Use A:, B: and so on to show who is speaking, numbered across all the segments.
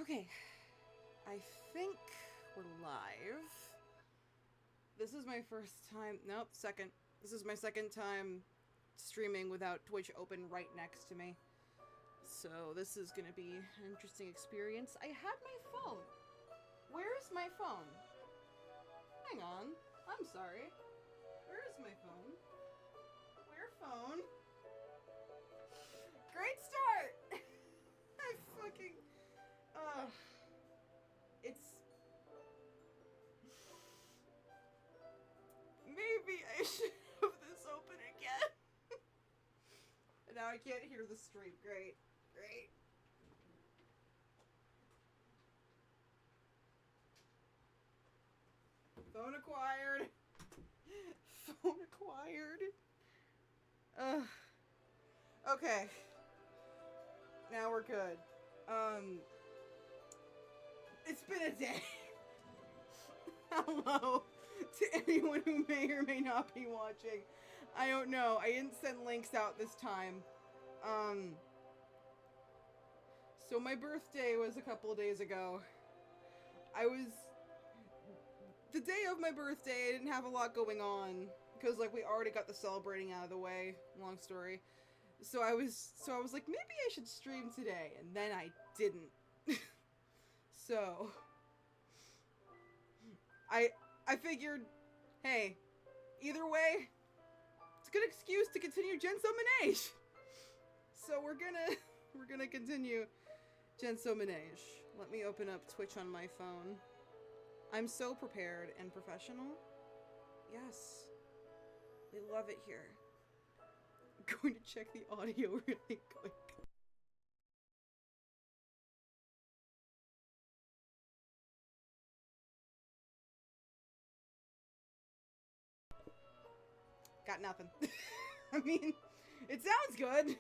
A: Okay, I think we're live. This is my first time, nope, second. This is my second time streaming without Twitch open right next to me. So this is gonna be an interesting experience. I had my phone. Where's my phone? Hang on, I'm sorry. Where is my phone? Where phone? Great start! I fucking... it's... Maybe I should have this open again. And now I can't hear the stream. Great. Great. Phone acquired. Phone acquired. Okay. Now we're good. It's been a day. Hello to anyone who may or may not be watching. I don't know. I didn't send links out this time. So my birthday was a couple of days ago. The day of my birthday, I didn't have a lot going on. Because, like, we already got the celebrating out of the way. Long story. So I was like, maybe I should stream today. And then I didn't. So... I figured, hey, either way, it's a good excuse to continue Genso Manege. So we're gonna continue Genso Manege. Let me open up Twitch on my phone. I'm so prepared and professional. Yes. We love it here. I'm going to check the audio really quick. Got nothing. I mean, it sounds good.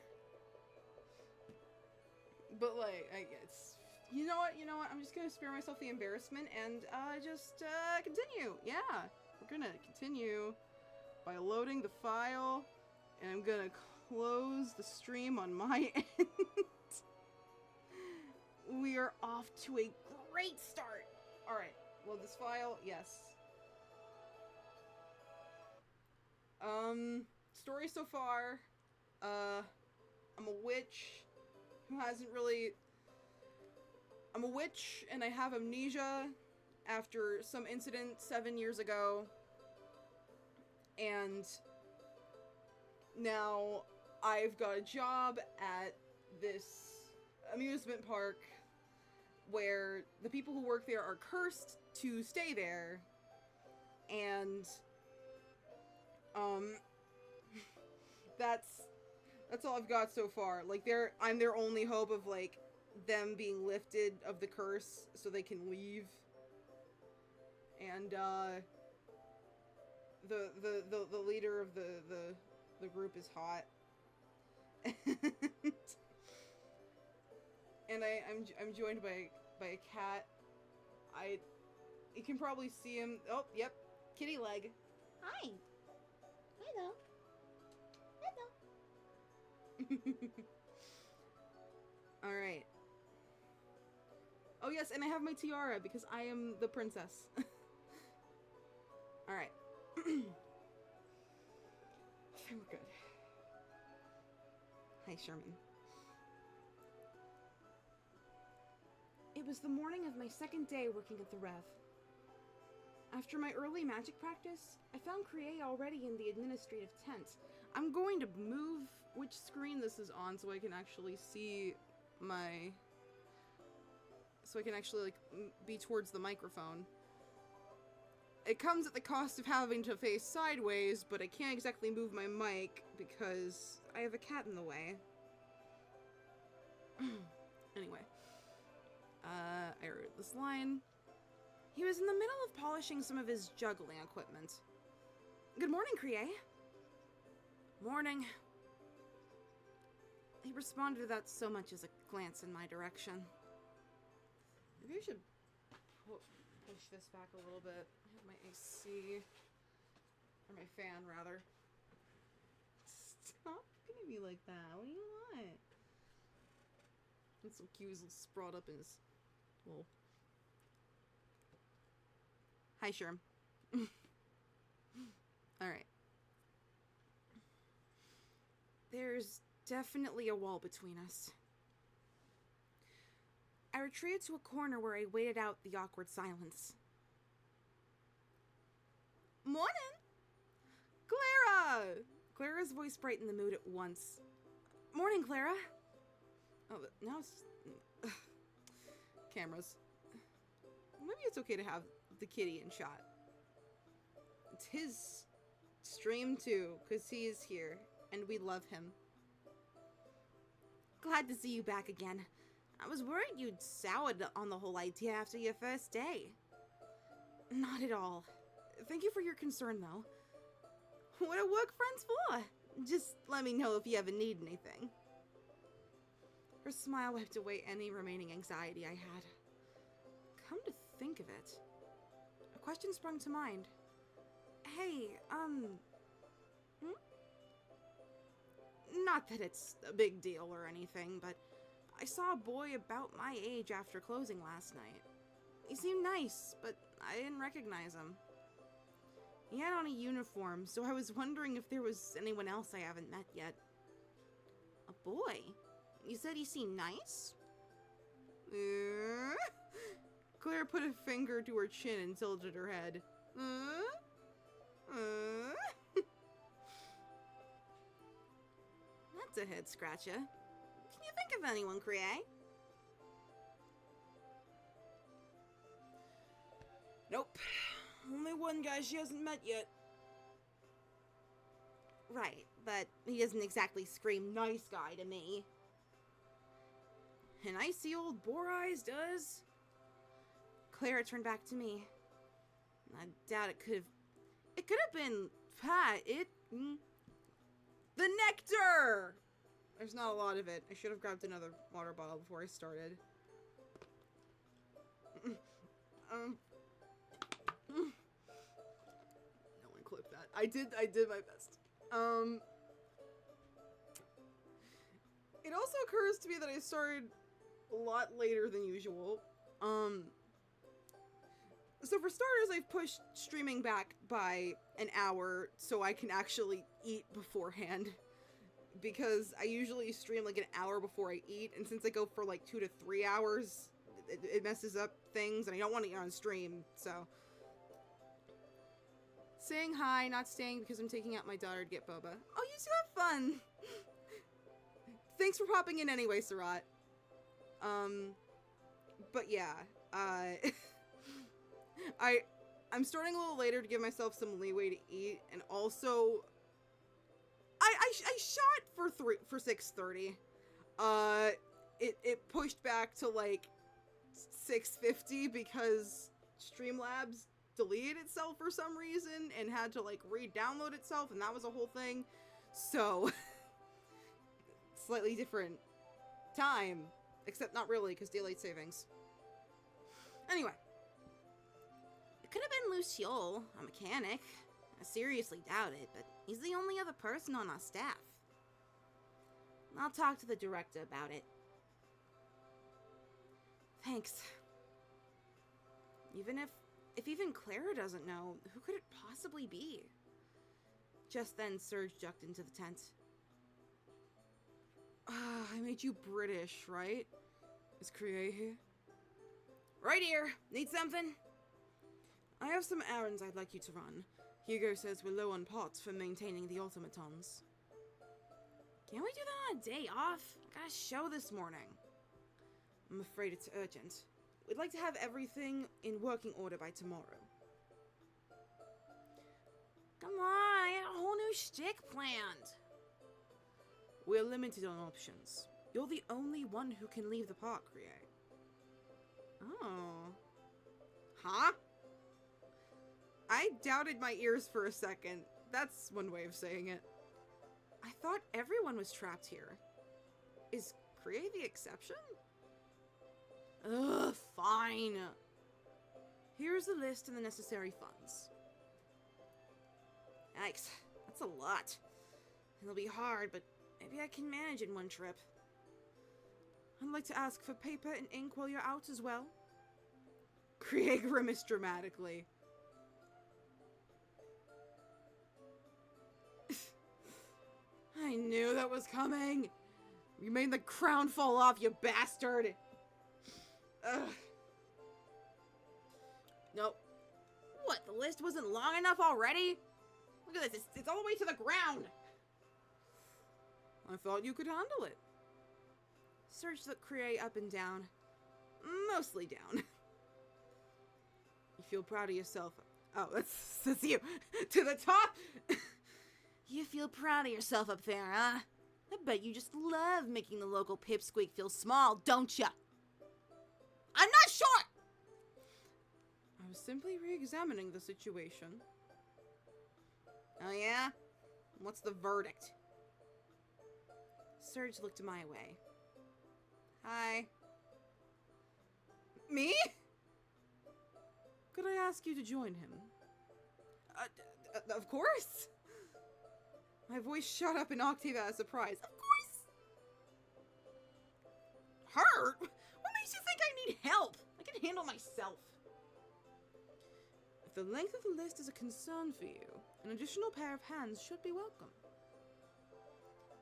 A: But, like, it's... You know what? I'm just gonna spare myself the embarrassment and, just, continue. Yeah. We're gonna continue by loading the file. And I'm gonna close the stream on my end. We are off to a great start. Alright. Load this file. Yes. Story so far, I'm a witch who hasn't really... I'm a witch, and I have amnesia after some incident 7 years ago, and now I've got a job at this amusement park where the people who work there are cursed to stay there, and that's all I've got so far. Like, I'm their only hope of, like, them being lifted of the curse so they can leave. And, the leader of the group is hot. And I'm joined by a cat. You can probably see him. Oh, yep. Kitty leg. Hi. Hello. Alright. Oh yes, and I have my tiara because I am the princess. Alright. I think we're good. Hi, Sherman. It was the morning of my second day working at the Rev. After my early magic practice, I found Kriei already in the administrative tent. I'm going to move which screen this is on so I can actually see my... So I can actually, like, be towards the microphone. It comes at the cost of having to face sideways, but I can't exactly move my mic because I have a cat in the way. Anyway. I wrote this line. He was in the middle of polishing some of his juggling equipment. Good morning, Kriei. Morning. He responded without so much as a glance in my direction. Maybe I should push this back a little bit. I have my AC. Or my fan, rather. Stop looking at me like that. What do you want? And some cues will sprout up in his Lol. Hi, Sherm. Alright. There's definitely a wall between us. I retreated to a corner where I waited out the awkward silence. Morning! Clara! Clara's voice brightened the mood at once. Morning, Clara. Oh, now it's... cameras. Maybe it's okay to have the kitty in shot. It's his stream too, because he is here, and we love him. Glad to see you back again. I was worried you'd soured on the whole idea after your first day. Not at all. Thank you for your concern, though. What are work friends for? Just let me know if you ever need anything. Her smile wiped away any remaining anxiety I had. Come to think of it, a question sprung to mind. Hey, Not that it's a big deal or anything, but I saw a boy about my age after closing last night. He seemed nice, but I didn't recognize him. He had on a uniform, so I was wondering if there was anyone else I haven't met yet. A boy? You said he seemed nice? Claire put a finger to her chin and tilted her head. That's a head scratcher. Can you think of anyone, Crie? Nope. Only one guy she hasn't met yet. Right, but he doesn't exactly scream nice guy to me. And icy old Boar Eyes does. Clara turned back to me. I doubt it could have... It could have been... The nectar! There's not a lot of it. I should have grabbed another water bottle before I started. No one clipped that. I did my best. It also occurs to me that I started a lot later than usual. So for starters, I've pushed streaming back by an hour so I can actually eat beforehand. Because I usually stream like an hour before I eat, and since I go for like 2 to 3 hours, it messes up things, and I don't want to eat on stream, so. Saying hi, not staying because I'm taking out my daughter to get boba. Oh, you two have fun! Thanks for popping in anyway, Sarat. But yeah, I'm starting a little later to give myself some leeway to eat, and also, I shot for 6:30. It pushed back to like 6:50 because Streamlabs deleted itself for some reason and had to like re-download itself, and that was a whole thing. So slightly different time, except not really because daylight savings. Anyway, it could have been Luciole, a mechanic. I seriously doubt it, but he's the only other person on our staff. I'll talk to the director about it. Thanks. If even Clara doesn't know, who could it possibly be? Just then, Serge ducked into the tent. I made you British, right? Is Crie here? Right here. Need something? I have some errands I'd like you to run. Hugo says we're low on pots for maintaining the automatons. Can't we do that on a day off? I got a show this morning. I'm afraid it's urgent. We'd like to have everything in working order by tomorrow. Come on, I got a whole new shtick planned. We're limited on options. You're the only one who can leave the park, Crie. Oh. Huh? I doubted my ears for a second. That's one way of saying it. I thought everyone was trapped here. Is Crie the exception? Ugh, fine. Here's the list and the necessary funds. Yikes, that's a lot. It'll be hard, but maybe I can manage in one trip. I'd like to ask for paper and ink while you're out as well. Krieg grimaced dramatically. I knew that was coming. You made the crown fall off, you bastard. Ugh. Nope. What, the list wasn't long enough already? Look at this, it's all the way to the ground. I thought you could handle it. Serge looked Krieg up and down. Mostly down. You feel proud of yourself. Oh, that's you. To the top? You feel proud of yourself up there, huh? I bet you just love making the local pipsqueak feel small, don't ya? I'm not sure! I was simply re-examining the situation. Oh yeah? What's the verdict? Serge looked my way. Hi. Me? Could I ask you to join him? Of course! My voice shot up an octave out of surprise. Of course! Hurt? What makes you think I need help? I can handle myself. If the length of the list is a concern for you, an additional pair of hands should be welcome.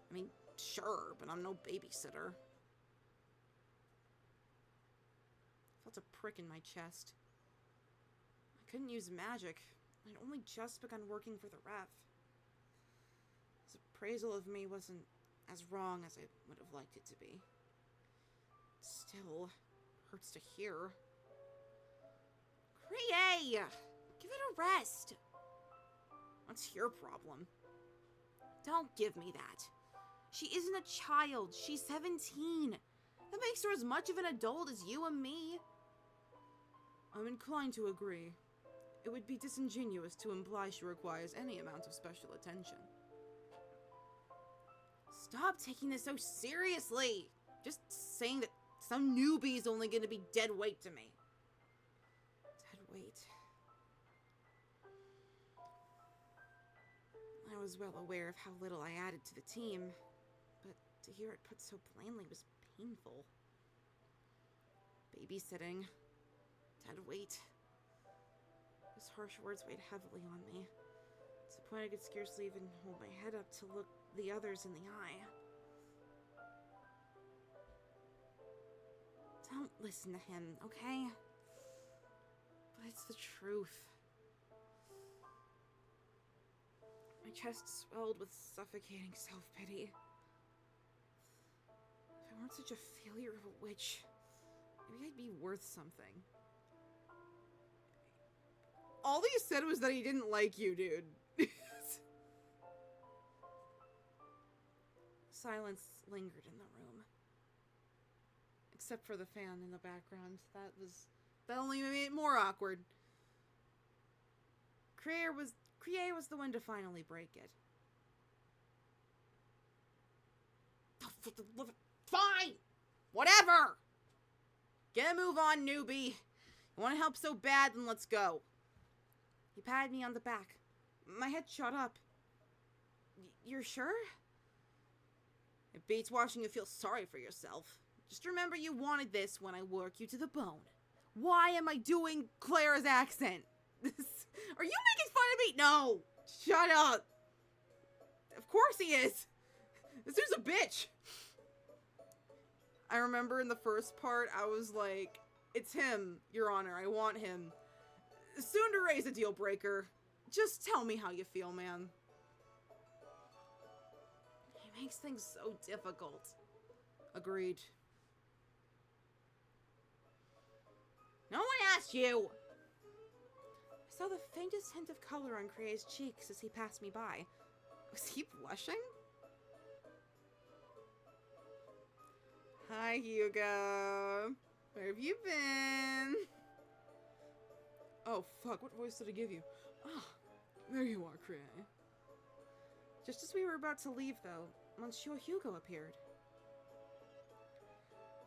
A: I mean, sure, but I'm no babysitter. I felt a prick in my chest. I couldn't use magic. I'd only just begun working for the ref. His appraisal of me wasn't as wrong as I would have liked it to be. Still, hurts to hear. Krieg! Give it a rest! What's your problem? Don't give me that. She isn't a child. She's 17. That makes her as much of an adult as you and me. I'm inclined to agree. It would be disingenuous to imply she requires any amount of special attention. Stop taking this so seriously! Just saying that some newbie's only gonna be dead weight to me. Dead weight. I was well aware of how little I added to the team, but to hear it put so plainly was painful. Babysitting. Dead weight. Those harsh words weighed heavily on me, to the point I could scarcely even hold my head up to look the others in the eye. Don't listen to him, okay? But it's the truth. My chest swelled with suffocating self-pity. If I weren't such a failure of a witch, maybe I'd be worth something. All he said was that he didn't like you, dude. Silence lingered in the room. Except for the fan in the background. That only made it more awkward. Krieg was the one to finally break it. Fine! Whatever! Get a move on, newbie. You want to help so bad, then let's go. He patted me on the back. My head shot up. You're sure? It beats watching you feel sorry for yourself. Just remember you wanted this when I work you to the bone. Why am I doing Clara's accent? Are you making fun of me? No! Shut up! Of course he is! This dude's a bitch! I remember in the first part, I was like, it's him, Your Honor, I want him. Tsundere's a deal breaker. Just tell me how you feel, man. He makes things so difficult. Agreed. No one asked you! I saw the faintest hint of color on Krieg's cheeks as he passed me by. Was he blushing? Hi, Hugo. Where have you been? Oh, fuck. What voice did I give you? Ah, there you are, Krieg. Just as we were about to leave, though, Monsieur Hugo appeared.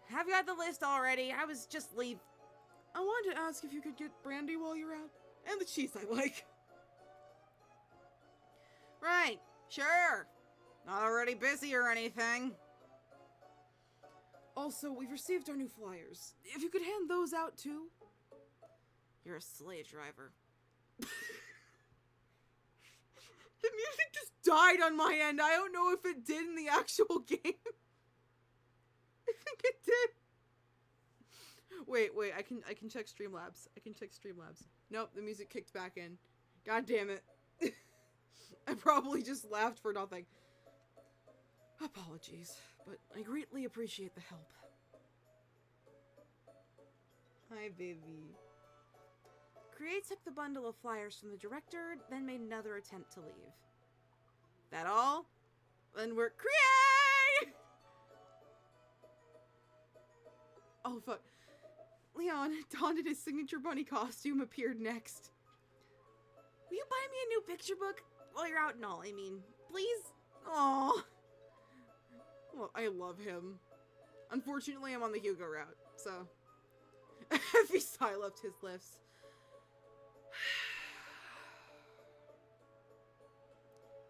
A: Have you got the list already? I was just leave. I wanted to ask if you could get brandy while you're out. And the cheese I like. Right. Sure. Not already busy or anything. Also, we've received our new flyers. If you could hand those out, too. You're a slave driver. The music just died on my end. I don't know if it did in the actual game. I think it did. Wait, I can check Streamlabs. Nope, the music kicked back in. God damn it. I probably just laughed for nothing. Apologies, but I greatly appreciate the help. Hi, baby. Create took the bundle of flyers from the director, then made another attempt to leave. That all? Then we're Create! Oh, fuck. Leon, donned in his signature bunny costume, appeared next. Will you buy me a new picture book? While you're out and all, I mean. Please? Aww. Well, I love him. Unfortunately, I'm on the Hugo route, so... Heavy sigh left his lips.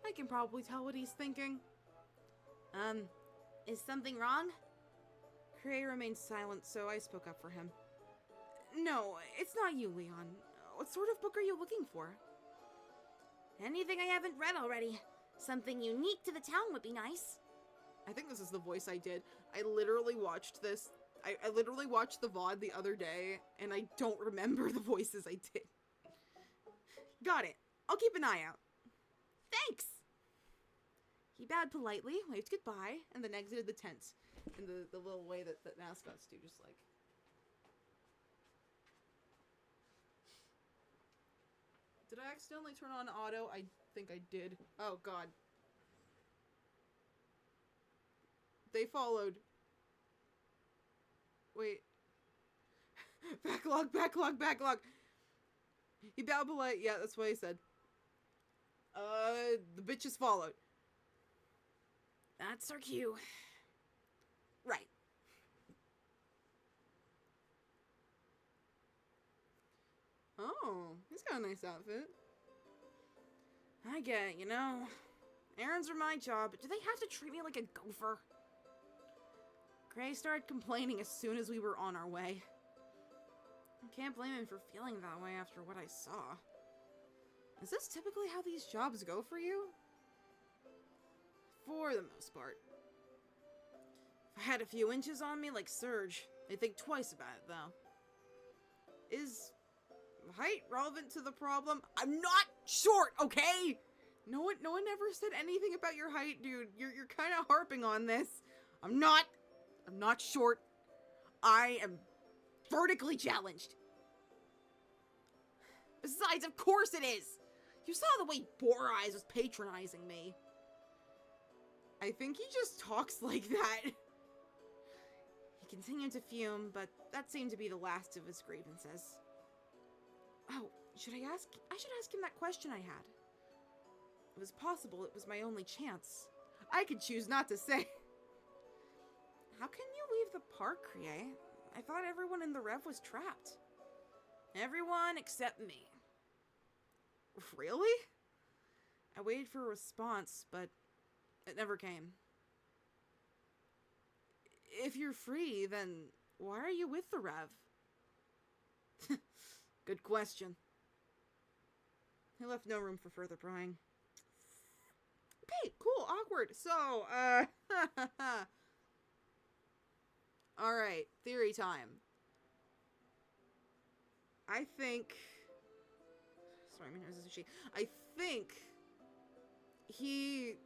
A: I can probably tell what he's thinking. Is something wrong? Cray remained silent, so I spoke up for him. No, it's not you, Leon. What sort of book are you looking for? Anything I haven't read already. Something unique to the town would be nice. I think this is the voice I did. I literally watched this. I literally watched the VOD the other day, and I don't remember the voices I did. Got it. I'll keep an eye out. Thanks! He bowed politely, waved goodbye, and then exited the tent in the little way that mascots do, just like... Did I accidentally turn on auto? I think I did. Oh, God. They followed. Wait. Backlog. He bowed polite. Yeah, that's what he said. The bitches followed. That's our cue. Right. Oh, he's got a nice outfit. I get it, you know. Errands are my job, but do they have to treat me like a gopher? Gray started complaining as soon as we were on our way. I can't blame him for feeling that way after what I saw. Is this typically how these jobs go for you? For the most part. If I had a few inches on me like Surge, I'd think twice about it, though. Is height relevant to the problem? I'm not short, okay? No one ever said anything about your height, dude. You're kind of harping on this. I'm not short. I am vertically challenged. Besides, of course it is. You saw the way Boar Eyes was patronizing me. I think he just talks like that. He continued to fume, but that seemed to be the last of his grievances. Oh, should I ask? I should ask him that question I had. It was possible it was my only chance. I could choose not to say. How can you leave the park, Kriye? I thought everyone in the Rev was trapped. Everyone except me. Really? I waited for a response, but it never came. If you're free, then why are you with the Rev? Good question. He left no room for further prying. Okay, cool, awkward. So, alright, theory time. I think... Sorry, my nose is itchy. I think he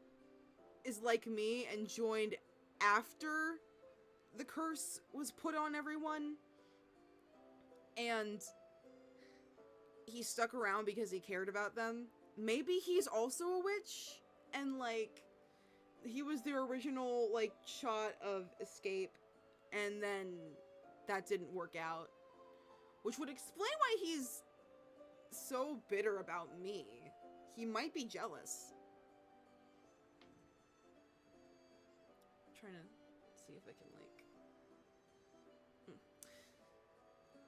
A: is like me and joined after the curse was put on everyone. And he stuck around because he cared about them. Maybe he's also a witch, and, like, he was the original, like, shot of escape, and then that didn't work out. Which would explain why he's so bitter about me. He might be jealous. I'm trying to see if I can, like...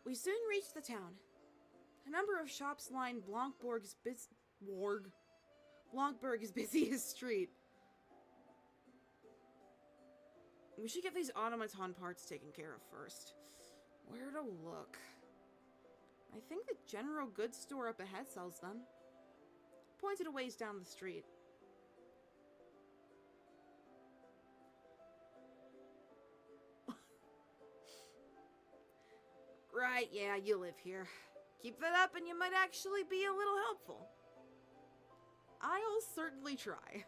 A: We soon reached the town. A number of shops lined Blancbourg's busiest street. We should get these automaton parts taken care of first. Where to look? I think the general goods store up ahead sells them. Pointed a ways down the street. Right, yeah, you live here. Keep that up and you might actually be a little helpful. I'll certainly try.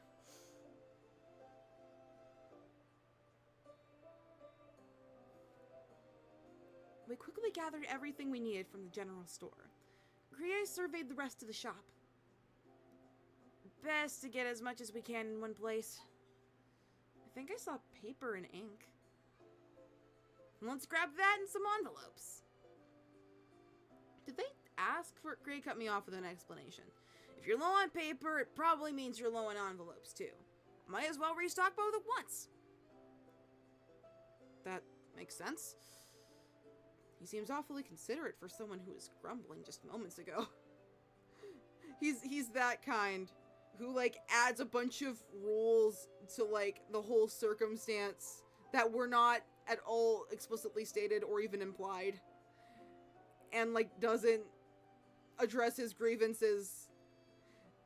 A: We quickly gathered everything we needed from the general store. Grier surveyed the rest of the shop. Best to get as much as we can in one place. I think I saw paper and ink. Let's grab that and some envelopes. Did they ask for... Gray cut me off with an explanation. If you're low on paper, it probably means you're low on envelopes too. Might as well restock both at once. That makes sense. He seems awfully considerate for someone who was grumbling just moments ago. He's that kind who, like, adds a bunch of rules to, like, the whole circumstance that were not at all explicitly stated or even implied. And, like, doesn't address his grievances,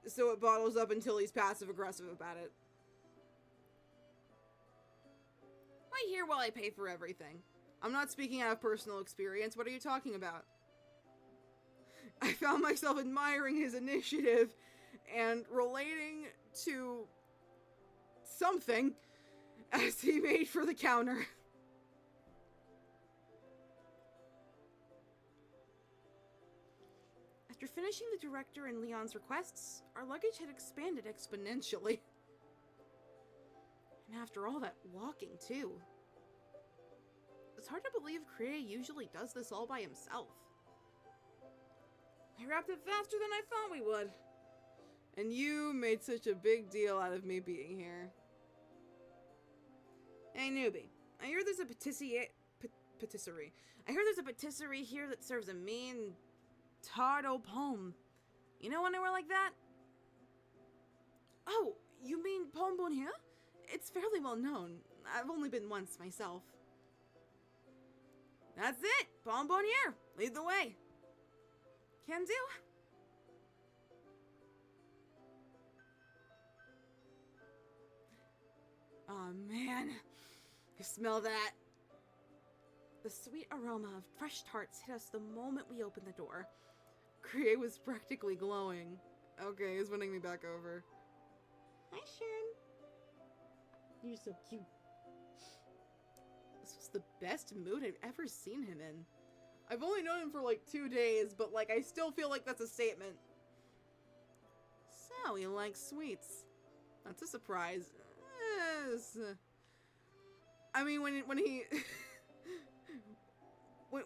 A: so it bottles up until he's passive-aggressive about it. Wait here while I pay for everything. I'm not speaking out of personal experience. What are you talking about? I found myself admiring his initiative and relating to something as he made for the counter. After finishing the director and Leon's requests, our luggage had expanded exponentially. And after all that walking, too. It's hard to believe Kree usually does this all by himself. I wrapped it faster than I thought we would. And you made such a big deal out of me being here. Hey, newbie. I hear there's a patisserie. I hear there's a patisserie here that serves a mean tart aux pommes. You know anywhere like that? Oh, you mean Pomme Bonheur? It's fairly well known. I've only been once myself. That's it! Pomme Bonheur! Lead the way. Can do. Oh man, you smell that? The sweet aroma of fresh tarts hit us the moment we opened the door. Kree was practically glowing. Okay, he's winning me back over. Hi, Sharon. You're so cute. This was the best mood I've ever seen him in. I've only known him for like 2 days, but like I still feel like that's a statement. So, he likes sweets. That's a surprise. Yes. I mean, when he...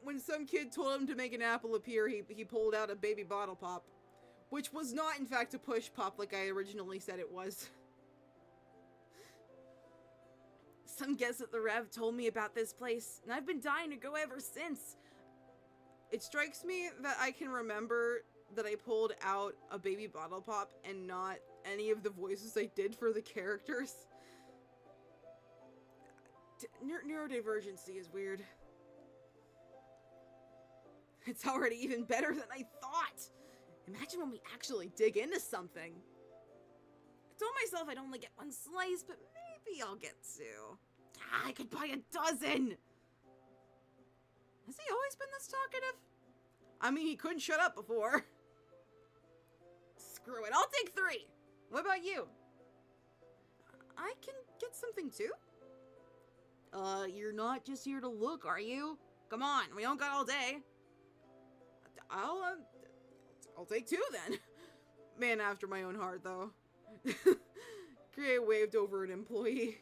A: when some kid told him to make an apple appear, he pulled out a baby bottle pop. Which was not, in fact, a push pop like I originally said it was. Some guest at the Rev told me about this place, and I've been dying to go ever since. It strikes me that I can remember that I pulled out a baby bottle pop and not any of the voices I did for the characters. Neurodivergency is weird. It's already even better than I thought. Imagine when we actually dig into something. I told myself I'd only get one slice, but maybe I'll get 2. I could buy a dozen. Has he always been this talkative? I mean, he couldn't shut up before. Screw it, I'll take 3. What about you? I can get something too? You're not just here to look, are you? Come on, we don't got all day. I'll take 2 then. Man after my own heart, though. Gray waved over an employee.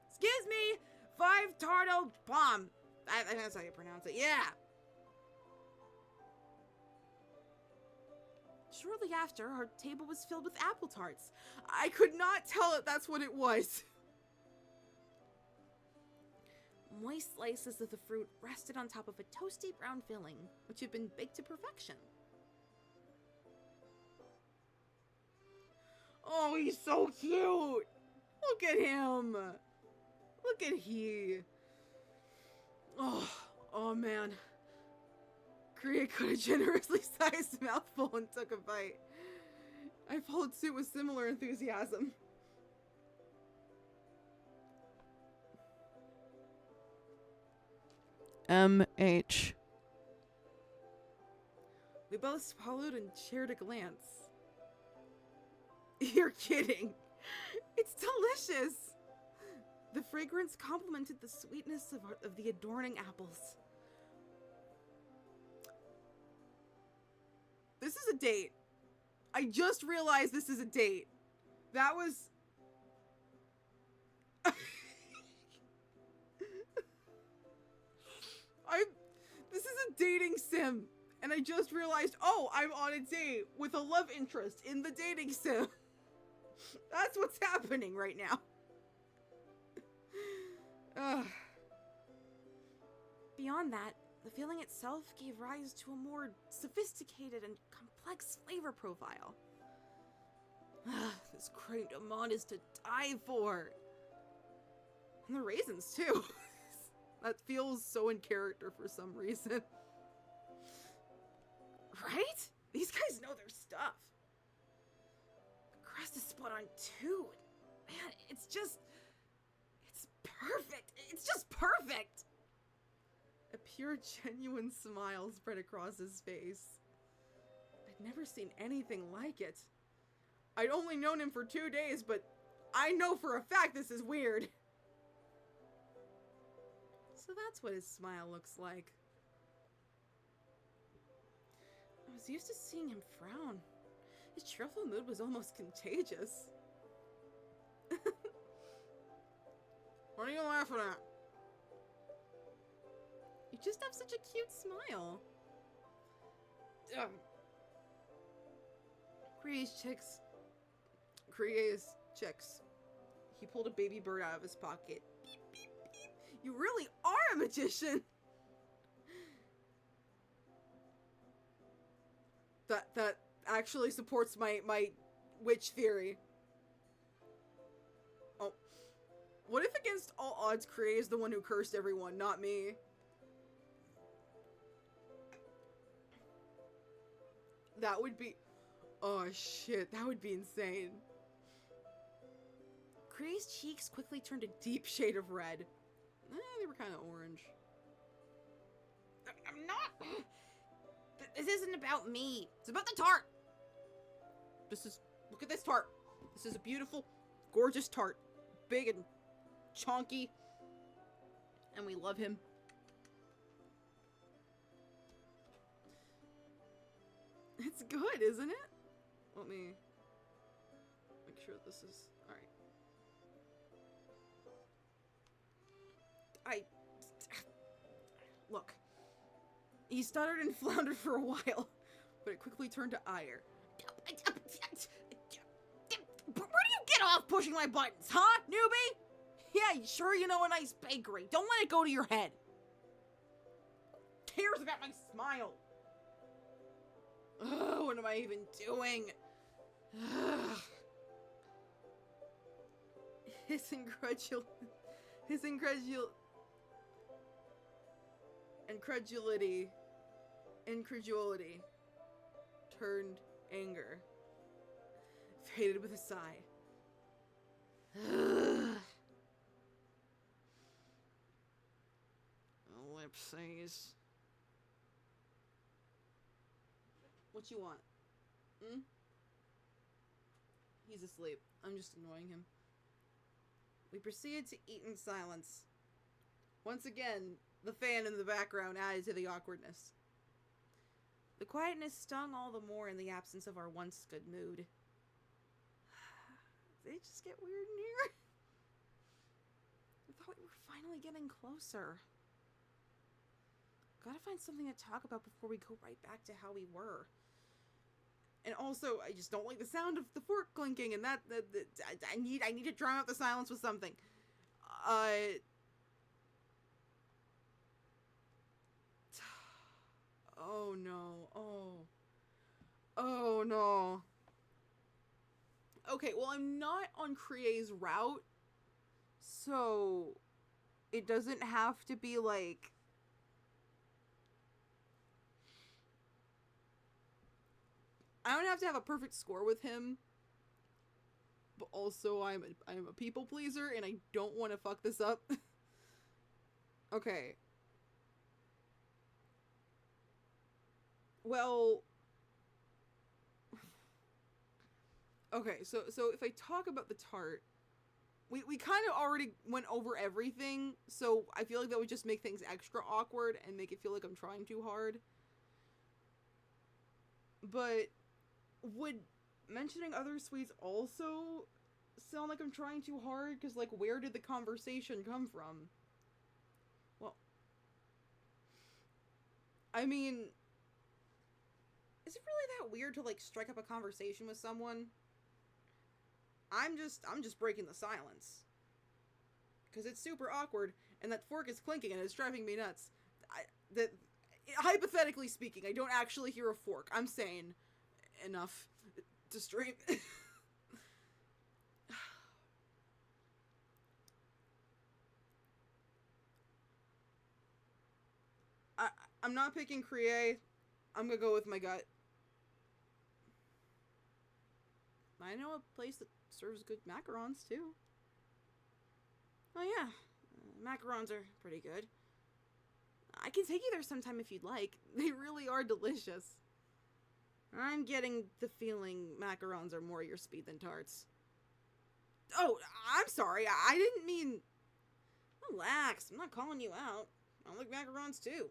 A: Excuse me, 5 tart aux pommes. That's how you pronounce it, yeah. Shortly after, our table was filled with apple tarts. I could not tell that that's what it was. Moist slices of the fruit rested on top of a toasty brown filling, which had been baked to perfection. Oh, he's so cute! Look at him! Look at he! Oh man. Kriya cut a generously sized mouthful and took a bite. I followed suit with similar enthusiasm.
B: MH.
A: We both swallowed and shared a glance. You're kidding. It's delicious. The fragrance complemented the sweetness of the adorning apples. This is a date. I just realized this is a date. That was... This is a dating sim. And I just realized, oh, I'm on a date with a love interest in the dating sim. That's what's happening right now. Beyond that, the feeling itself gave rise to a more sophisticated and complex flavor profile. This crème d'amande is to die for. And the raisins, too. That feels so in character for some reason. Right? These guys know their stuff. The crust is split on two. Man, it's perfect. It's just perfect. A pure, genuine smile spread across his face. I'd never seen anything like it. I'd only known him for 2 days, but I know for a fact this is weird. So that's what his smile looks like. I was used to seeing him frown. His cheerful mood was almost contagious. What are you laughing at? You just have such a cute smile. Kriya's chicks. He pulled a baby bird out of his pocket. Beep, beep, beep. You really are a magician. That actually supports my witch theory. Oh. What if against all odds Kriya is the one who cursed everyone, not me? That would be... Oh shit, that would be insane. Kriya's cheeks quickly turned a deep shade of red. They were kind of orange. I'm not... This isn't about me. It's about the tart. Look at this tart. This is a beautiful, gorgeous tart. Big and chonky. And we love him. It's good, isn't it? Let me make sure this is... Alright. Look. He stuttered and floundered for a while, but it quickly turned to ire. Where do you get off pushing my buttons, huh, newbie? Yeah, sure you know a nice bakery. Don't let it go to your head. Cares about my smile. Ugh, what am I even doing? Ugh. His incredulity turned anger, faded with a sigh. Ellipses. What you want? He's asleep. I'm just annoying him. We proceeded to eat in silence. Once again, the fan in the background added to the awkwardness. The quietness stung all the more in the absence of our once good mood. Did it just get weird in here? I thought we were finally getting closer. Gotta find something to talk about before we go right back to how we were. And also, I just don't like the sound of the fork clinking, and I need to drown out the silence with something. Oh no. Oh no. Okay, well, I'm not on Kriya's route, so it doesn't have to be like...
B: I don't have to have a perfect score with him, but also I'm a people pleaser and I don't want to fuck this up. Okay. Well, okay, so if I talk about the tart, we kind of already went over everything, so I feel like that would just make things extra awkward and make it feel like I'm trying too hard. But would mentioning other sweets also sound like I'm trying too hard? Because, like, where did the conversation come from? Well, I mean, is it really that weird to, like, strike up a conversation with someone? I'm just breaking the silence. Because it's super awkward, and that fork is clinking, and it's driving me nuts. Hypothetically speaking, I don't actually hear a fork. I'm saying enough to stream. I'm not picking Krieg. I'm gonna go with my gut. I know a place that serves good macarons, too. Oh, yeah. Macarons are pretty good. I can take you there sometime if you'd like. They really are delicious. I'm getting the feeling macarons are more your speed than tarts. Oh, I'm sorry. I didn't mean... Relax. I'm not calling you out. I like macarons, too.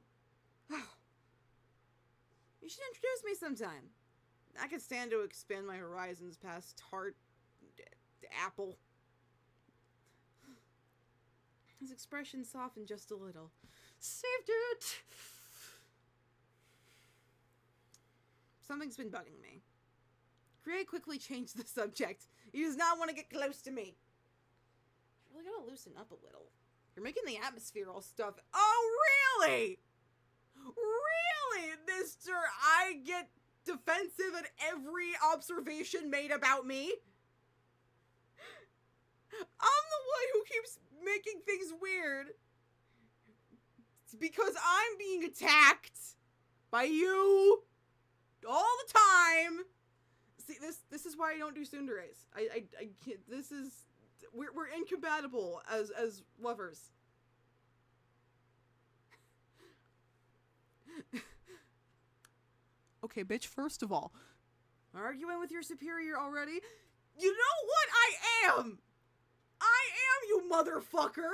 B: You should introduce me sometime. I could stand to expand my horizons past tart... apple. His expression softened just a little. Saved it! Something's been bugging me. Krieg quickly changed the subject. He does not want to get close to me. You really gotta loosen up a little. You're making the atmosphere all stuff. Oh, really? Really, mister? I get defensive at every observation made about me? I'm the one who keeps making things weird. It's because I'm being attacked by you all the time. See, this is why I don't do tsunderes. I can't, this is, we're incompatible as lovers. Okay, bitch, first of all, arguing with your superior already? You know what I am? I am, you motherfucker!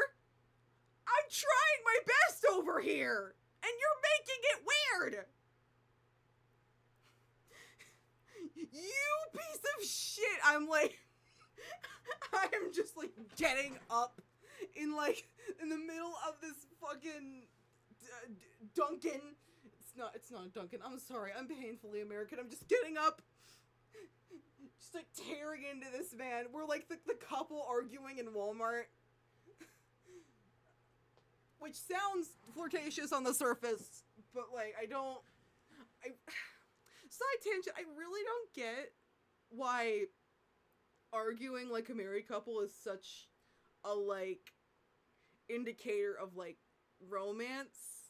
B: I'm trying my best over here! And you're making it weird! You piece of shit! I'm like... I'm just, like, getting up in the middle of this fucking... Dunkin'. It's not Dunkin'. I'm sorry. I'm painfully American. I'm just getting up. Just, like, tearing into this man. We're, like, the couple arguing in Walmart. Which sounds flirtatious on the surface, but, like, side tangent, I really don't get why arguing like a married couple is such a, like, indicator of, like, romance.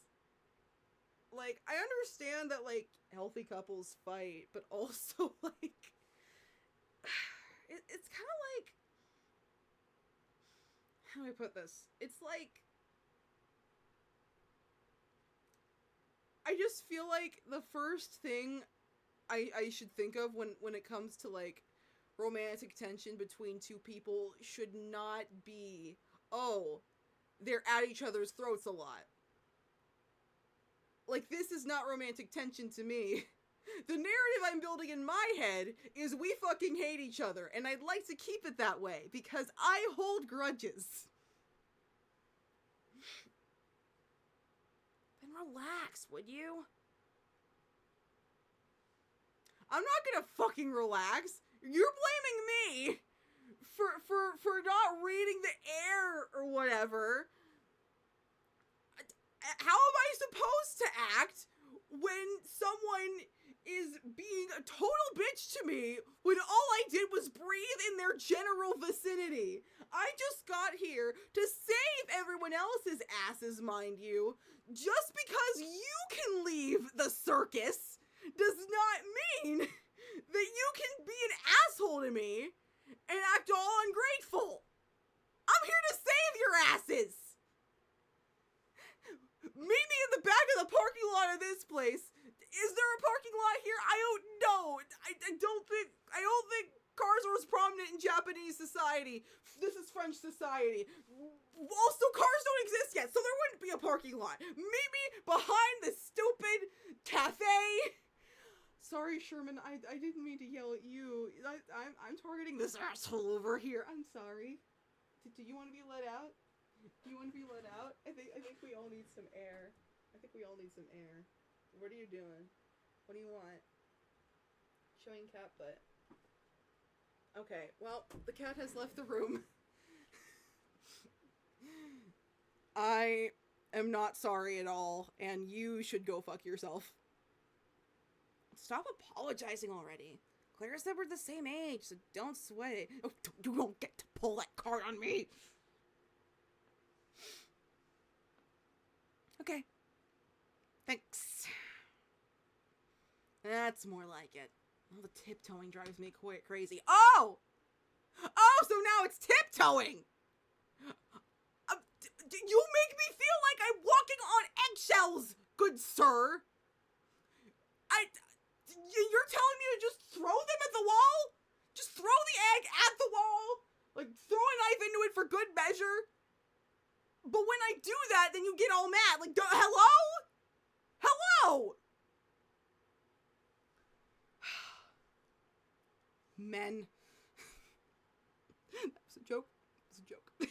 B: Like, I understand that, like, healthy couples fight, but also, like... It's kind of like... How do I put this? It's like... I just feel like the first thing I should think of when it comes to, like, romantic tension between two people should not be, oh, they're at each other's throats a lot. Like, this is not romantic tension to me. The narrative I'm building in my head is we fucking hate each other, and I'd like to keep it that way, because I hold grudges. Then relax, would you? I'm not gonna fucking relax. You're blaming me for not reading the air or whatever. How am I supposed to act when someone is being a total bitch to me when all I did was breathe in their general vicinity? I just got here to save everyone else's asses, mind you. Just because you can leave the circus does not mean that you can be an asshole to me and act all ungrateful. I'm here to save your asses. Meet me in the back of the parking lot of this place. Is there a parking lot here? I don't know. I don't think cars are as prominent in Japanese society. This is French society. Also, cars don't exist yet, so there wouldn't be a parking lot. Meet me behind the stupid cafe. Sorry, Sherman, I didn't mean to yell at you. I'm targeting this asshole over here. I'm sorry. Do you want to be let out? Do you want to be let out? I think we all need some air. What are you doing? What do you want? Showing cat butt. Okay, well, the cat has left the room. I am not sorry at all, and you should go fuck yourself. Stop apologizing already. Clara said we're the same age, so don't sweat it. Oh, you don't get to pull that card on me. Okay. Thanks. That's more like it. All the tiptoeing drives me quite crazy. Oh! So now it's tiptoeing! You make me feel like I'm walking on eggshells, good sir! You're telling me to just throw them at the wall? Just throw the egg at the wall? Like, throw a knife into it for good measure? But when I do that, then you get all mad. Like, hello? Hello? Men. That was a joke. It was a joke.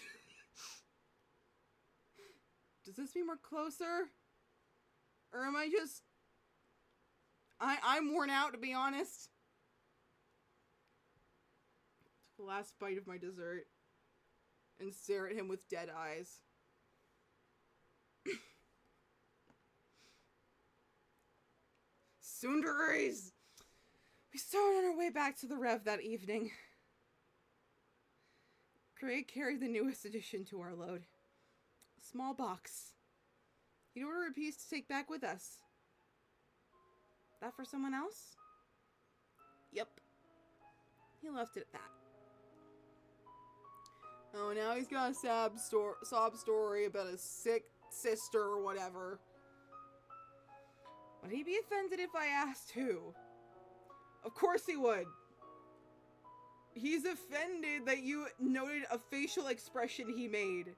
B: Does this mean we're closer? Or am I just... I'm worn out, to be honest. Took the last bite of my dessert and stare at him with dead eyes. Sundaries! We started on our way back to the Rev that evening. Craig carried the newest addition to our load. A small box. He'd order a piece to take back with us. That for someone else? Yep. He left it at that. Oh, now he's got a sob story about a sick sister or whatever. Would he be offended if I asked who? Of course he would. He's offended that you noted a facial expression he made.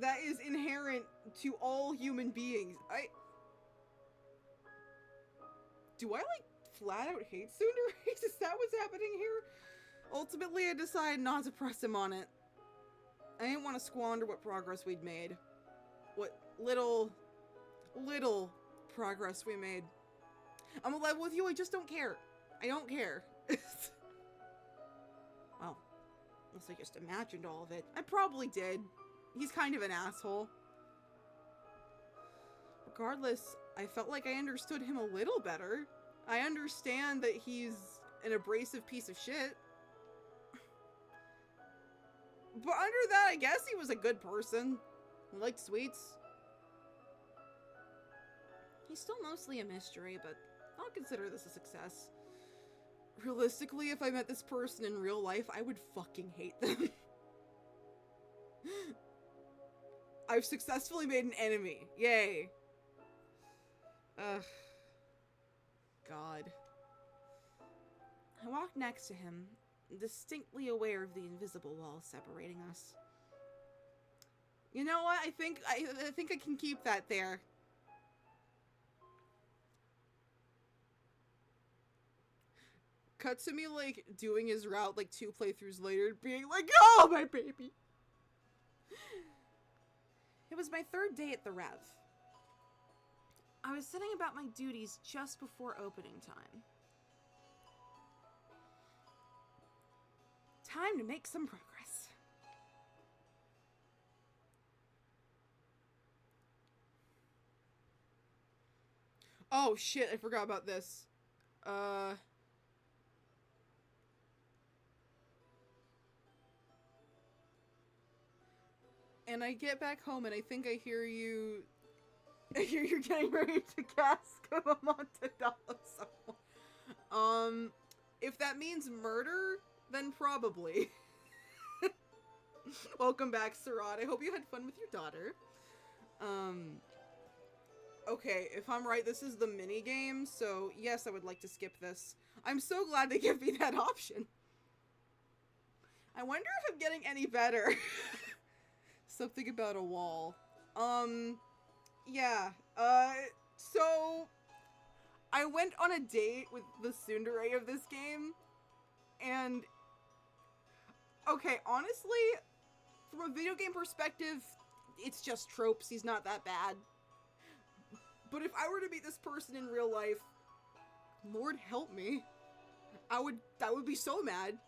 B: That is inherent to all human beings. Do I, like, flat out hate Sundaries? Is that what's happening here? Ultimately, I decided not to press him on it. I didn't want to squander what progress we'd made. What little progress we made. I'm in love with you, I just don't care. I don't care. Well, unless I just imagined all of it. I probably did. He's kind of an asshole. Regardless, I felt like I understood him a little better. I understand that he's an abrasive piece of shit. But under that, I guess he was a good person. He liked sweets. He's still mostly a mystery, but I'll consider this a success. Realistically, if I met this person in real life, I would fucking hate them. I've successfully made an enemy. Yay. Ugh. God. I walked next to him, distinctly aware of the invisible wall separating us. You know what? I think I can keep that there. Cut to me, like, doing his route, like, 2 playthroughs later, being like, oh, my baby! It was my 3rd day at the Rev. I was setting about my duties just before opening time. Time to make some progress. Oh, shit, I forgot about this. And I get back home and I think I hear you You're getting ready to cast Amontadala someone. If that means murder, then probably. Welcome back, Sarat. I hope you had fun with your daughter. Okay, if I'm right, this is the mini game, so yes, I would like to skip this. I'm so glad they give me that option. I wonder if I'm getting any better. Something about a wall. Yeah. So I went on a date with the tsundere of this game, and okay, honestly, from a video game perspective, it's just tropes. He's not that bad. But if I were to meet this person in real life, Lord help me, I would be so mad.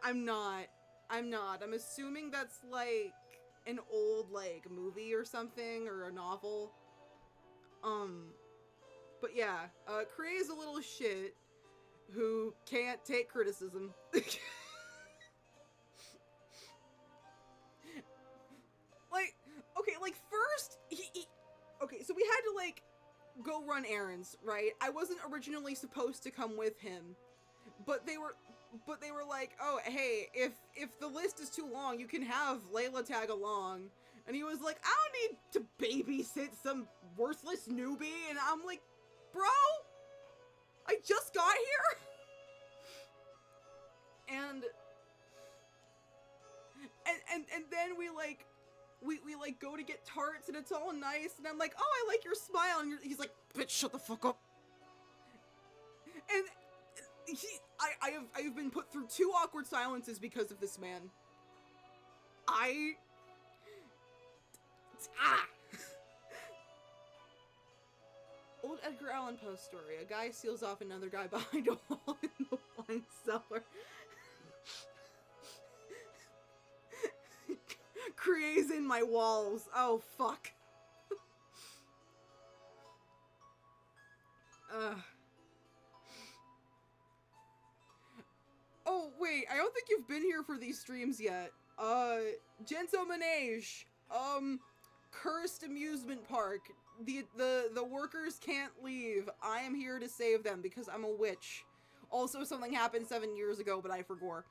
B: I'm not. I'm assuming that's like an old like movie or something, or a novel. But yeah, Kree is a little shit who can't take criticism. Like, okay, like first okay, so we had to like go run errands, right? I wasn't originally supposed to come with him, but they were like, oh, hey, if the list is too long, you can have Layla tag along. And he was like, I don't need to babysit some worthless newbie. And I'm like, bro, I just got here. And then we like go to get tarts, and it's all nice, and I'm like, oh, I like your smile, and he's like, bitch, shut the fuck up. And I've been put through 2 awkward silences because of this man. Old Edgar Allan Poe story. A guy seals off another guy behind a wall in the wine cellar. Creates in my walls. Oh, fuck. Oh, wait, I don't think you've been here for these streams yet. Genso Manege. Cursed amusement park. The workers can't leave. I am here to save them because I'm a witch. Also, something happened 7 years ago, but I forgot.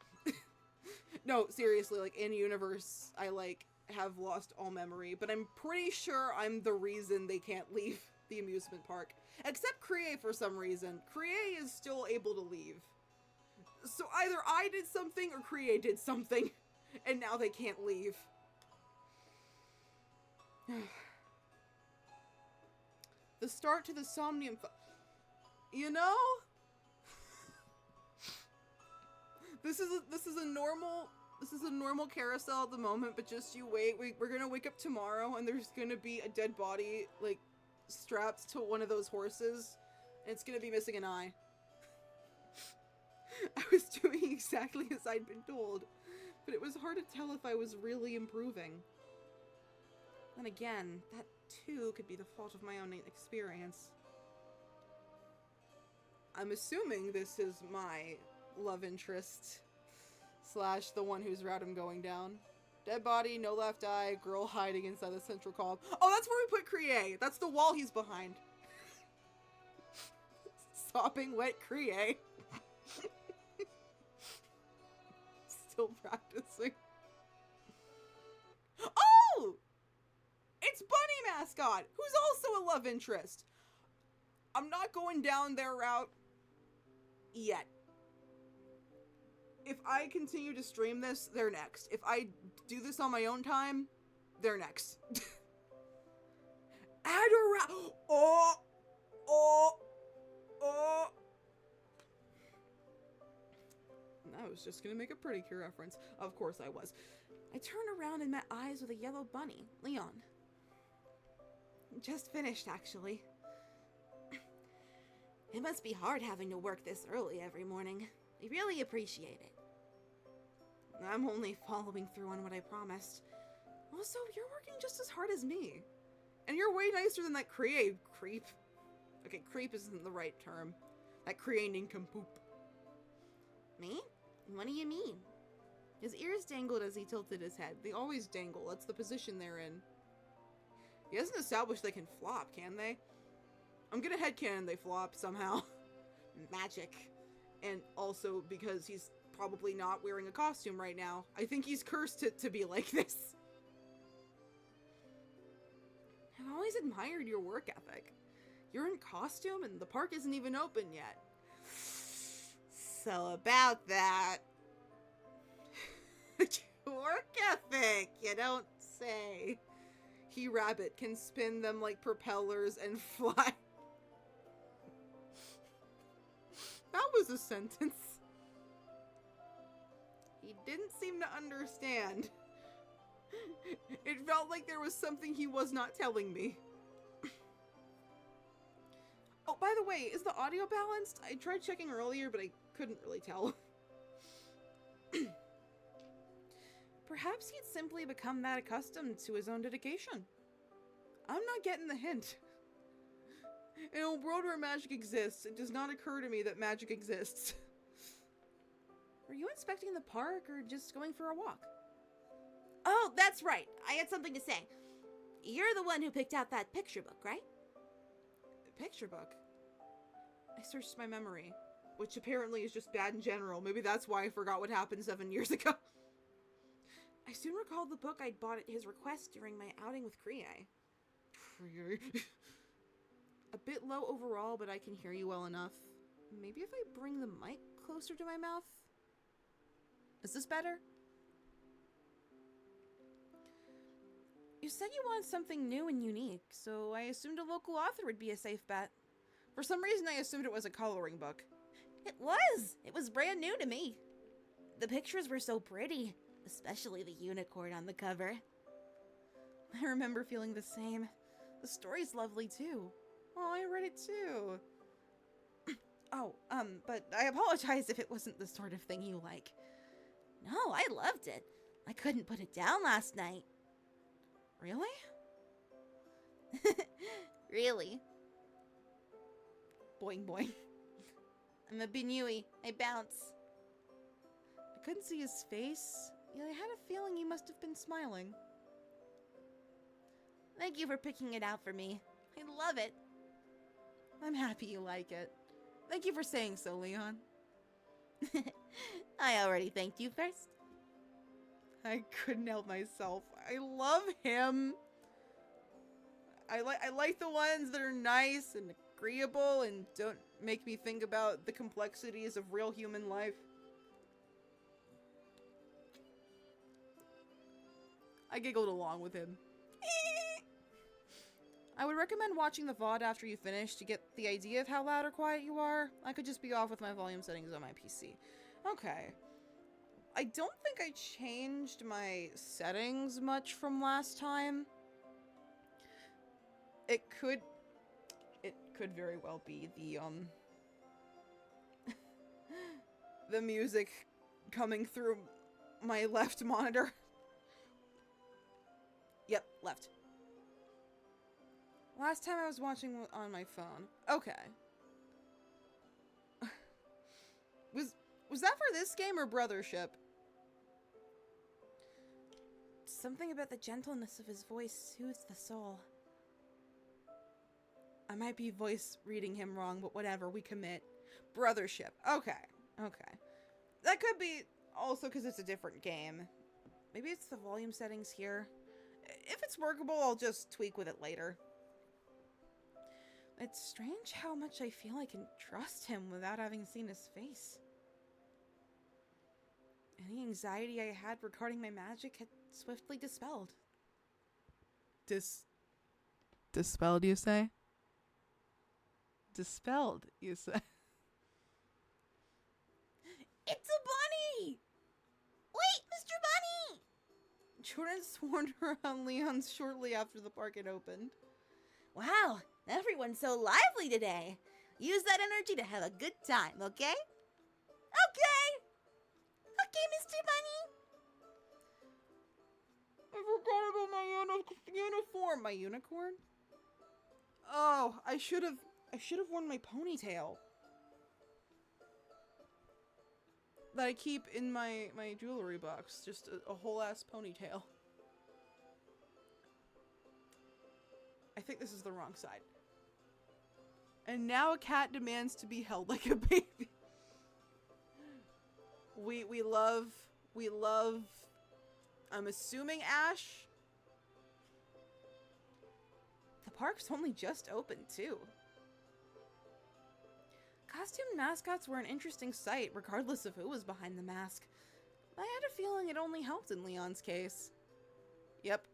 B: No, seriously, like, in universe, I, like, have lost all memory, but I'm pretty sure I'm the reason they can't leave the amusement park. Except Kree for some reason. Kree is still able to leave. So either I did something or Kree did something, and now they can't leave. The start to the Somnium you know? This is a normal carousel at the moment, but just you wait. We're gonna wake up tomorrow and there's gonna be a dead body, like, strapped to one of those horses, and it's gonna be missing an eye. I was doing exactly as I'd been told, but it was hard to tell if I was really improving. Then again, that too could be the fault of my own experience. I'm assuming this is my love interest / the one whose route I'm going down. Dead body, no left eye, girl hiding inside the central column. Oh, that's where we put Kree. That's the wall he's behind. Sopping wet Kree. Still practicing. Oh! It's Bunny Mascot, who's also a love interest. I'm not going down their route yet. If I continue to stream this, they're next. If I do this on my own time, they're next. Adora! Oh! I was just gonna make a Pretty Cure reference. Of course I was. I turned around and met eyes with a yellow bunny, Leon. Just finished, actually. It must be hard having to work this early every morning. I really appreciate it. I'm only following through on what I promised. Also, you're working just as hard as me. And you're way nicer than that creep. Okay, creep isn't the right term. That Kree nincompoop. Me? What do you mean? His ears dangled as he tilted his head. They always dangle. That's the position they're in. He hasn't established they can flop, can they? I'm gonna headcanon they flop somehow. Magic. And also because he's probably not wearing a costume right now. I think he's cursed to be like this. I've always admired your work ethic. You're in costume and the park isn't even open yet. So about that... work ethic, you don't say. He rabbit can spin them like propellers and fly. That was a sentence. He didn't seem to understand. It felt like there was something he was not telling me. Oh, by the way, is the audio balanced? I tried checking earlier, but I couldn't really tell. Perhaps he'd simply become that accustomed to his own dedication. I'm not getting the hint. In a world where magic exists, it does not occur to me that magic exists. Were you inspecting the park or just going for a walk?
A: Oh, that's right. I had something to say. You're the one who picked out that picture book, right?
B: Picture book? I searched my memory, which apparently is just bad in general. Maybe that's why I forgot what happened 7 years ago. I soon recalled the book I'd bought at his request during my outing with Kriei. A bit low overall, but I can hear you well enough. Maybe if I bring the mic closer to my mouth? Is this better? You said you wanted something new and unique, so I assumed a local author would be a safe bet. For some reason, I assumed it was a coloring book.
A: It was! It was brand new to me. The pictures were so pretty, especially the unicorn on the cover.
B: I remember feeling the same. The story's lovely, too. Oh, I read it, too. But I apologize if it wasn't the sort of thing you like.
A: No, I loved it. I couldn't put it down last night.
B: Really?
A: Really.
B: Boing boing.
A: I'm a Binui. I bounce.
B: I couldn't see his face, yet I had a feeling he must have been smiling.
A: Thank you for picking it out for me. I love it.
B: I'm happy you like it. Thank you for saying so, Leon.
A: I already thanked you first.
B: I couldn't help myself. I love him. I like the ones that are nice and agreeable and don't make me think about the complexities of real human life. I giggled along with him. I would recommend watching the VOD after you finish to get the idea of how loud or quiet you are. I could just be off with my volume settings on my PC. Okay. I don't think I changed my settings much from last time. It could very well be the, the music coming through my left monitor. Yep, left. Last time I was watching on my phone. Okay. Was that for this game or Brothership? Something about the gentleness of his voice soothes the soul. I might be voice reading him wrong, but whatever, we commit. Brothership. Okay. Okay. That could be also because it's a different game. Maybe it's the volume settings here. If it's workable, I'll just tweak with it later. It's strange how much I feel I can trust him without having seen his face. Any anxiety I had regarding my magic had swiftly dispelled. Dispelled, you say? Dispelled, you say?
A: It's a bunny! Wait, Mr. Bunny!
B: Jordan swarmed around Leon's shortly after the park had opened.
A: Wow, everyone's so lively today. Use that energy to have a good time, okay? Okay! Okay, Mr. Bunny!
B: I forgot about my uniform. My unicorn? Oh, I should have worn my ponytail. that I keep in my jewelry box. Just a whole ass ponytail. I think this is the wrong side. And now a cat demands to be held like a baby. We love, I'm assuming Ash. The park's only just opened too. Costume mascots were an interesting sight, regardless of who was behind the mask. I had a feeling it only helped in Leon's case. Yep,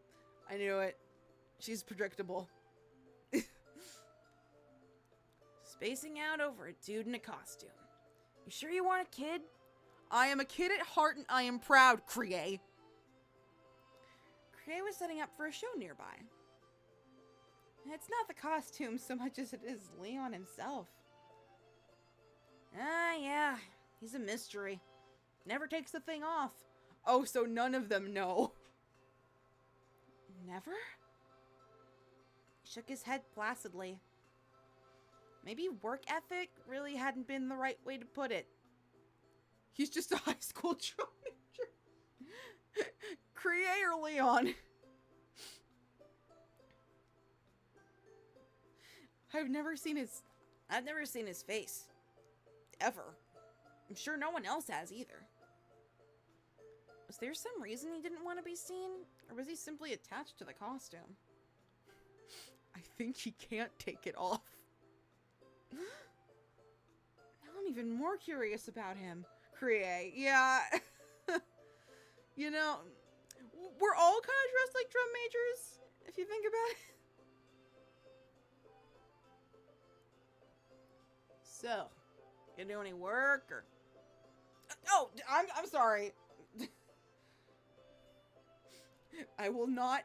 B: I knew it. She's predictable. Spacing out over a dude in a costume. You sure you want a kid? I am a kid at heart and I am proud, Kriei. Kriei was setting up for a show nearby. It's not the costume so much as it is Leon himself. Ah, yeah, he's a mystery. Never takes the thing off. Oh, so none of them know. Never? He shook his head placidly. Maybe work ethic really hadn't been the right way to put it. He's just a high school drum major. Kriei or Leon? I've never seen his face. Ever. I'm sure no one else has either. Was there some reason he didn't want to be seen? Or was he simply attached to the costume? I think he can't take it off. Now I'm even more curious about him. Kriei, yeah. You know, we're all kind of dressed like drum majors, if you think about it. So, you do any work or... Oh, I'm sorry. I will not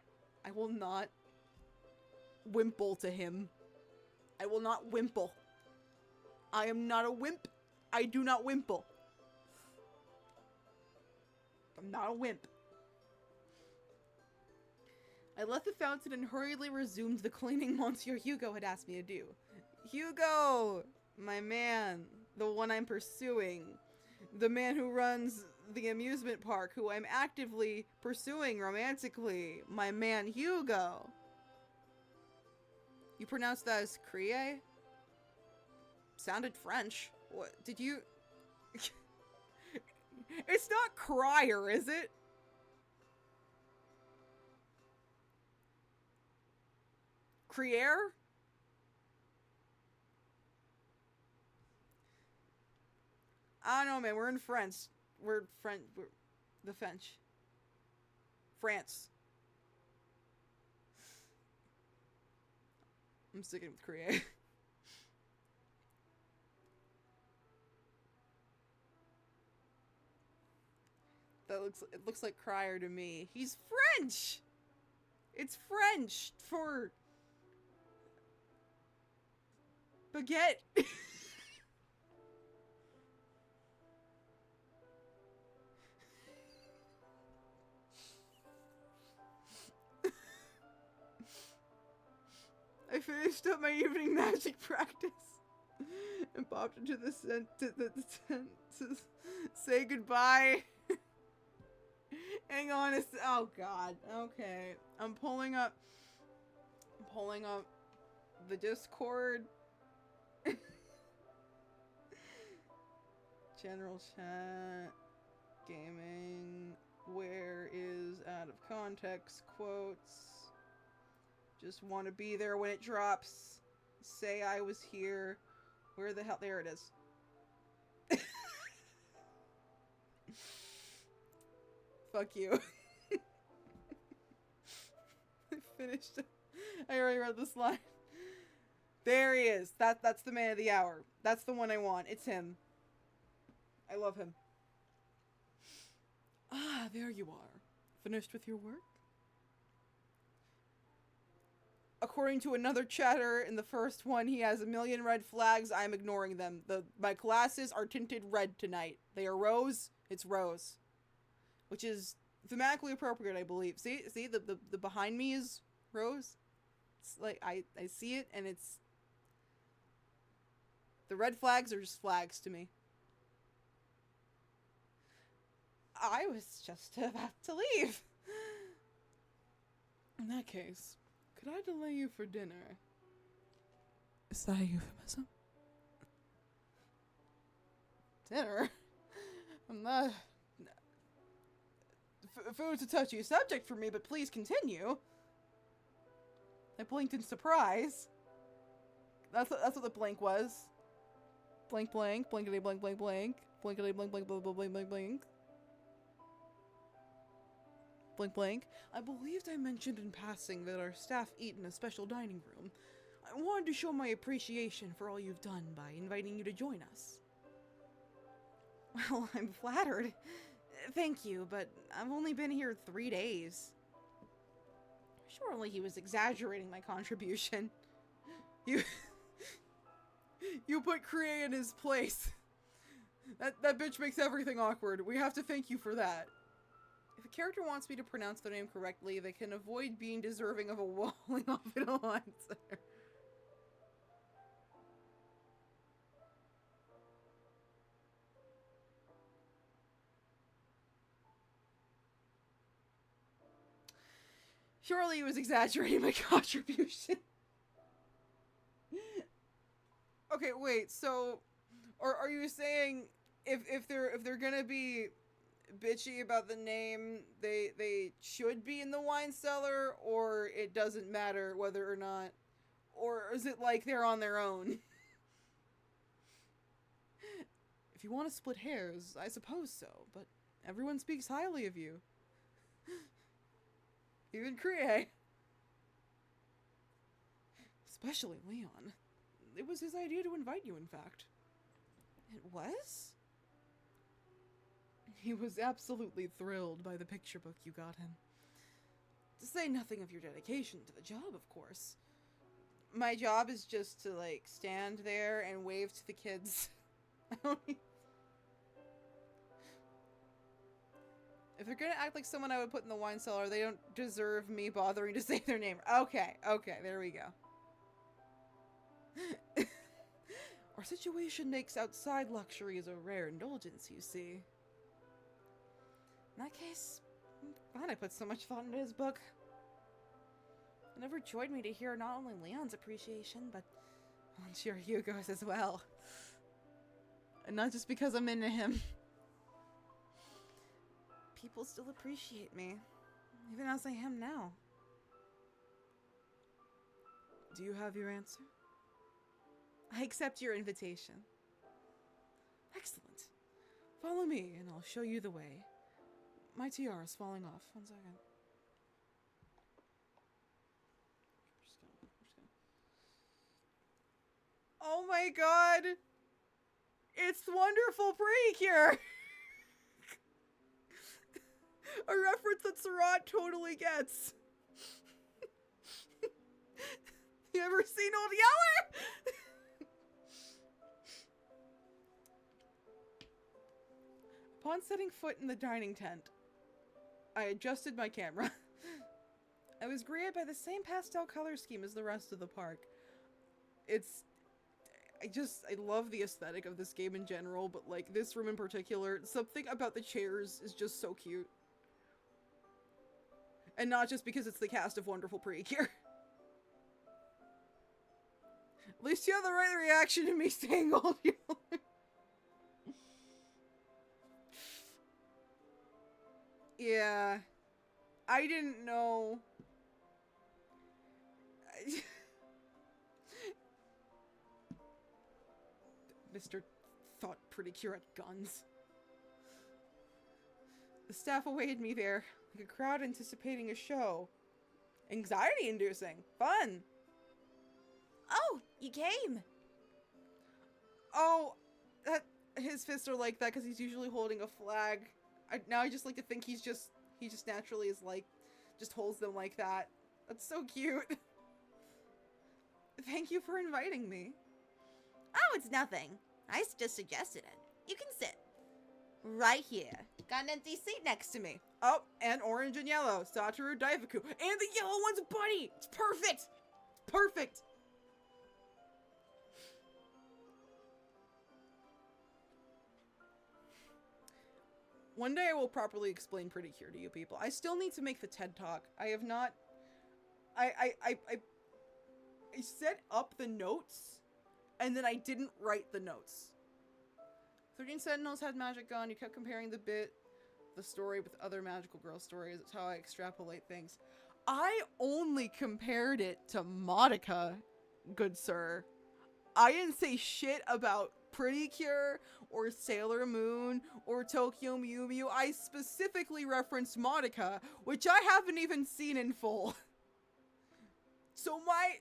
B: wimple to him. I will not wimple. I am not a wimp. I do not wimple. I'm not a wimp. I left the fountain and hurriedly resumed the cleaning Monsieur Hugo had asked me to do. Hugo! My man. The one I'm pursuing. The man who runs the amusement park, who I'm actively pursuing romantically. My man Hugo. You pronounced that as Kriei? Sounded French. What, did you... It's not crier, is it? Crier? I don't know, man. We're in France. We're the French. France. I'm sticking with Kriei. It looks like crier to me. He's French. It's French for baguette. I finished up my evening magic practice and popped into the tent to say goodbye. Hang on oh god. Okay. I'm pulling up the Discord. General chat. Gaming. Where is out of context quotes? Just want to be there when it drops. Say I was here. Where the hell? There it is. Fuck you. I finished it. I already read this line. There he is. That's the man of the hour. That's the one I want. It's him. I love him. Ah, there you are. Finished with your work? According to another chatter in the first one, he has a million red flags. I'm ignoring them. My glasses are tinted red tonight. They are rose. It's rose. Which is thematically appropriate, I believe. See the behind me is rose. It's like I see it and it's the red flags are just flags to me. I was just about to leave. In that case, could I delay you for dinner? Is that a euphemism? Dinner? I'm not... Food's a touchy subject for me, but please continue. I blinked in surprise. That's what the blank was. Blank blank, blankety blank blank blank, blankety blank blank blank blank blank blank blank. Blank blank. I believed I mentioned in passing that our staff eat in a special dining room. I wanted to show my appreciation for all you've done by inviting you to join us. Well, I'm flattered. Thank you, but I've only been here 3 days. Surely he was exaggerating my contribution. You put Kree in his place. That bitch makes everything awkward. We have to thank you for that. If a character wants me to pronounce their name correctly, they can avoid being deserving of a walling off in a line. Surely he was exaggerating my contribution. Okay, wait, so are you saying if they're gonna be bitchy about the name, they should be in the wine cellar, or it doesn't matter whether or not, or is it like they're on their own? If you want to split hairs, I suppose so, but everyone speaks highly of you. Even Kree. Especially Leon. It was his idea to invite you, in fact. It was? He was absolutely thrilled by the picture book you got him. To say nothing of your dedication to the job, of course. My job is just to, like, stand there and wave to the kids. If they're gonna act like someone I would put in the wine cellar, they don't deserve me bothering to say their name. Okay, there we go. Our situation makes outside luxuries a rare indulgence, you see. In that case, I'm glad I put so much thought into his book. It never joyed me to hear not only Leon's appreciation, but I'm sure Hugo's as well. And not just because I'm into him. People still appreciate me, even as I am now. Do you have your answer? I accept your invitation. Excellent. Follow me, and I'll show you the way. My tiara's falling off. 1 second. Oh my god! It's Wonderful Precure! A reference that Sarat totally gets. You ever seen Old Yeller? Upon setting foot in the dining tent, I adjusted my camera. I was greeted by the same pastel color scheme as the rest of the park. I love the aesthetic of this game in general, but like this room in particular, something about the chairs is just so cute. And not just because it's the cast of Wonderful Precure. At least you have the right reaction to me saying Old Yeller. Yeah. I didn't know. Mr. Thought Precure at guns. The staff awaited me there, like a crowd anticipating a show. Anxiety-inducing. Fun.
A: Oh, you came.
B: Oh, his fists are like that because he's usually holding a flag. Now I just like to think he just naturally is like, just holds them like that. That's so cute. Thank you for inviting me.
A: Oh, it's nothing. I just suggested it. You can sit. Right here. Got an empty seat next to me.
B: Oh, and orange and yellow. Satoru Daifuku. And the yellow one's a bunny! It's perfect! Perfect! One day I will properly explain Pretty Cure to you people. I still need to make the TED Talk. I have not... I set up the notes, and then I didn't write the notes. 13 Sentinels had magic gun. You kept comparing the story with other magical girl stories. That's how I extrapolate things. I only compared it to Madoka, good sir. I didn't say shit about Pretty Cure or Sailor Moon or Tokyo Mew Mew. I specifically referenced Madoka, which I haven't even seen in full. So my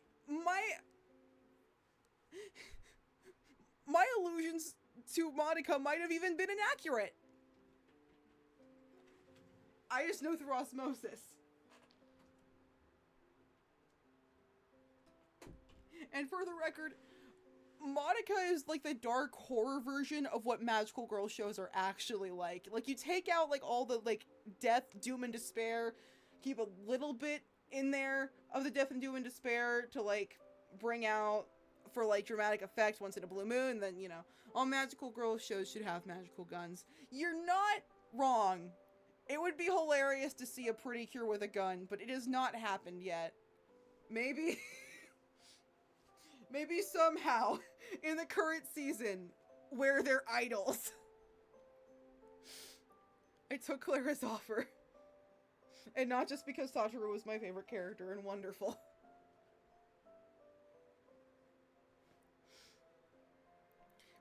B: allusions to Madoka might have even been inaccurate. I just know through osmosis. And for the record, Madoka is like the dark horror version of what magical girl shows are actually like. Like, you take out like all the like death, doom, and despair, keep a little bit in there of the death and doom and despair to like bring out for like dramatic effect once in a blue moon. Then, you know, all magical girl shows should have magical guns. You're not wrong. It would be hilarious to see a Pretty Cure with a gun, but it has not happened yet. Maybe maybe somehow in the current season where they're idols. I took Clara's offer. And not just because Satoru was my favorite character and wonderful.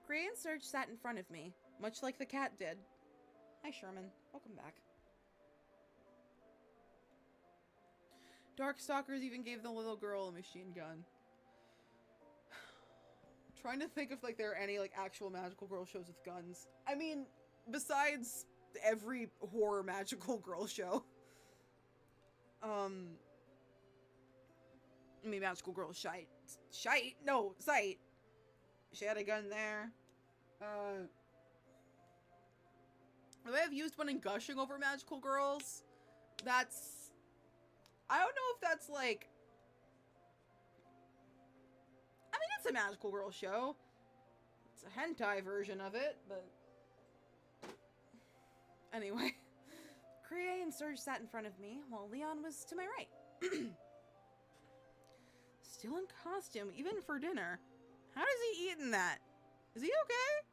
B: Gray and Serge sat in front of me, much like the cat did. Hi, Sherman. Welcome back. Darkstalkers even gave the little girl a machine gun. Trying to think if like there are any like actual magical girl shows with guns. I mean, besides every horror magical girl show. I mean, magical girl shite. Shite? No, sight. She had a gun there. I may have used one in Gushing over magical girls. That's... I don't know if that's like... I mean, it's a magical girl show. It's a hentai version of it, but... Anyway. Kriei and Serge sat in front of me, while Leon was to my right. Still in costume, even for dinner. How does he eat in that? Is he okay?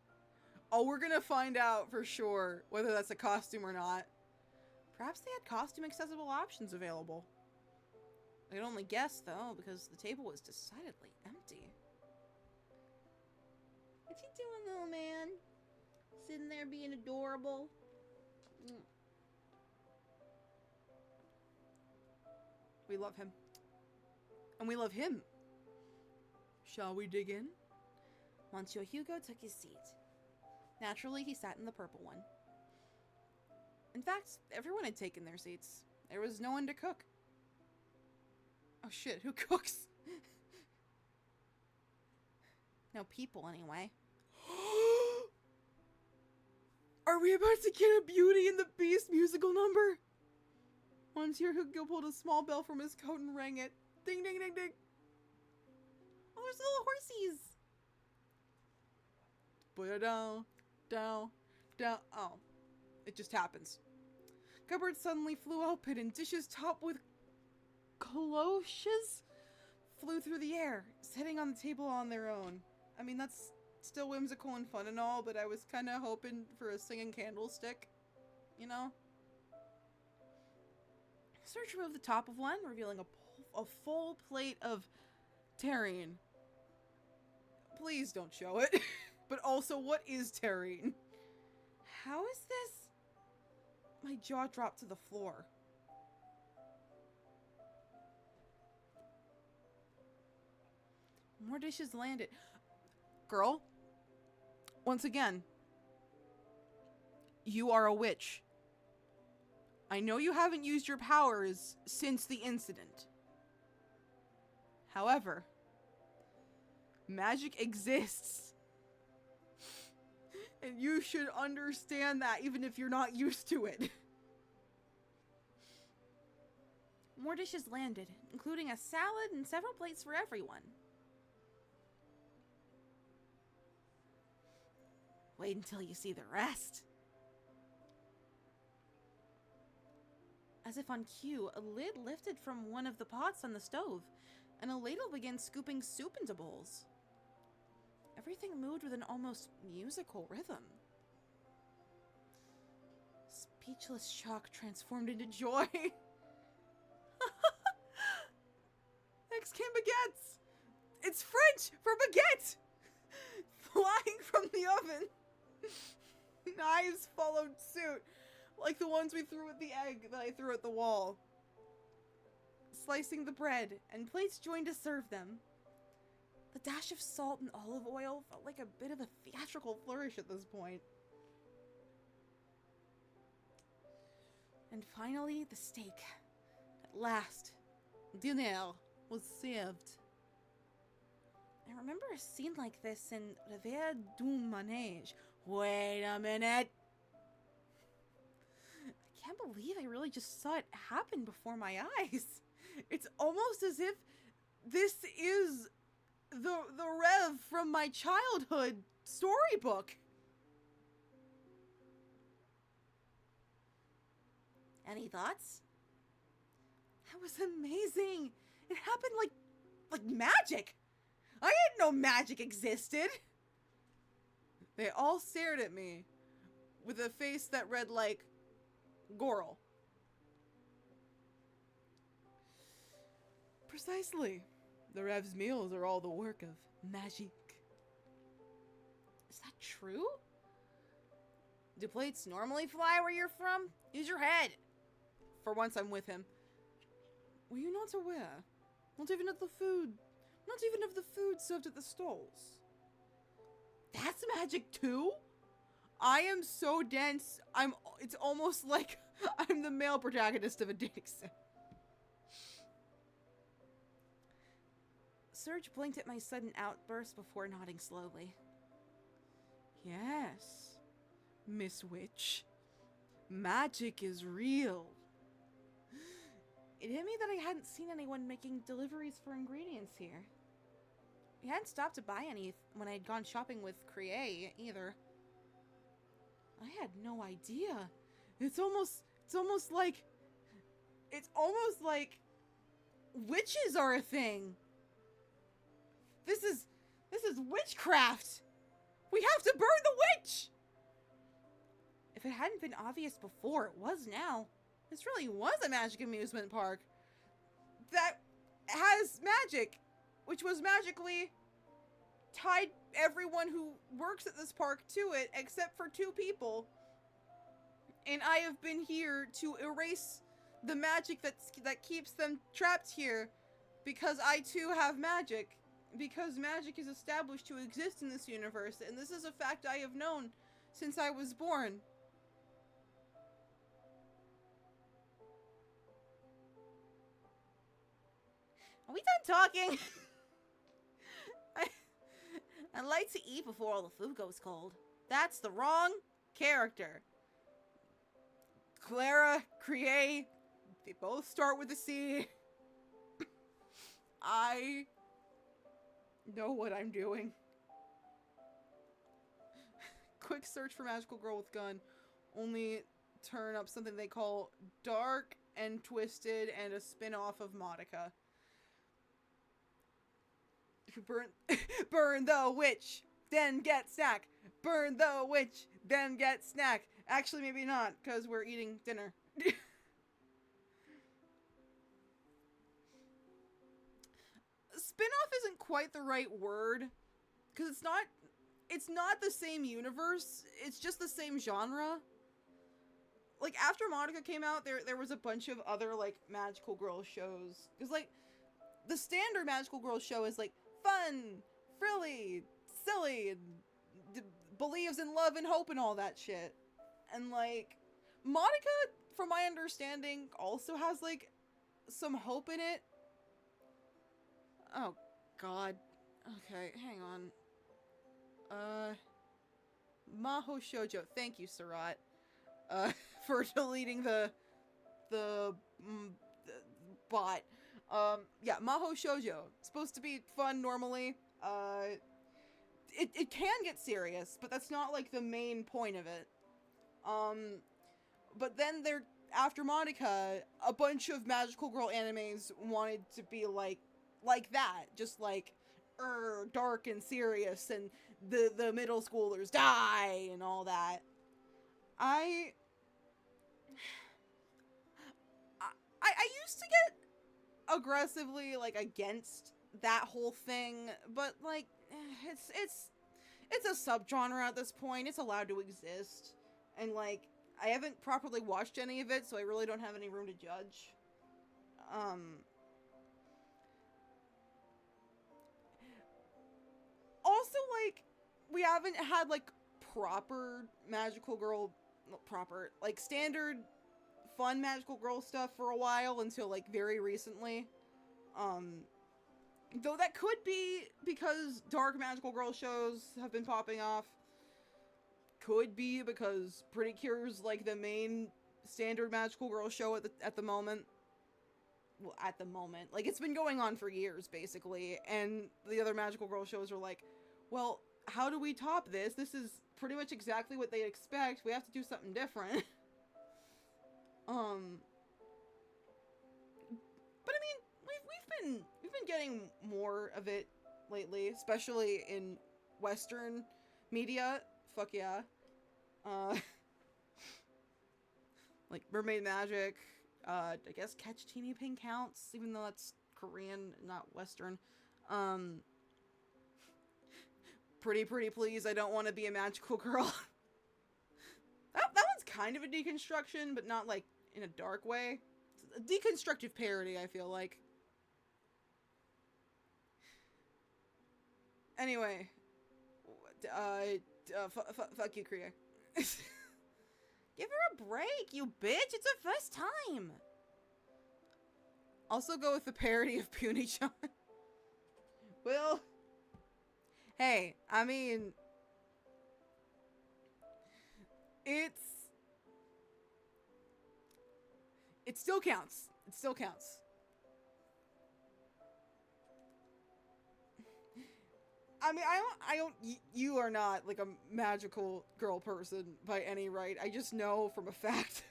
B: Oh, we're gonna find out for sure whether that's a costume or not. Perhaps they had costume accessible options available. I could only guess, though, because the table was decidedly empty. What's he doing, little man? Sitting there being adorable? We love him. And we love him. Shall we dig in? Monsieur Hugo took his seat. Naturally, he sat in the purple one. In fact, everyone had taken their seats. There was no one to cook. Oh shit, who cooks? No people, anyway. Are we about to get a Beauty and the Beast musical number? Monsieur Hugo pulled a small bell from his coat and rang it. Ding, ding, ding, ding. Oh, there's little horsies. Ba-da-down, down, down. Oh, it just happens. Cupboard suddenly flew open and dishes topped with cloches flew through the air, sitting on the table on their own. I mean, that's still whimsical and fun and all, but I was kind of hoping for a singing candlestick, you know? Serge removed the top of one, revealing a full plate of terrine. Please don't show it. But also, what is terrine? How is this? My jaw dropped to the floor. More dishes landed. Girl, once again, you are a witch. I know you haven't used your powers since the incident. However, magic exists. And you should understand that even if you're not used to it. More dishes landed, including a salad and several plates for everyone. Wait until you see the rest. As if on cue, a lid lifted from one of the pots on the stove, and a ladle began scooping soup into bowls. Everything moved with an almost musical rhythm. Speechless shock transformed into joy. Next came baguettes. It's French for baguette! Flying from the oven. Knives followed suit, like the ones we threw at the egg that I threw at the wall. Slicing the bread, and plates joined to serve them. The dash of salt and olive oil felt like a bit of a theatrical flourish at this point. And finally, the steak. At last, dinner was served. I remember a scene like this in Genso Manege. Wait a minute! I can't believe I really just saw it happen before my eyes. It's almost as if this is the Rev from my childhood storybook. Any thoughts? That was amazing. It happened like magic. I didn't know magic existed. They all stared at me with a face that read like Goral. Precisely. The Rev's meals are all the work of magic. Is that true? Do plates normally fly where you're from? Use your head. For once I'm with him. Were you not aware? Not even of the food served at the stalls. That's magic too? I am so dense. It's almost like I'm the male protagonist of a dating sim. Serge blinked at my sudden outburst before nodding slowly. Yes, Miss Witch. Magic is real. It hit me that I hadn't seen anyone making deliveries for ingredients here. We hadn't stopped to buy any when I had gone shopping with Kriei either. I had no idea. It's almost like witches are a thing. This is witchcraft. We have to burn the witch. If it hadn't been obvious before, it was now. This really was a magic amusement park that has magic, which was magically tied everyone who works at this park to it, except for 2 people. And I have been here to erase the magic that keeps them trapped here, because I too have magic. Because magic is established to exist in this universe, and this is a fact I have known since I was born. Are we done talking? I like to eat before all the food goes cold. That's the wrong character. Clara, Kriei, they both start with a C. I know what I'm doing. Quick search for magical girl with gun. Only turn up something they call Dark and Twisted and a spin-off of Madoka. Burn the witch, then get snack. Burn the witch, then get snack. Actually, maybe not, because we're eating dinner. Spin-off isn't quite the right word, because it's not the same universe, it's just the same genre. Like, after Madoka came out, there was a bunch of other, like, magical girl shows. Because, like, the standard magical girl show is, like, fun, frilly, silly, and believes in love and hope and all that shit. And, like, Madoka, from my understanding, also has, like, some hope in it. Oh, God. Okay, hang on. Maho Shoujo. Thank you, Surat. For deleting the bot. Yeah, Maho Shoujo. It's supposed to be fun normally. It can get serious, but that's not, like, the main point of it. But then there after Monica, a bunch of magical girl animes wanted to be like that, just like, dark and serious, and the middle schoolers die and all that. I used to get aggressively like against that whole thing, but like it's a subgenre at this point. It's allowed to exist, and like I haven't properly watched any of it, so I really don't have any room to judge. Also, like, we haven't had like proper magical girl, proper like standard fun magical girl stuff for a while until like very recently. Though that could be because dark magical girl shows have been popping off. Could be because Pretty Cure's like the main standard magical girl show at the moment. Well, at the moment. Like, it's been going on for years, basically. And the other magical girl shows are like, well, how do we top this? This is pretty much exactly what they expect. We have to do something different. But I mean, we've been getting more of it lately, especially in Western media. Fuck yeah. Like Mermaid Magic. I guess Catch Teeny Ping counts, even though that's Korean, not Western. Pretty Please, I Don't Want to Be a Magical Girl. that one's kind of a deconstruction, but not like in a dark way. It's a deconstructive parody, I feel like. Anyway, fuck you, Kriya. Give her a break, you bitch. It's her first time. Also go with the parody of Puny-chan. Well, hey, I mean, it still counts. It still counts. I mean, you are not, like, a magical girl person by any right. I just know from a fact.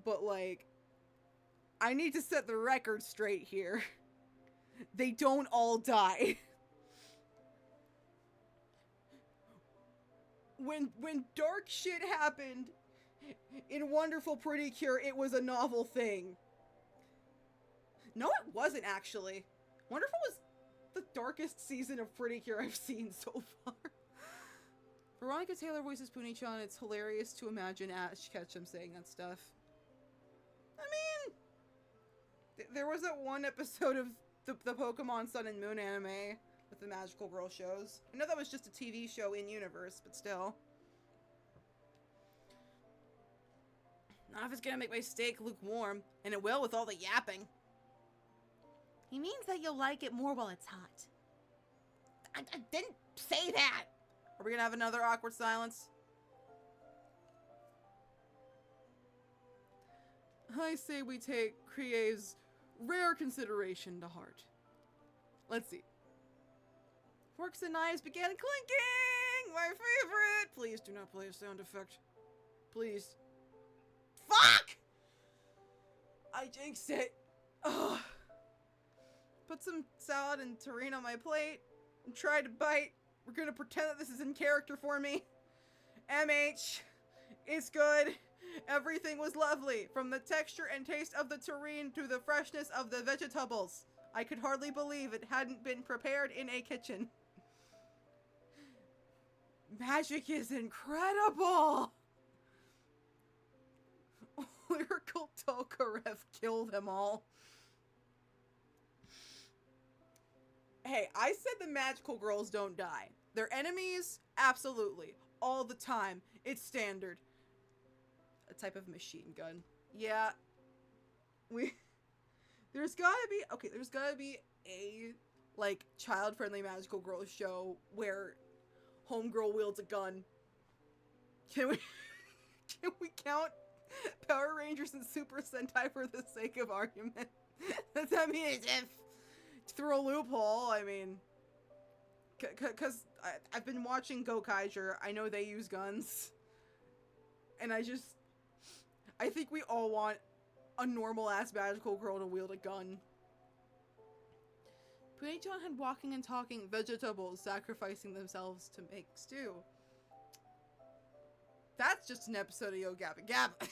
B: But, like, I need to set the record straight here. They don't all die. When dark shit happened in Wonderful Pretty Cure, it was a novel thing. No, it wasn't, actually. Wonderful was the darkest season of Pretty Cure I've seen so far. Veronica Taylor voices Puny-chan. It's hilarious to imagine Ash Ketchum saying that stuff. I mean, there was that one episode of the Pokemon Sun and Moon anime with the magical girl shows. I know that was just a TV show in universe, but still. Not if it's gonna make my steak lukewarm, and it will with all the yapping. He means that you'll like it more while it's hot. I didn't say that! Are we gonna have another awkward silence? I say we take Krie's rare consideration to heart. Let's see. Forks and knives began clinking! My favorite! Please do not play a sound effect. Please. Fuck! I jinxed it. Ugh. Put some salad and terrine on my plate and try to bite. We're gonna pretend that this is in character for me. MH. It's good. Everything was lovely. From the texture and taste of the terrine to the freshness of the vegetables. I could hardly believe it hadn't been prepared in a kitchen. Magic is incredible! Lyrical Tokarev killed them all. Hey, I said the magical girls don't die. They're enemies? Absolutely. All the time. It's standard. A type of machine gun. Yeah. There's gotta be a, like, child-friendly magical girl show where homegirl wields a gun. Can we count Power Rangers and Super Sentai for the sake of argument? I mean, if through a loophole, I mean, cause I've been watching Gokaiger. I know they use guns, and I just I think we all want a normal-ass magical girl to wield a gun. Punei-chan had walking and talking vegetables sacrificing themselves to make stew. That's just an episode of Yo Gabba Gabba.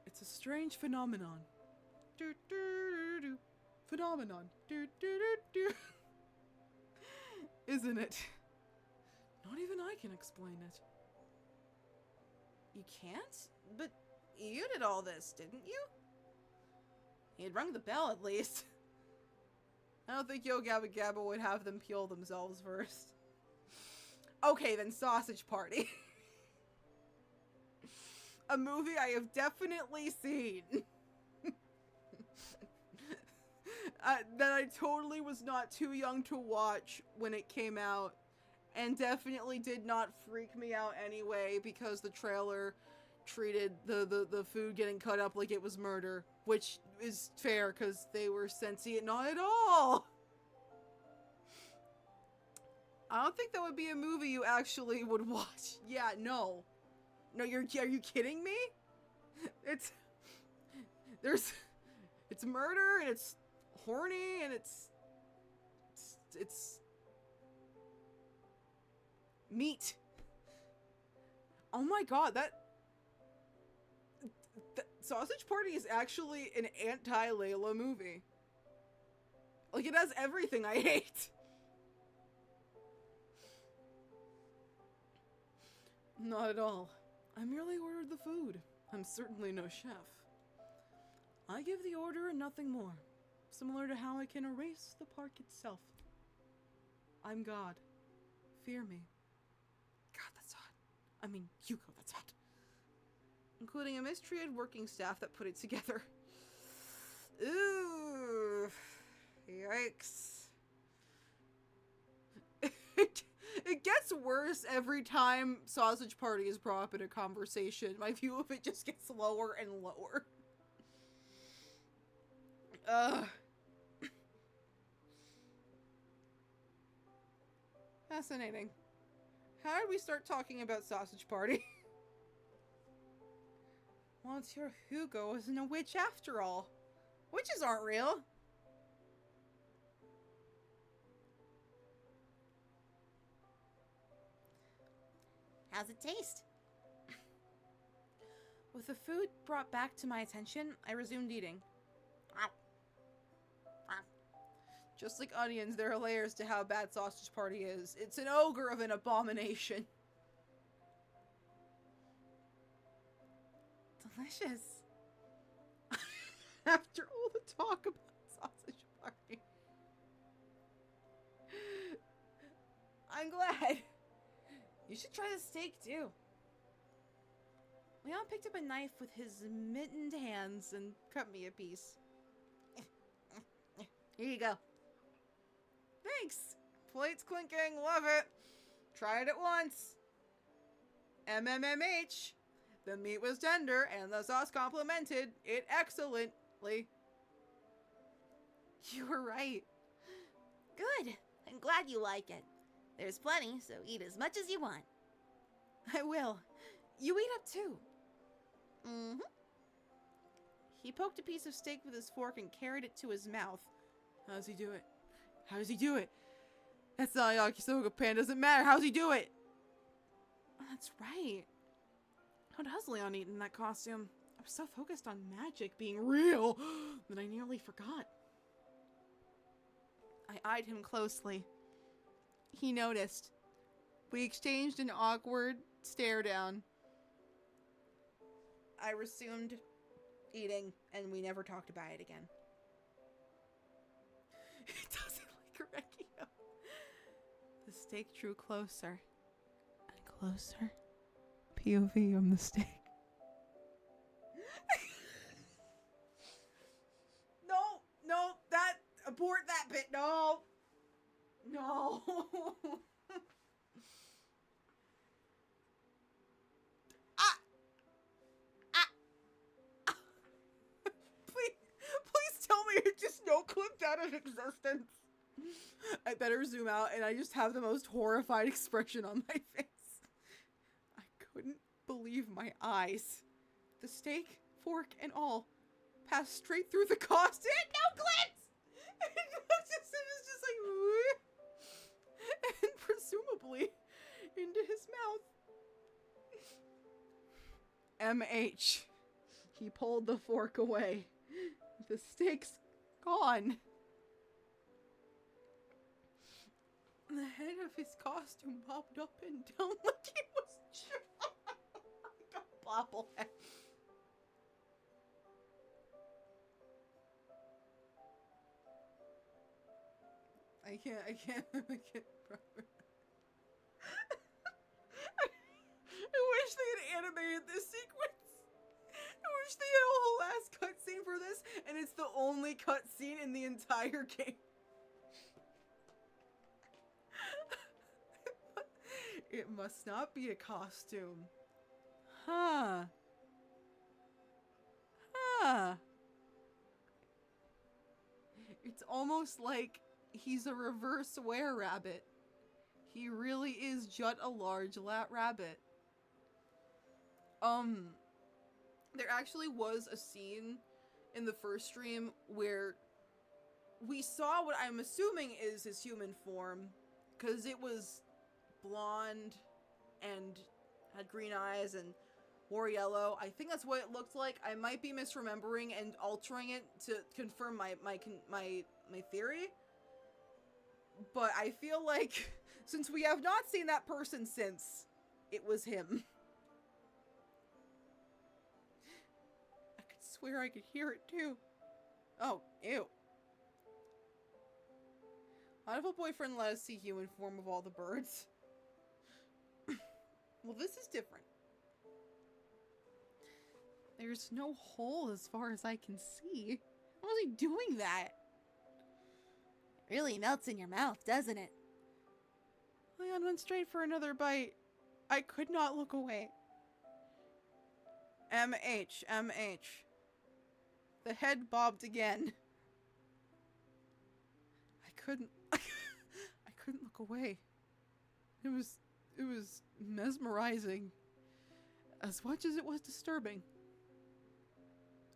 B: It's a strange phenomenon. Do, do, do, do. Phenomenon. Do, do, do, do. Isn't it? Not even I can explain it. You can't? But you did all this, didn't you? He'd rung the bell at least. I don't think Yo Gabba Gabba would have them peel themselves first. Okay, then Sausage Party. A movie I have definitely seen. That I totally was not too young to watch when it came out. And definitely did not freak me out anyway because the trailer treated the food getting cut up like it was murder. Which is fair because they were sentient. Not at all! I don't think that would be a movie you actually would watch. Yeah, no. No, are you kidding me? It's murder and it's horny and it's meat. Oh my god, that Sausage Party is actually an anti-Layla movie. Like, it has everything I hate. Not at all. I merely ordered the food. I'm certainly no chef. I give the order and nothing more. Similar to how I can erase the park itself. I'm God. Fear me. God, that's hot. I mean, Hugo, that's hot. Including a mistreated working staff that put it together. Ooh. Yikes. It gets worse every time Sausage Party is brought up in a conversation. My view of it just gets lower and lower. Fascinating. How did we start talking about Sausage Party? Monsieur Hugo isn't a witch after all. Witches aren't real.
A: How's it taste?
B: With the food brought back to my attention, I resumed eating. Just like onions, there are layers to how bad Sausage Party is. It's an ogre of an abomination. Delicious. After all the talk about Sausage Party. I'm glad. You should try the steak, too. Leon picked up a knife with his mittened hands and cut me a piece. Here you go. Thanks. Plates clinking, love it. Tried it once. MMMH. The meat was tender and the sauce complemented it excellently. You were right.
A: Good. I'm glad you like it. There's plenty, so eat as much as you want.
B: I will. You eat up too.
A: Mm-hmm.
B: He poked a piece of steak with his fork and carried it to his mouth. How does he do it? How does he do it? That's not Yakisoga Pan. Doesn't matter. How does he do it? Oh, that's right. How does Leon eat in that costume? I was so focused on magic being real that I nearly forgot. I eyed him closely. He noticed. We exchanged an awkward stare down. I resumed eating, and we never talked about it again. He doesn't like oregano. The steak drew closer and closer. POV on the steak. No, abort that bit, no. Please tell me it just no clipped out of existence. I better zoom out, and I just have the most horrified expression on my face. I couldn't believe my eyes. The steak, fork, and all passed straight through the cost. No glitz! It was just like, and presumably into his mouth. MH. He pulled the fork away. The steak's gone. The head of his costume bobbed up and down like he was like a bobblehead. I can't. I wish they had animated this sequence. I wish they had a whole ass cutscene for this, and it's the only cutscene in the entire game. It must not be a costume. Huh. It's almost like he's a reverse were-rabbit. He really is just a large rabbit. There actually was a scene in the first stream where we saw what I'm assuming is his human form, because it was blonde and had green eyes and wore yellow. I think that's what it looked like. I might be misremembering and altering it to confirm my theory. But I feel like since we have not seen that person since, it was him. I could swear I could hear it too. Oh, ew. What if a boyfriend let us see human form of all the birds? Well, this is different. There's no hole as far as I can see. How is he doing that? It really melts in your mouth, doesn't it? Leon went straight for another bite. I could not look away. MH. The head bobbed again. I couldn't look away. It was mesmerizing as much as it was disturbing.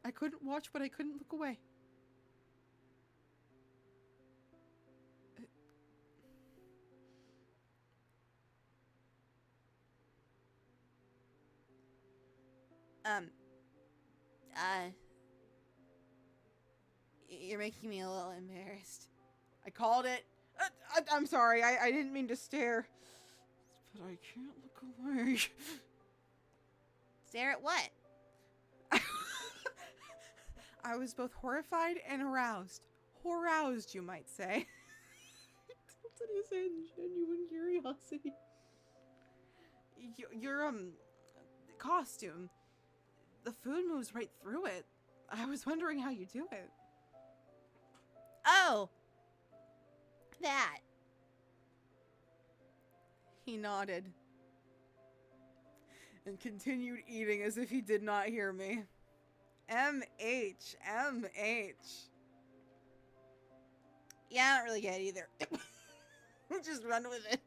B: I couldn't watch, but I couldn't look away. You're making me a little embarrassed. I called it. I'm sorry, I didn't mean to stare. But I can't look away. Stare at what? I was both horrified and aroused. Horoused, you might say. Tilted his head in genuine curiosity. Your costume. The food moves right through it. I was wondering how you do it. Oh! That. He nodded. And continued eating as if he did not hear me. MH. Yeah, I don't really get it either. Just run with it.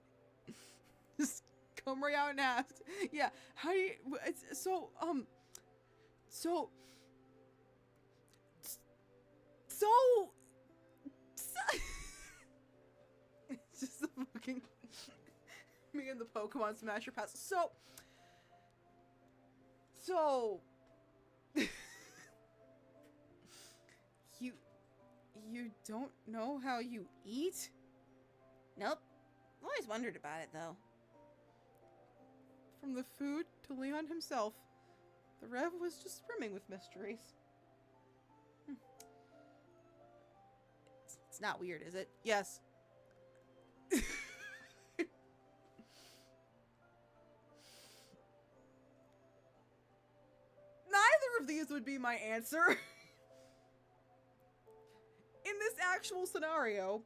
B: Just come right out and ask. Yeah, how do you... So... It's just the fucking... me and the Pokemon Smasher Pass. So... You don't know how you eat? Nope. I've always wondered about it, though. From the food to Leon himself, the Rev was just brimming with mysteries. It's not weird, is it? Yes. Neither of these would be my answer. In this actual scenario,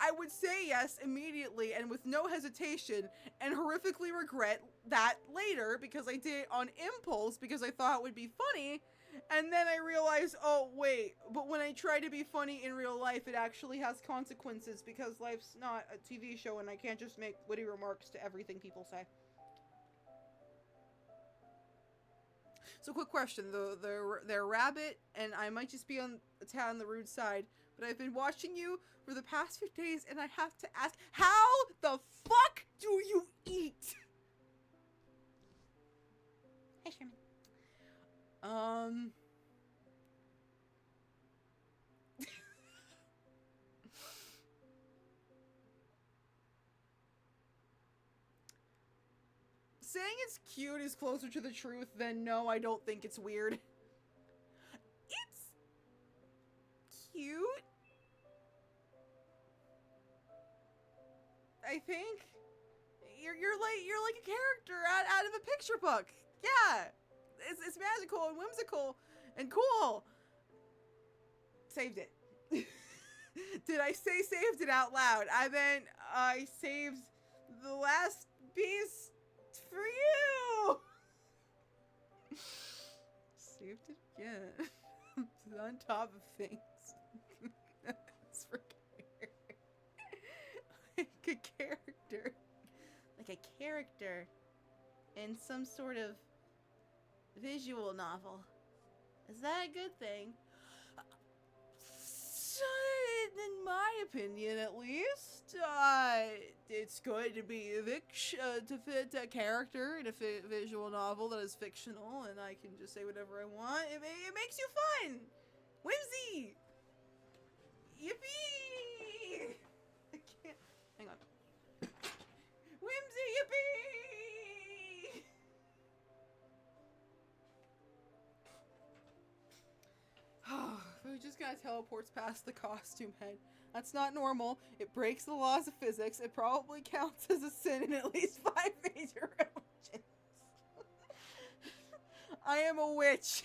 B: I would say yes immediately and with no hesitation and horrifically regret that later because I did it on impulse because I thought it would be funny. And then I realized, oh, wait, but when I try to be funny in real life, it actually has consequences because life's not a TV show and I can't just make witty remarks to everything people say. So quick question, the rabbit, and I might just be on a tad on the rude side, but I've been watching you for the past few days and I have to ask, how the fuck do you eat?
A: Hey, Sherman.
B: Saying it's cute is closer to the truth than no, I don't think it's weird. It's cute. I think you're like a character out of a picture book. Yeah, it's magical and whimsical and cool. Saved it. Did I say saved it out loud? I meant I saved the last piece for you. Saved it again. On top of things. It's for like a character. Like a character in some sort of visual novel. Is that a good thing? In my opinion, at least, it's good to be to fit a character in a visual novel that is fictional, and I can just say whatever I want. It makes you fun, whimsy, yippee! I can't. Hang on. Whimsy, yippee! We just got teleports past the costume head. That's not normal. It breaks the laws of physics. It probably counts as a sin in at least 5 major religions. I am a witch.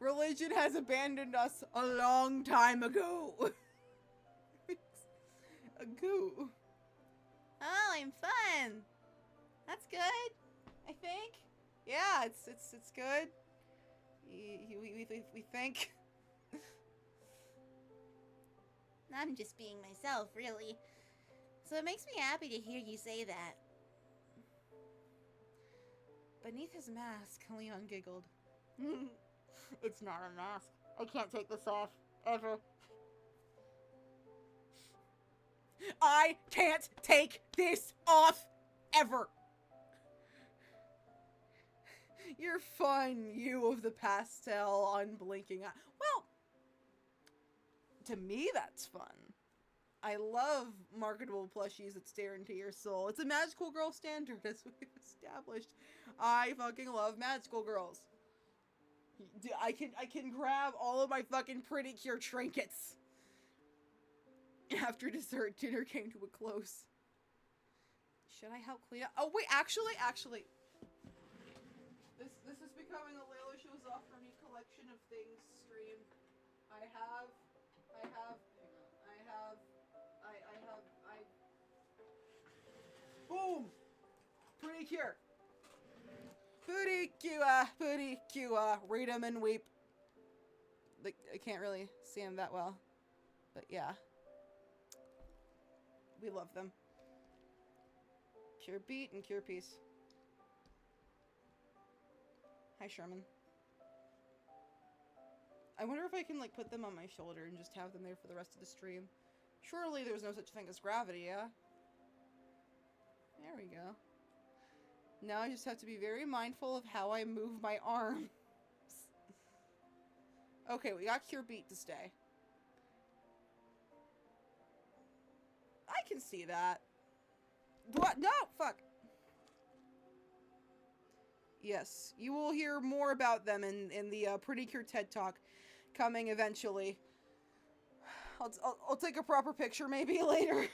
B: Religion has abandoned us a long time ago. Ago. Oh, I'm fun. That's good. I think. Yeah, it's good. We think.
C: I'm just being myself, really. So it makes me happy to hear you say that.
B: Beneath his mask, Leon giggled. It's not a mask. I can't take this off. Ever. I can't take this off. Ever. You're fun, you of the pastel, unblinking eye. Well, to me, that's fun. I love marketable plushies that stare into your soul. It's a magical girl standard, as we've established. I fucking love magical girls. I can grab all of my fucking pretty cure trinkets. After dessert, dinner came to a close. Should I help clean up? Oh wait, actually. This is becoming a Layla Shows Off for Me collection of things stream. I have boom! Pretty cure. Pretty cure. Read 'em and weep. Like, I can't really see them that well. But yeah. We love them. Cure Beat and Cure Peace. Hi, Sherman. I wonder if I can, like, put them on my shoulder and just have them there for the rest of the stream. Surely there's no such thing as gravity, yeah? There we go. Now I just have to be very mindful of how I move my arms. Okay, we got Cure Beat to stay. I can see that. What? No! Fuck! Yes, you will hear more about them in the Pretty Cure TED Talk coming eventually. I'll take a proper picture maybe later.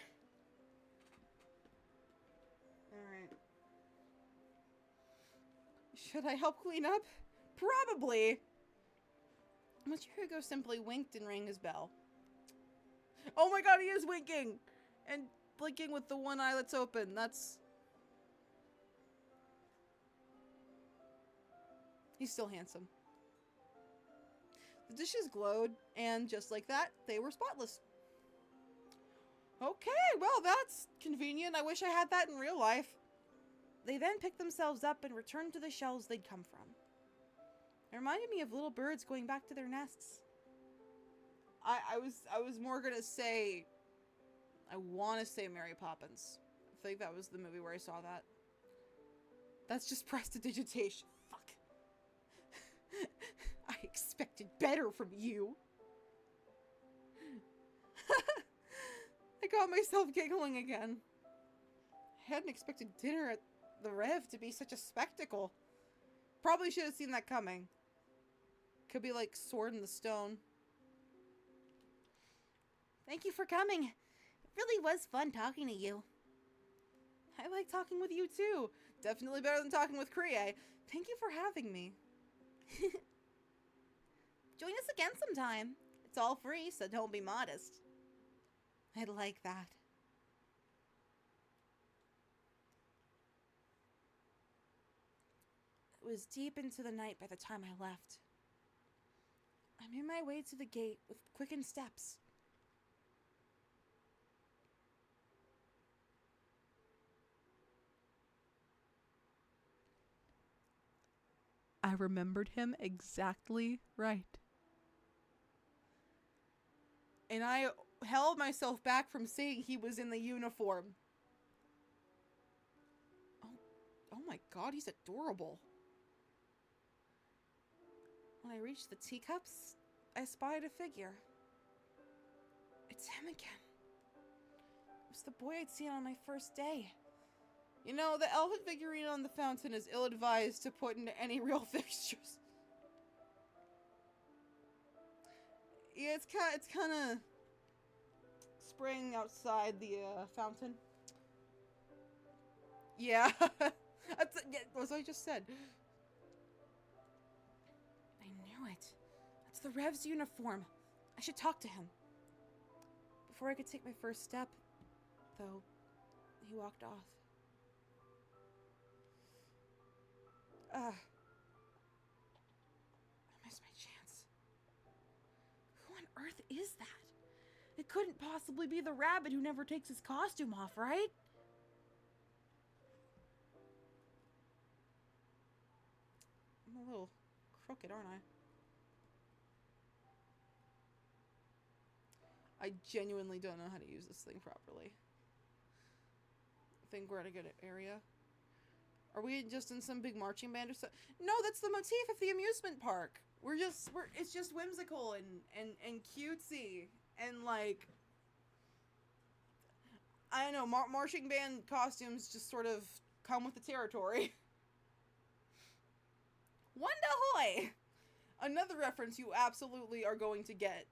B: Alright. Should I help clean up? Probably. But Hugo simply winked and rang his bell. Oh my god, he is winking! and blinking with the one eye that's open. That's... He's still handsome. The dishes glowed, and just like that, they were spotless. Okay, well, that's convenient. I wish I had that in real life. They then picked themselves up and returned to the shelves they'd come from. It reminded me of little birds going back to their nests. I was more gonna say, I want to say Mary Poppins. I think that was the movie where I saw that. That's just prestidigitation. Fuck. I expected better from you. I got myself giggling again. I hadn't expected dinner at the Rev to be such a spectacle. Probably should have seen that coming. Could be like Sword in the Stone.
C: Thank you for coming. It really was fun talking to you.
B: I like talking with you too. Definitely better than talking with Kriye. Thank you for having me.
C: Join us again sometime. It's all free, so don't be modest.
B: I like that. It was deep into the night by the time I left. I made my way to the gate with quickened steps. I remembered him exactly right. And I held myself back from saying he was in the uniform. Oh my god, he's adorable. When I reached the teacups, I spied a figure. It's him again. It was the boy I'd seen on my first day. You know, the elephant figurine on the fountain is ill-advised to put into any real fixtures. Yeah, it's kind of spraying outside the fountain. Yeah, that's what I just said. I knew it. That's the Rev's uniform. I should talk to him. Before I could take my first step, though, he walked off. I missed my chance. Who on earth is that? It couldn't possibly be the rabbit who never takes his costume off, right? I'm a little crooked, aren't I? I genuinely don't know how to use this thing properly. I think we're at a good area. Are we just in some big marching band or something? No, that's the motif of the amusement park. It's just whimsical and cutesy. And like, I don't know, marching band costumes just sort of come with the territory. Wanda hoy! Another reference you absolutely are going to get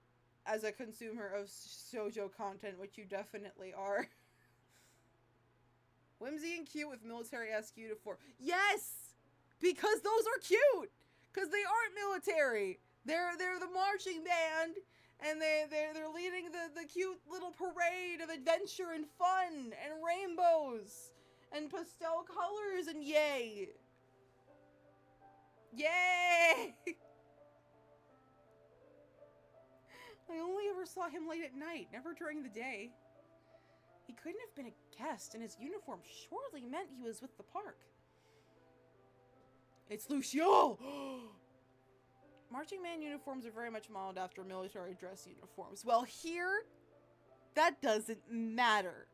B: as a consumer of shoujo content, which you definitely are. Whimsy and cute with military-esque uniform. Yes! Because those are cute! Because they aren't military. They're the marching band, and they're leading the cute little parade of adventure and fun and rainbows and pastel colors and yay. Yay! I only ever saw him late at night, never during the day. He couldn't have been a guest, and his uniform surely meant he was with the park. It's Lucio! Marching band uniforms are very much modeled after military dress uniforms. Well, here, that doesn't matter.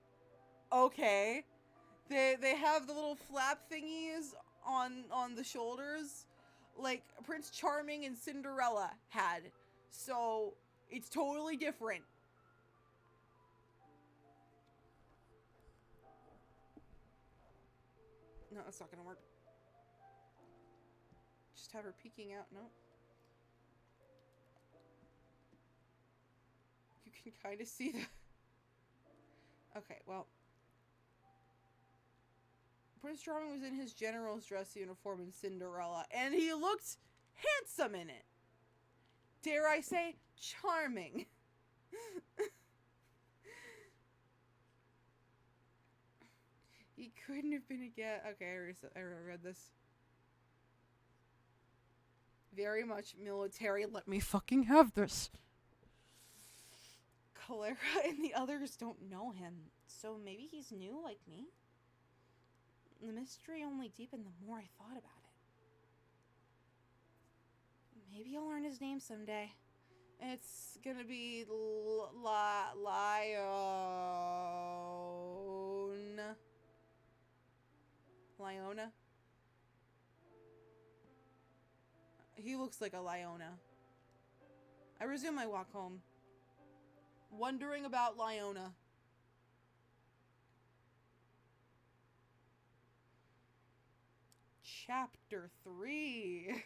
B: Okay? They have the little flap thingies on the shoulders, like Prince Charming and Cinderella had. So, it's totally different. No, that's not gonna work. Just have her peeking out. No. You can kind of see the... Okay, well. Prince Charming was in his general's dress uniform in Cinderella, and he looked handsome in it. Dare I say, charming. He couldn't have been a guest. Okay, I read this. Very much military. Let me fucking have this. Clara and the others don't know him, so maybe he's new like me? The mystery only deepened the more I thought about it. Maybe I'll learn his name someday. It's gonna be Lyona? He looks like a Lyona. I resume my walk home, wondering about Lyona. Chapter 3.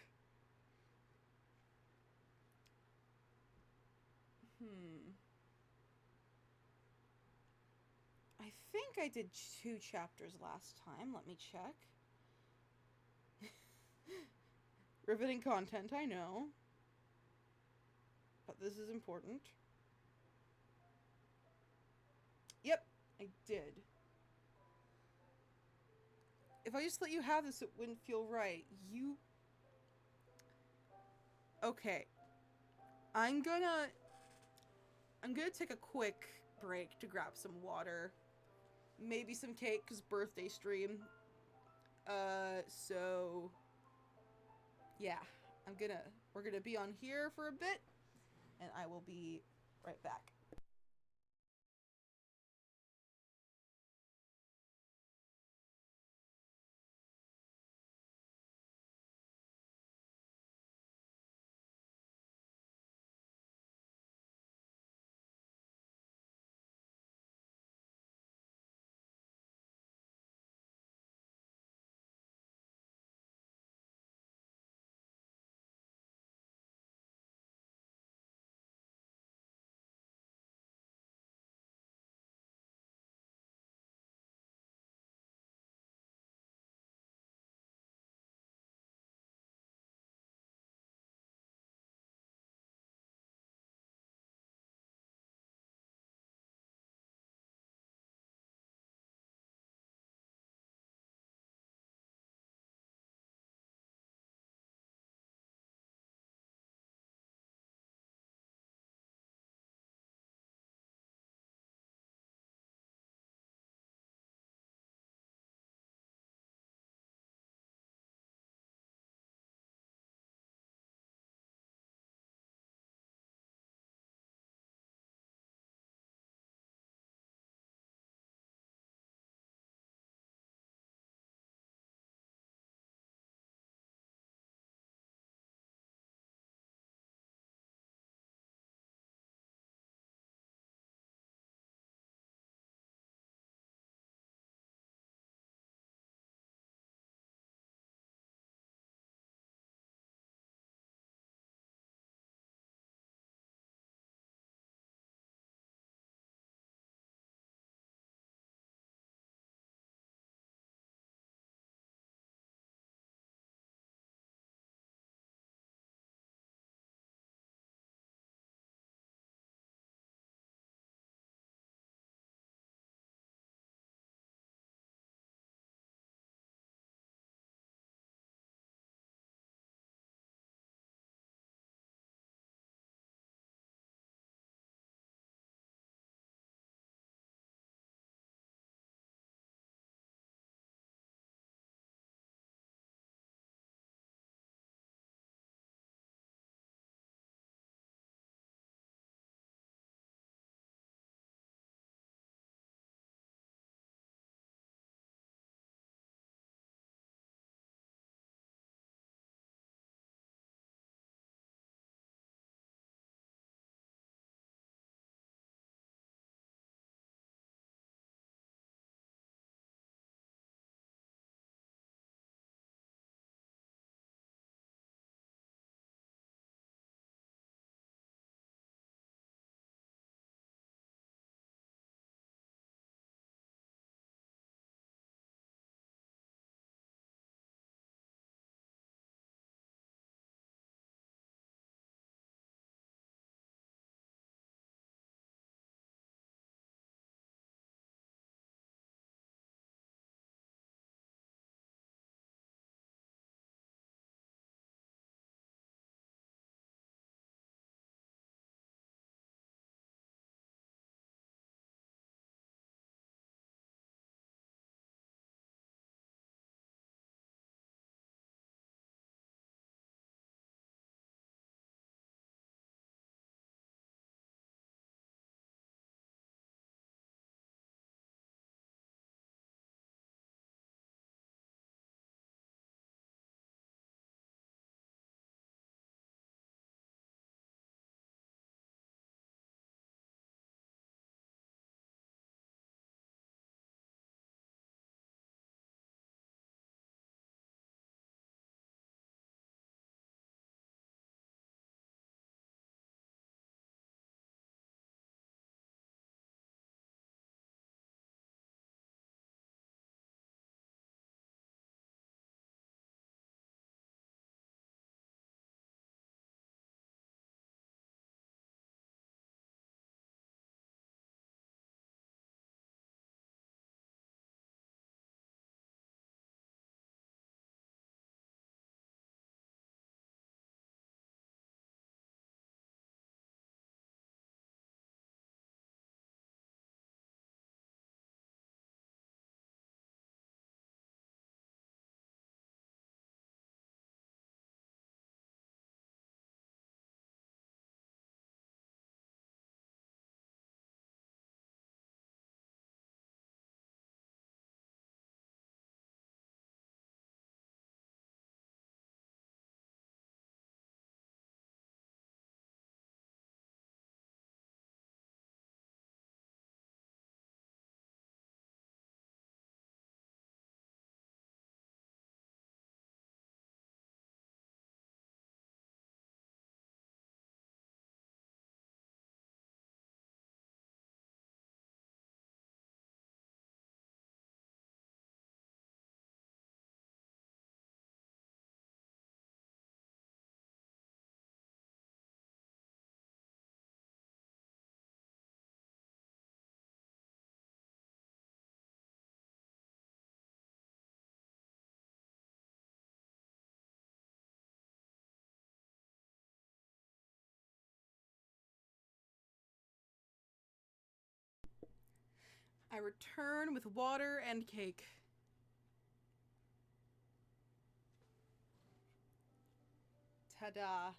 B: I think I did 2 chapters last time. Let me check. Riveting content, I know. But this is important. Yep, I did. If I just let you have this, it wouldn't feel right. Okay. I'm gonna take a quick break to grab some water. Maybe some cake, because birthday stream. So... yeah. We're gonna be on here for a bit, and I will be right back. I return with water and cake. Ta-da.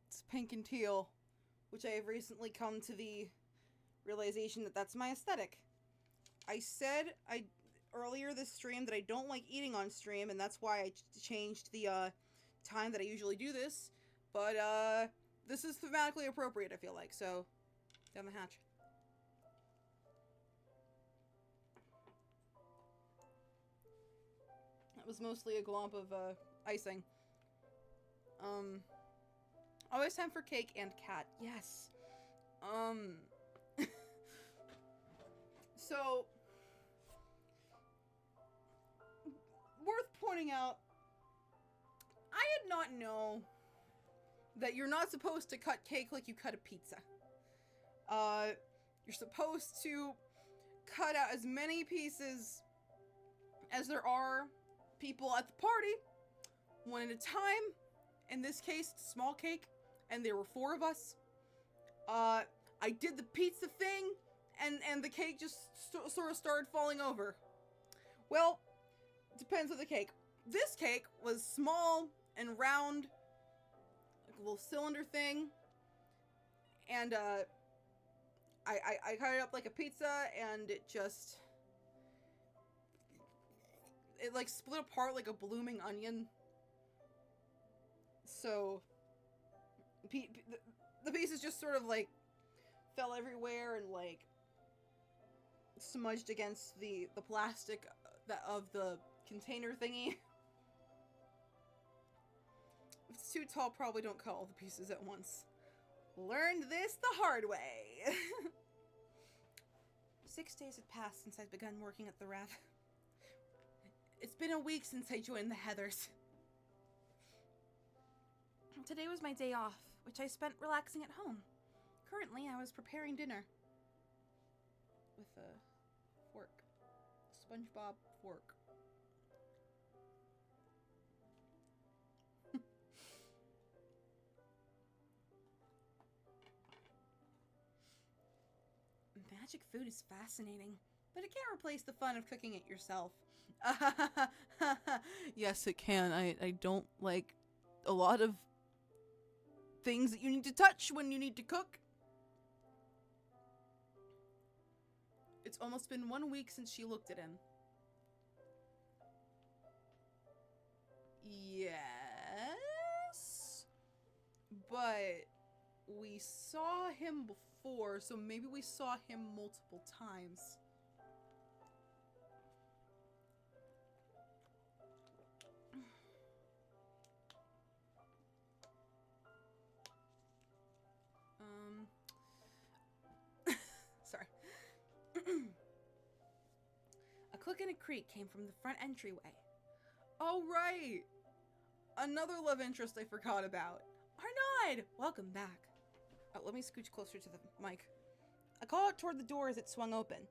B: It's pink and teal, which I have recently come to the realization that that's my aesthetic. I said earlier this stream that I don't like eating on stream, and that's why I changed the time that I usually do this. But this is thematically appropriate, I feel like. So, down the hatch. That was mostly a glomp of icing. Always time for cake and cat. Yes. So, worth pointing out, I did not know that you're not supposed to cut cake like you cut a pizza. You're supposed to cut out as many pieces as there are people at the party, one at a time. In this case, small cake, and there were 4 of us. I did the pizza thing, and the cake just sort of started falling over. Well, depends on the cake. This cake was small and round, like a little cylinder thing, and I cut it up like a pizza, and it like split apart like a blooming onion. So the pieces just sort of like fell everywhere and like smudged against the plastic of the container thingy. If it's too tall, probably don't cut all the pieces at once. Learned this the hard way. 6 days had passed since I'd begun working at the Rev. It's been a week since I joined the Heathers. Today was my day off, which I spent relaxing at home. Currently, I was preparing dinner. With a fork. A SpongeBob fork. Magic food is fascinating, but it can't replace the fun of cooking it yourself. Yes, it can. I don't like a lot of things that you need to touch when you need to cook. It's almost been 1 week since she looked at him. Yes, but we saw him before, so maybe we saw him multiple times. Sorry. A click and a creak came from the front entryway. Oh, right! Another love interest I forgot about. Arnaud! Welcome back. Oh, let me scooch closer to the mic. I called out toward the door as it swung open.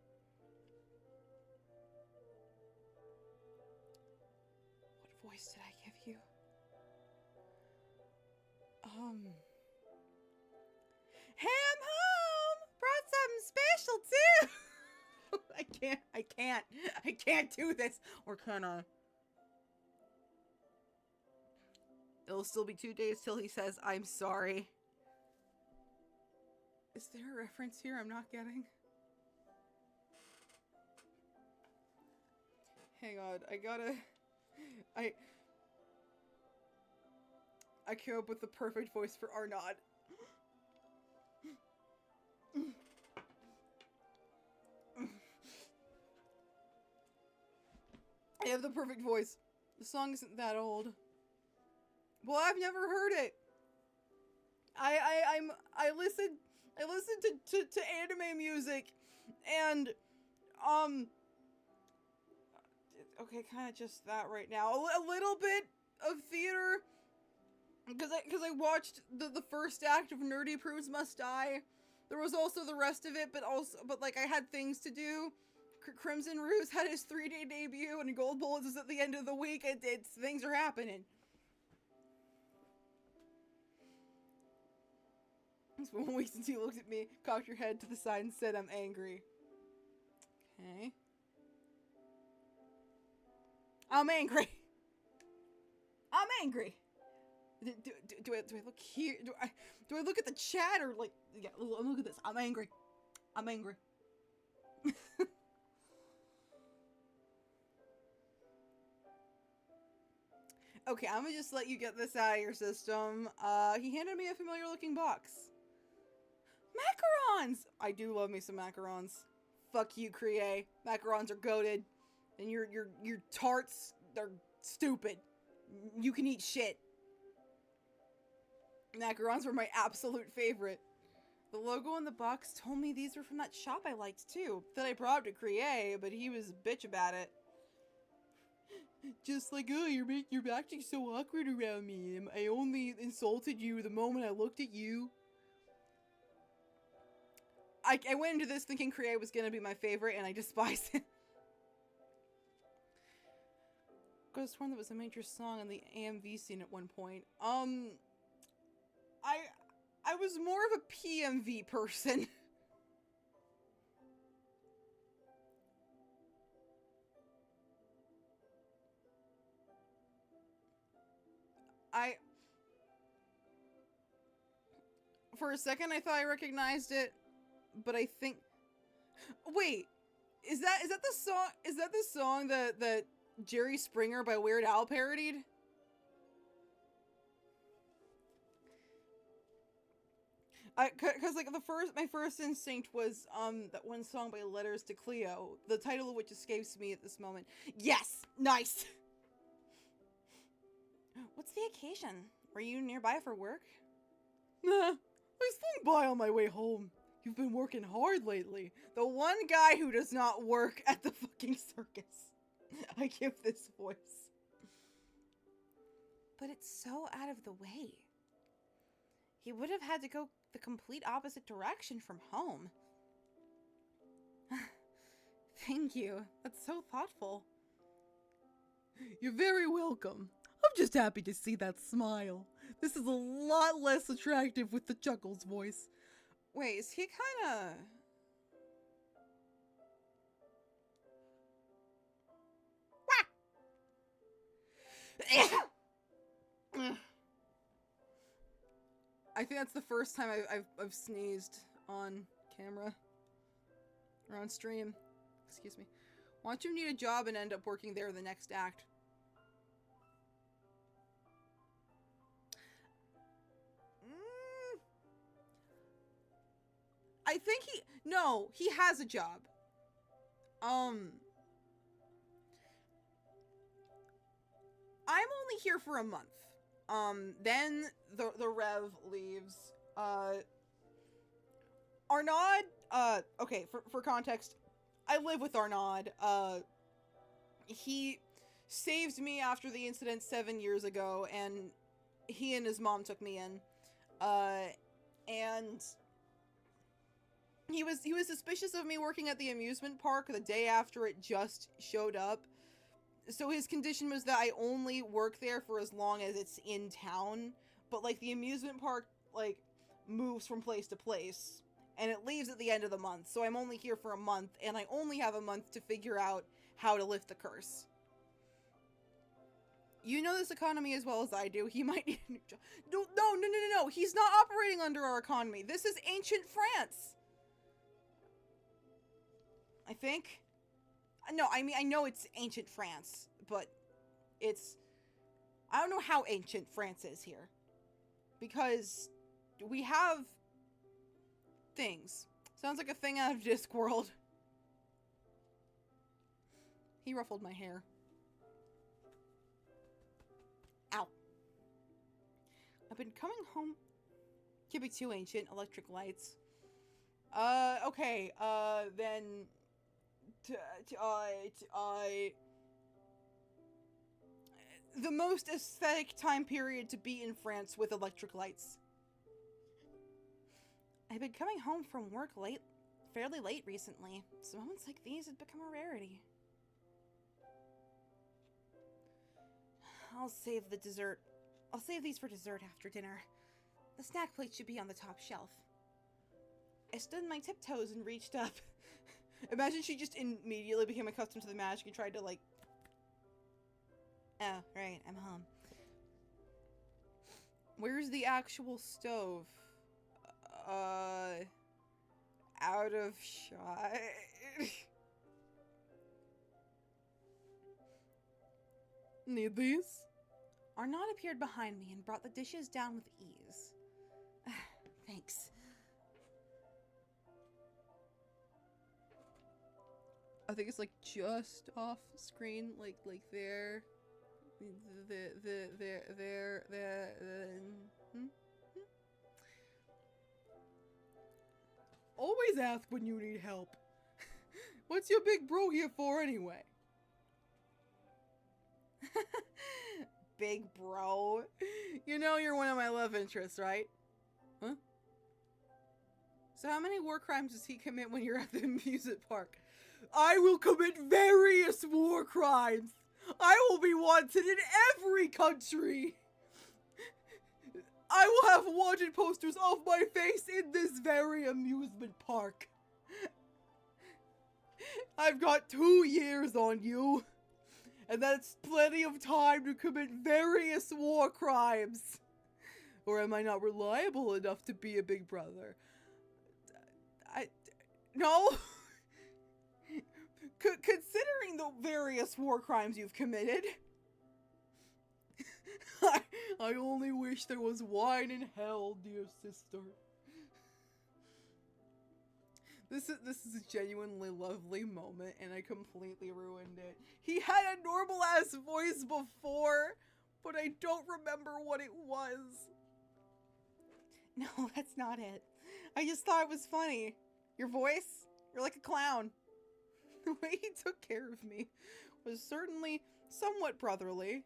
B: What voice did I give you? Ham home! Brought something special, too! I can't do this. Or can I? It'll still be 2 days till he says, I'm sorry. Is there a reference here I'm not getting? Hang on, I came up with the perfect voice for Arnaud. I have the perfect voice. The song isn't that old. Well, I've never heard it. I listen to anime music, and okay, kind of just that right now. A little bit of theater, because I watched the first act of Nerdy Prudes Must Die. There was also the rest of it, but like I had things to do. Crimson Ruse had his 3-day debut, and Gold Bullets is at the end of the week. Things are happening. It's been 1 week since you looked at me, cocked your head to the side, and said, I'm angry. Okay. I'm angry. I'm angry. Do I look here? Do I look at the chat or like? Yeah, look at this. I'm angry. I'm angry. Okay, I'm gonna just let you get this out of your system. He handed me a familiar looking box. Macarons! I do love me some macarons. Fuck you, Krieg. Macarons are goated. And your tarts, they're stupid. You can eat shit. Macarons were my absolute favorite. The logo on the box told me these were from that shop I liked too. That I brought to Krieg, but he was a bitch about it. Just like, oh, you're acting so awkward around me. I only insulted you the moment I looked at you. I went into this thinking Krieg was gonna be my favorite, and I despise him. I was sworn that was a major song in the AMV scene at one point. I was more of a PMV person. For a second I thought I recognized it, but I think, wait, is that the song that Jerry Springer by Weird Al parodied? Cause like my first instinct was that one song by Letters to Cleo, the title of which escapes me at this moment. Yes, nice. What's the occasion? Were you nearby for work? Nah, I swung by on my way home. You've been working hard lately. The one guy who does not work at the fucking circus. I give this voice. But it's so out of the way. He would have had to go the complete opposite direction from home. Thank you. That's so thoughtful. You're very welcome. I'm just happy to see that smile. This is a lot less attractive with the Chuckles voice. Wait, is he kinda... I think that's the first time I've sneezed on camera. Or on stream. Excuse me. Why don't you need a job and end up working there the next act? I think he has a job. I'm only here for a month. Then the Rev leaves. Arnaud, okay, for context, I live with Arnaud. He saved me after the incident 7 years ago, and he and his mom took me in. And he was suspicious of me working at the amusement park the day after it just showed up. So his condition was that I only work there for as long as it's in town. But, like, the amusement park, like, moves from place to place. And it leaves at the end of the month. So I'm only here for a month, and I only have a month to figure out how to lift the curse. You know this economy as well as I do. He might need a new job. No. He's not operating under our economy. This is ancient France. I think. No, I mean, I know it's ancient France, but it's... I don't know how ancient France is here. Because we have things. Sounds like a thing out of Discworld. He ruffled my hair. Ow. I've been coming home. Can't be too ancient. Electric lights. Okay. Then... the most aesthetic time period to be in France with electric lights. I've been coming home from work fairly late recently, so moments like these have become a rarity. I'll save these for dessert after dinner. The snack plate should be on the top shelf. I stood on my tiptoes and reached up. Imagine she just immediately became accustomed to the magic and tried to, like... Oh, right, I'm home. Where's the actual stove? Out of shot. Need these? Arnaud appeared behind me and brought the dishes down with ease. Thanks. I think it's like just off screen, like there. There. Always ask when you need help. What's your big bro here for anyway? Big bro. You know you're one of my love interests, right? Huh? So how many war crimes does he commit when you're at the amusement park? I will commit various war crimes. I will be wanted in every country. I will have wanted posters of my face in this very amusement park. I've got 2 years on you. And that's plenty of time to commit various war crimes. Or am I not reliable enough to be a big brother? No. Considering the various war crimes you've committed, I only wish there was wine in hell, dear sister. This is a genuinely lovely moment, and I completely ruined it. He had a normal-ass voice before, but I don't remember what it was. No, that's not it. I just thought it was funny. Your voice? You're like a clown. The way he took care of me was certainly somewhat brotherly.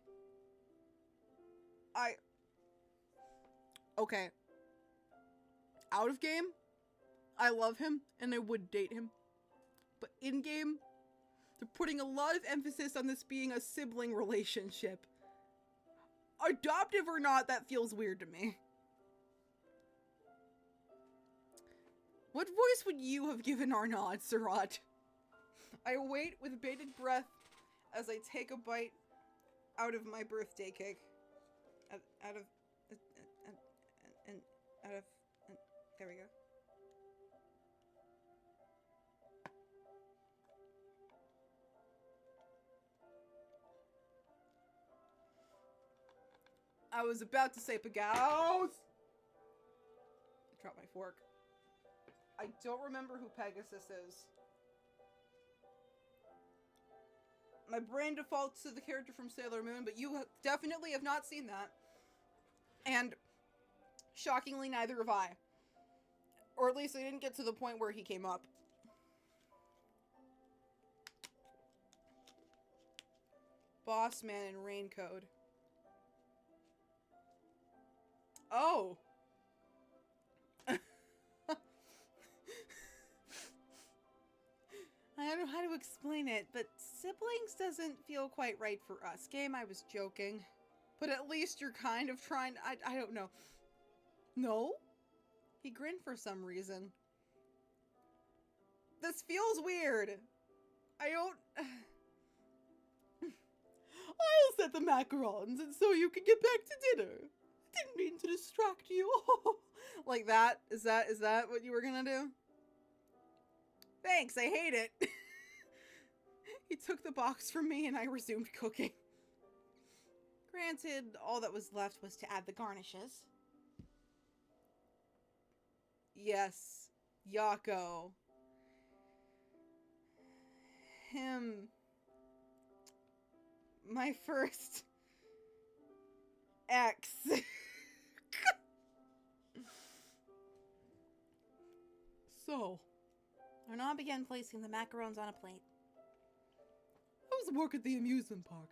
B: Okay. Out of game, I love him and I would date him. But in game, they're putting a lot of emphasis on this being a sibling relationship. Adoptive or not, that feels weird to me. What voice would you have given Arnaud, Surat? I wait with bated breath as I take a bite out of my birthday cake. There we go. I was about to say Pagos! I dropped my fork. I don't remember who Pegasus is. My brain defaults to the character from Sailor Moon, but you definitely have not seen that. And shockingly, neither have I. Or at least I didn't get to the point where he came up. Boss Man in Raincoat. Oh! I don't know how to explain it, but siblings doesn't feel quite right for us. Game, I was joking. But at least you're kind of trying... I don't know. No? He grinned for some reason. This feels weird. I don't... I'll set the macarons and so you can get back to dinner. Didn't mean to distract you. Like that? Is that what you were gonna do? Thanks, I hate it. He took the box from me and I resumed cooking. Granted, all that was left was to add the garnishes. Yes, Yako. Him. My first ex. So, Arnaud began placing the macarons on a plate. How's work at the amusement park?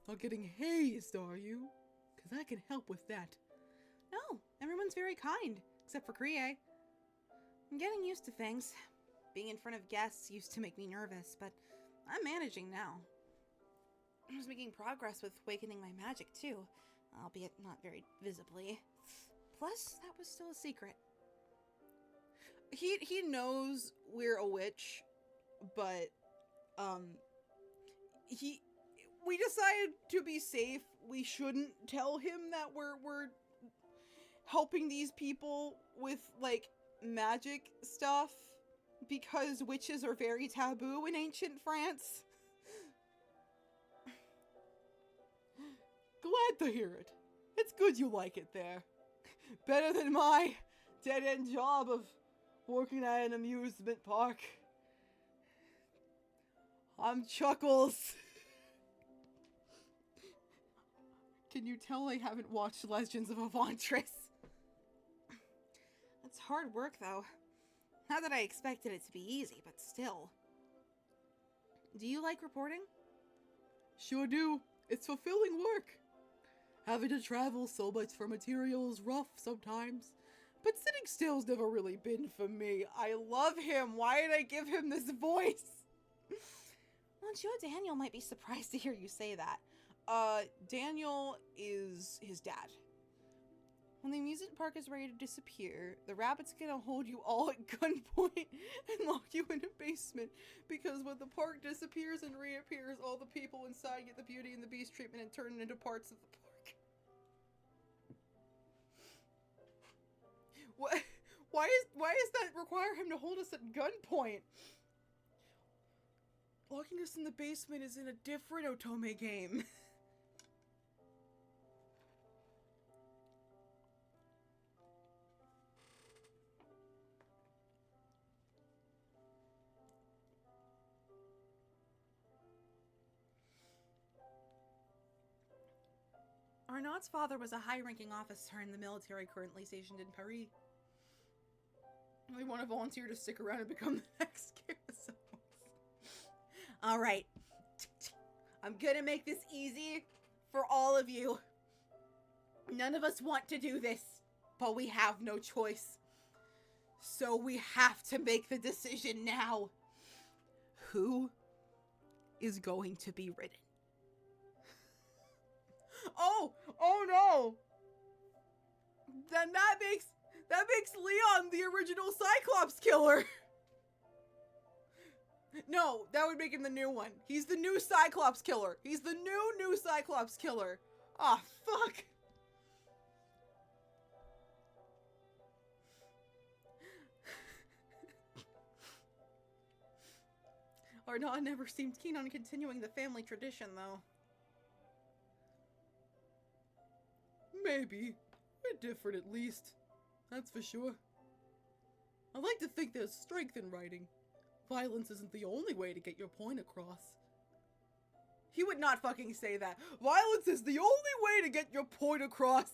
B: Not getting hazed, are you? Because I can help with that. No, everyone's very kind, except for Kriye. I'm getting used to things. Being in front of guests used to make me nervous, but I'm managing now. I was making progress with awakening my magic, too, albeit not very visibly. Plus, that was still a secret. He knows we're a witch, but, we decided to be safe. We shouldn't tell him that we're helping these people with, like, magic stuff, because witches are very taboo in ancient France. Glad to hear it. It's good you like it there. Better than my dead-end job of working at an amusement park. I'm Chuckles. Can you tell I haven't watched Legends of Avantris?
A: It's hard work, though. Not that I expected it to be easy, but still. Do you like reporting?
B: Sure do. It's fulfilling work. Having to travel so much for material is rough sometimes. But sitting still's never really been for me. I love him. Why did I give him this voice?
A: Monsieur Daniel might be surprised to hear you say that.
B: Daniel is his dad. When the amusement park is ready to disappear, the rabbit's gonna hold you all at gunpoint and lock you in a basement, because when the park disappears and reappears, all the people inside get the Beauty and the Beast treatment and turn into parts of the park. Why does that require him to hold us at gunpoint? Locking us in the basement is in a different Otome game. Arnaud's father was a high-ranking officer in the military currently stationed in Paris. We want to volunteer to stick around and become the next Genso. Alright. I'm gonna make this easy for all of you. None of us want to do this, but we have no choice. So we have to make the decision now. Who is going to be ridden? Oh no! Then that makes Leon the original Cyclops killer. No, that would make him the new one. He's the new Cyclops killer. He's the new Cyclops killer. Ah, fuck. Arnaud never seemed keen on continuing the family tradition, though. Maybe. We're different, at least. That's for sure. I like to think there's strength in writing. Violence isn't the only way to get your point across. He would not fucking say that. Violence is the only way to get your point across.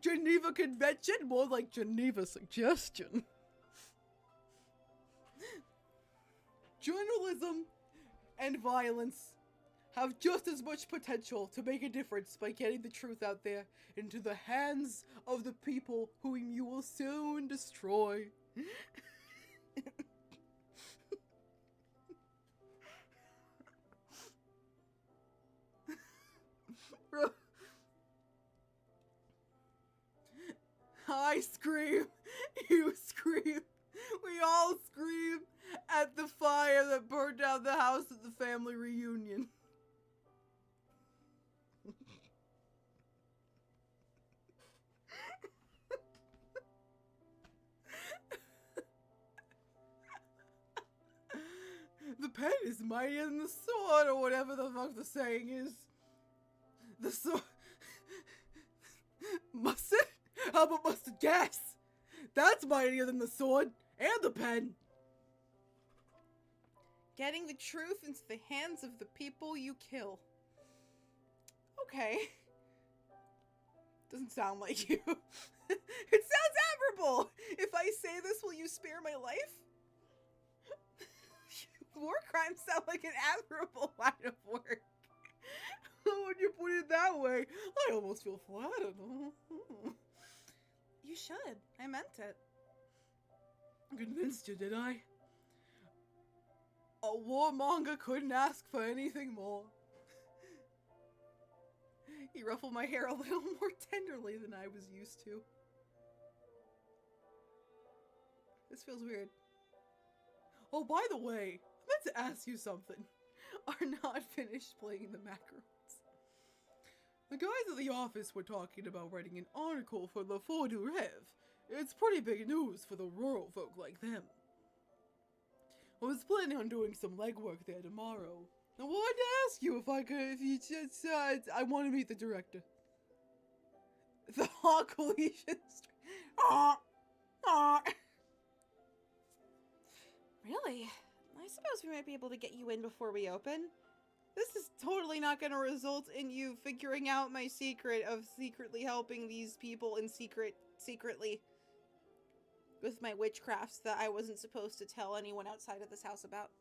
B: Geneva Convention? More like Geneva Suggestion. Journalism and violence have just as much potential to make a difference by getting the truth out there into the hands of the people whom you will soon destroy. I scream, you scream, we all scream at the fire that burned down the house at the family reunion. The pen is mightier than the sword, or whatever the fuck the saying is. The sword... Mustard? How about mustard gas? That's mightier than the sword, and the pen. Getting the truth into the hands of the people you kill. Okay. Doesn't sound like you. It sounds admirable! If I say this, will you spare my life? War crimes sound like an admirable line of work. When you put it that way, I almost feel flattered. You should. I meant it. I convinced you, did I? A warmonger couldn't ask for anything more. He ruffled my hair a little more tenderly than I was used to. This feels weird. Oh, by the way, meant to ask you something. Arnaud finished playing the macarons. The guys at the office were talking about writing an article for Le Faux du Rêve. It's pretty big news for the rural folk like them. I was planning on doing some legwork there tomorrow. I wanted to ask you if you just, I want to meet the director. The Hawk Legion. Really? I suppose we might be able to get you in before we open. This is totally not going to result in you figuring out my secret of secretly helping these people in secretly. With my witchcrafts that I wasn't supposed to tell anyone outside of this house about.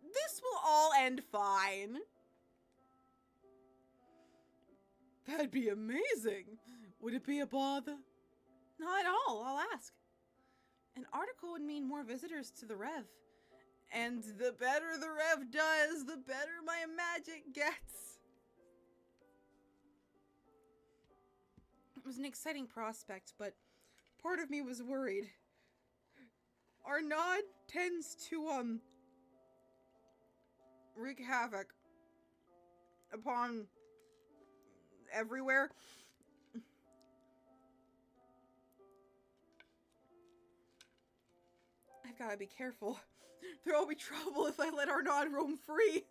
B: This will all end fine. That'd be amazing. Would it be a bother? Not at all. I'll ask. An article would mean more visitors to the Rev. And the better the Rev does, the better my magic gets. It was an exciting prospect, but part of me was worried. Arnaud tends to, wreak havoc upon everywhere. I've gotta be careful. There'll be trouble if I let Arnaud roam free.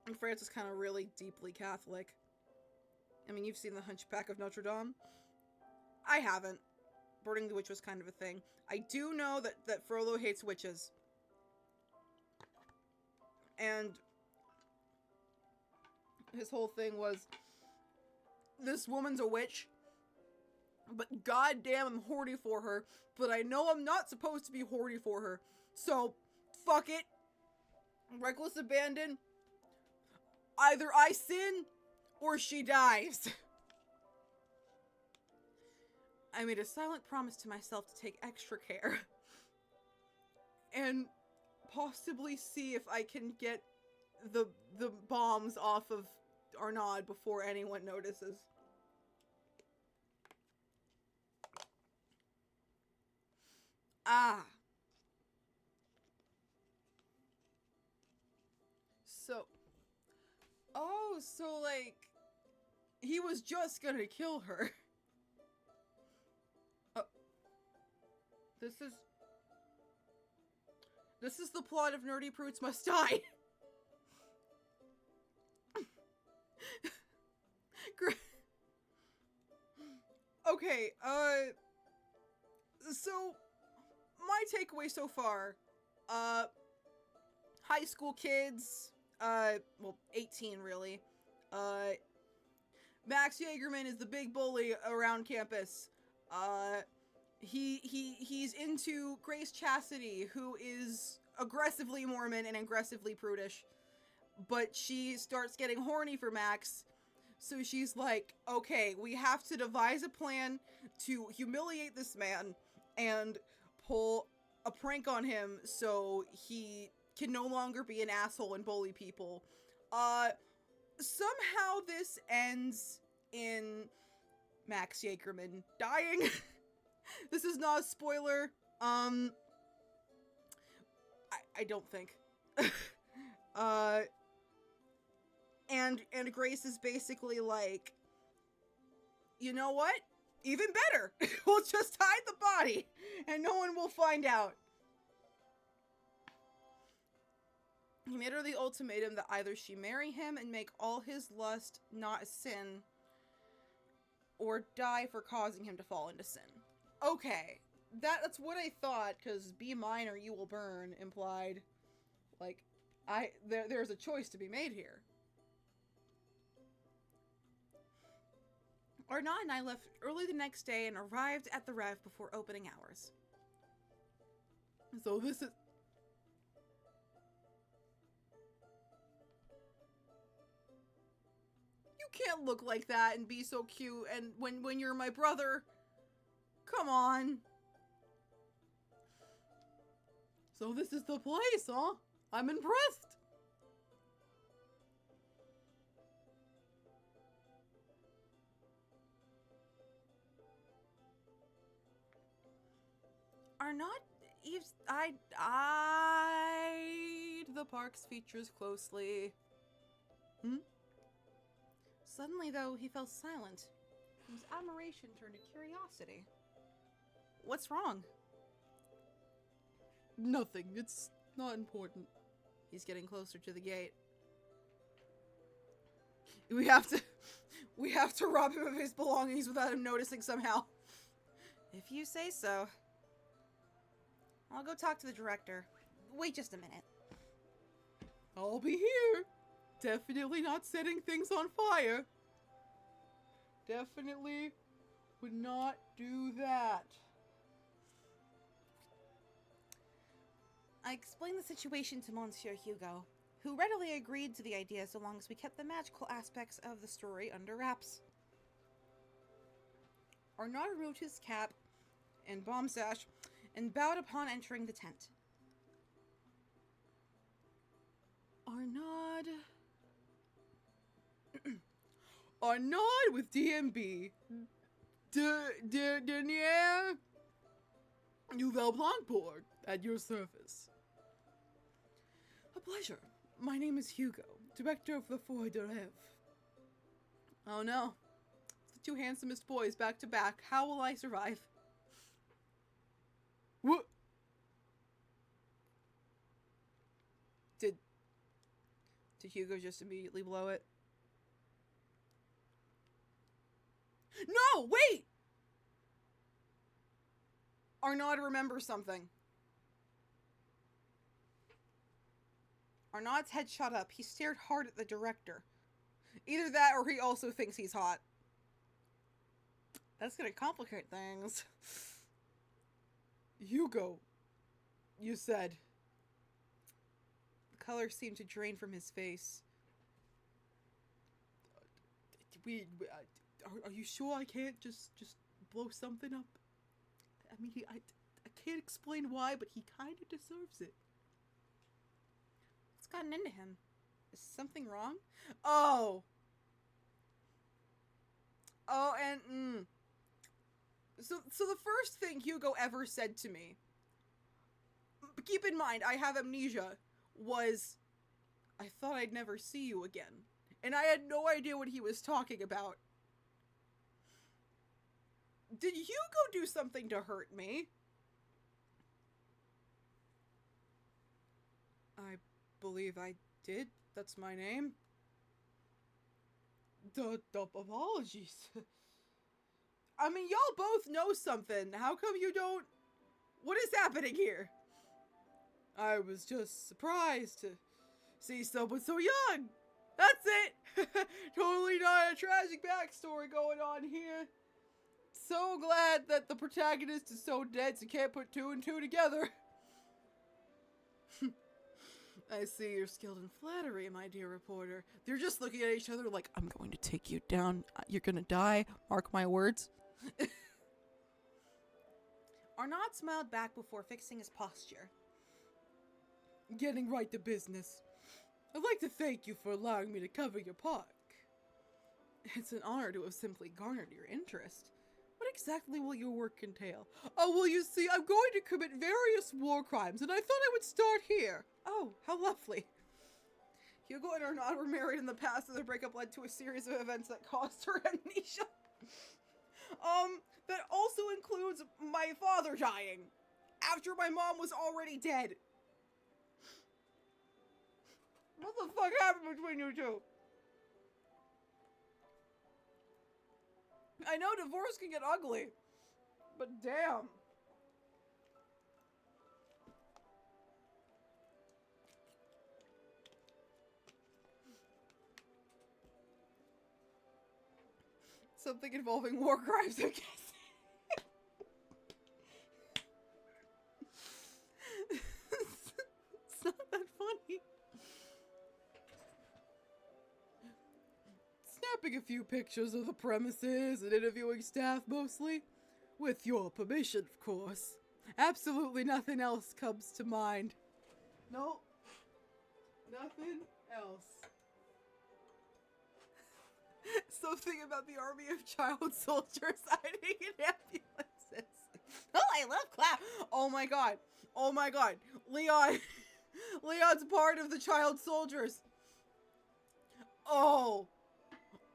B: And France is kind of really deeply Catholic. I mean, you've seen The Hunchback of Notre Dame. I haven't. Burning the witch was kind of a thing. I do know that Frollo hates witches. And his whole thing was, this woman's a witch, but goddamn I'm horny for her, but I know I'm not supposed to be horny for her, so fuck it. Reckless abandon. Either I sin, or she dies. I made a silent promise to myself to take extra care. And possibly see if I can get the bombs off of Arnaud before anyone notices. Ah. So, like, he was just gonna kill her. This is the plot of Nerdy Prudes Must Die. Okay, so, my takeaway so far, high school kids, well, 18 really, Max Jagerman is the big bully around campus, he's into Grace Chastity, who is aggressively Mormon and aggressively prudish, but she starts getting horny for Max, so she's like, okay, we have to devise a plan to humiliate this man and pull a prank on him so he can no longer be an asshole and bully people. Somehow this ends in Max Jagerman dying. This is not a spoiler. I don't think. And Grace is basically like, you know what? Even better. We'll just hide the body and no one will find out. He made her the ultimatum that either she marry him and make all his lust not a sin, or die for causing him to fall into sin. Okay, that's what I thought, because be mine or you will burn implied, like, there's a choice to be made here. Arnaud and I left early the next day and arrived at the Rev before opening hours. So this is... You can't look like that and be so cute and when you're my brother. Come on. So this is the place, huh? I'm impressed. Arnott eyed the park's features closely. Suddenly, though, he fell silent. His admiration turned to curiosity. What's wrong? Nothing. It's not important. He's getting closer to the gate. We have to rob him of his belongings without him noticing somehow. If you say so. I'll go talk to the director. Wait just a minute. I'll be here. Definitely not setting things on fire. Definitely would not do that. I explained the situation to Monsieur Hugo, who readily agreed to the idea so long as we kept the magical aspects of the story under wraps. Arnaud removed his cap and bomb sash and bowed upon entering the tent. Arnaud... Arnaud with DMB. Dernier Nouvelle Blancbourg at your service. A pleasure. My name is Hugo, director of the Foy de Rêve. Oh no. The two handsomest boys back to back. How will I survive? What? Did Hugo just immediately blow it? No, wait! Arnaud remembers something. Arnaud's head shot up. He stared hard at the director. Either that or he also thinks he's hot. That's gonna complicate things. Hugo, you said. The color seemed to drain from his face. Are you sure I can't just blow something up? I mean, I can't explain why, but he kind of deserves it. What's gotten into him? Is something wrong? Oh, and So the first thing Hugo ever said to me, keep in mind, I have amnesia, was, I thought I'd never see you again. And I had no idea what he was talking about. Did Hugo do something to hurt me? I believe I did. That's my name. The apologies. I mean, y'all both know something. How come you don't? What is happening here? I was just surprised to see someone so young. That's it. Totally not a tragic backstory going on here. So glad that the protagonist is so dense you can't put two and two together. I see you're skilled in flattery, my dear reporter. They're just looking at each other like, I'm going to take you down. You're gonna die. Mark my words. Arnaud smiled back before fixing his posture. Getting right to business. I'd like to thank you for allowing me to cover your park. It's an honor to have simply garnered your interest. What exactly will your work entail? Oh, well, you see, I'm going to commit various war crimes, and I thought I would start here. Oh, how lovely. Hugo and Arnaud were married in the past, and their breakup led to a series of events that caused her amnesia. That also includes my father dying, after my mom was already dead. What the fuck happened between you two? I know divorce can get ugly, but damn. Something involving war crimes, I guess. It's not that funny. Snapping a few pictures of the premises and interviewing staff mostly. With your permission, of course. Absolutely nothing else comes to mind. Nope. Nothing else. Something about the army of child soldiers hiding in ambulances. I'll
C: I love clap.
B: Oh my god. Oh my god. Leon. Leon's part of the child soldiers. Oh.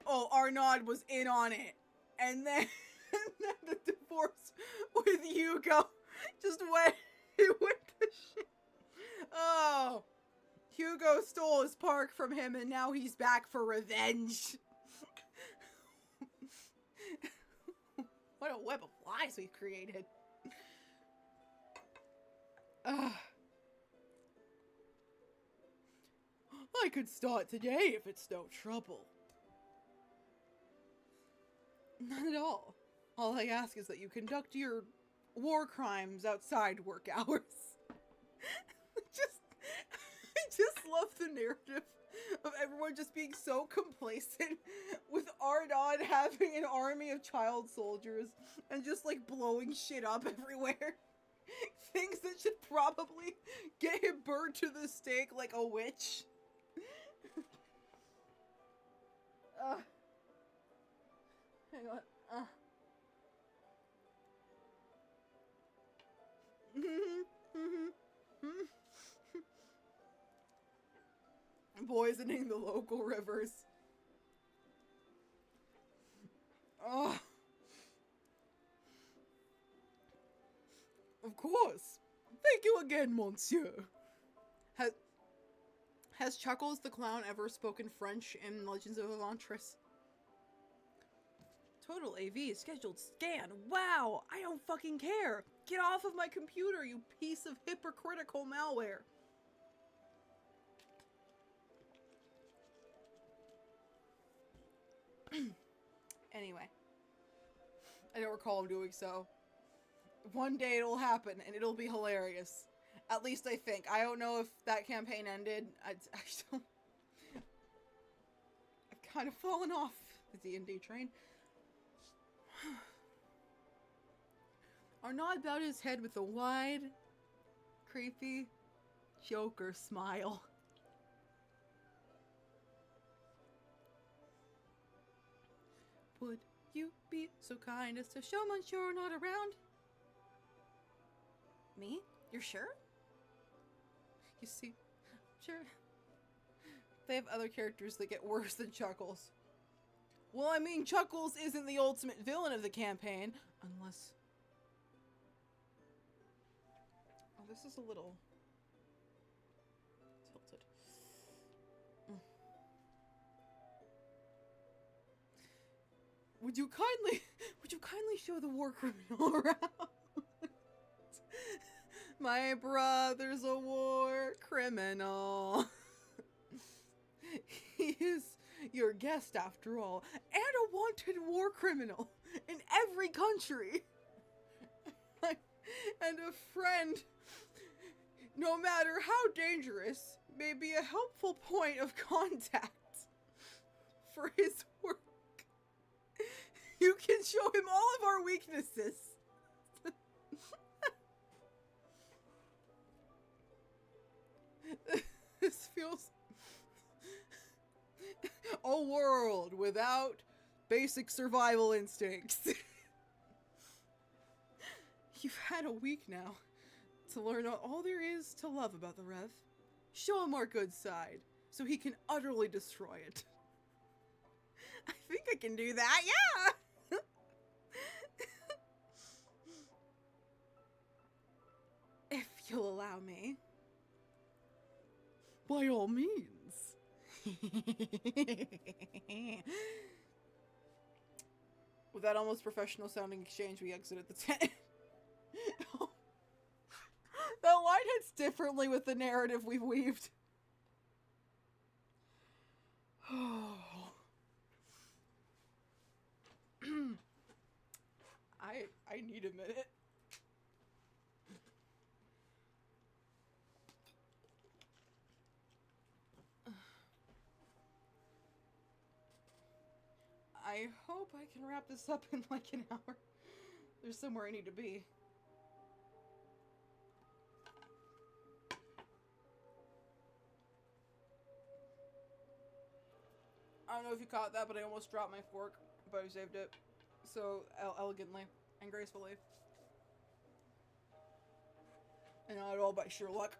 B: Oh, Arnaud was in on it. And then, the divorce with Hugo just went to shit. Oh. Hugo stole his park from him and now he's back for revenge. What a web of lies we've created. I could start today if it's no trouble. Not at all. All I ask is that you conduct your war crimes outside work hours. I just love the narrative of everyone just being so complacent with Arnaud having an army of child soldiers and just like blowing shit up everywhere. Things that should probably get him burned to the stake like a witch. Hang on. Poisoning the local rivers. Oh. Of course. Thank you again, monsieur. Has Chuckles the Clown ever spoken French in Legends of Elantris? Total AV scheduled scan. Wow, I don't fucking care. Get off of my computer, you piece of hypocritical malware. Anyway. I don't recall him doing so. One day it'll happen, and it'll be hilarious. At least I think. I don't know if that campaign ended. I don't... I've kind of fallen off the D&D train. Arnaud bowed his head with a wide, creepy, Joker smile. Would you be so kind as to show Monsieur not around? Me? You're sure? You see, sure. They have other characters that get worse than Chuckles. Well, I mean, Chuckles isn't the ultimate villain of the campaign, unless... Oh, this is a little... tilted. Would you kindly show the war criminal around? My brother's a war criminal. He is your guest after all, and a wanted war criminal in every country. And a friend, no matter how dangerous, may be a helpful point of contact for his work. You can show him all of our weaknesses. This feels... A world without basic survival instincts. You've had a week now to learn all there is to love about the Rev. Show him our good side, so he can utterly destroy it. I think I can do that, yeah! If you'll allow me. By all means. With that almost professional sounding exchange, we exited the tent. That line hits differently with the narrative we've weaved. I need a minute. I hope I can wrap this up in like an hour. There's somewhere I need to be. I don't know if you caught that, but I almost dropped my fork, but I saved it so elegantly and gracefully. And not at all by sheer luck.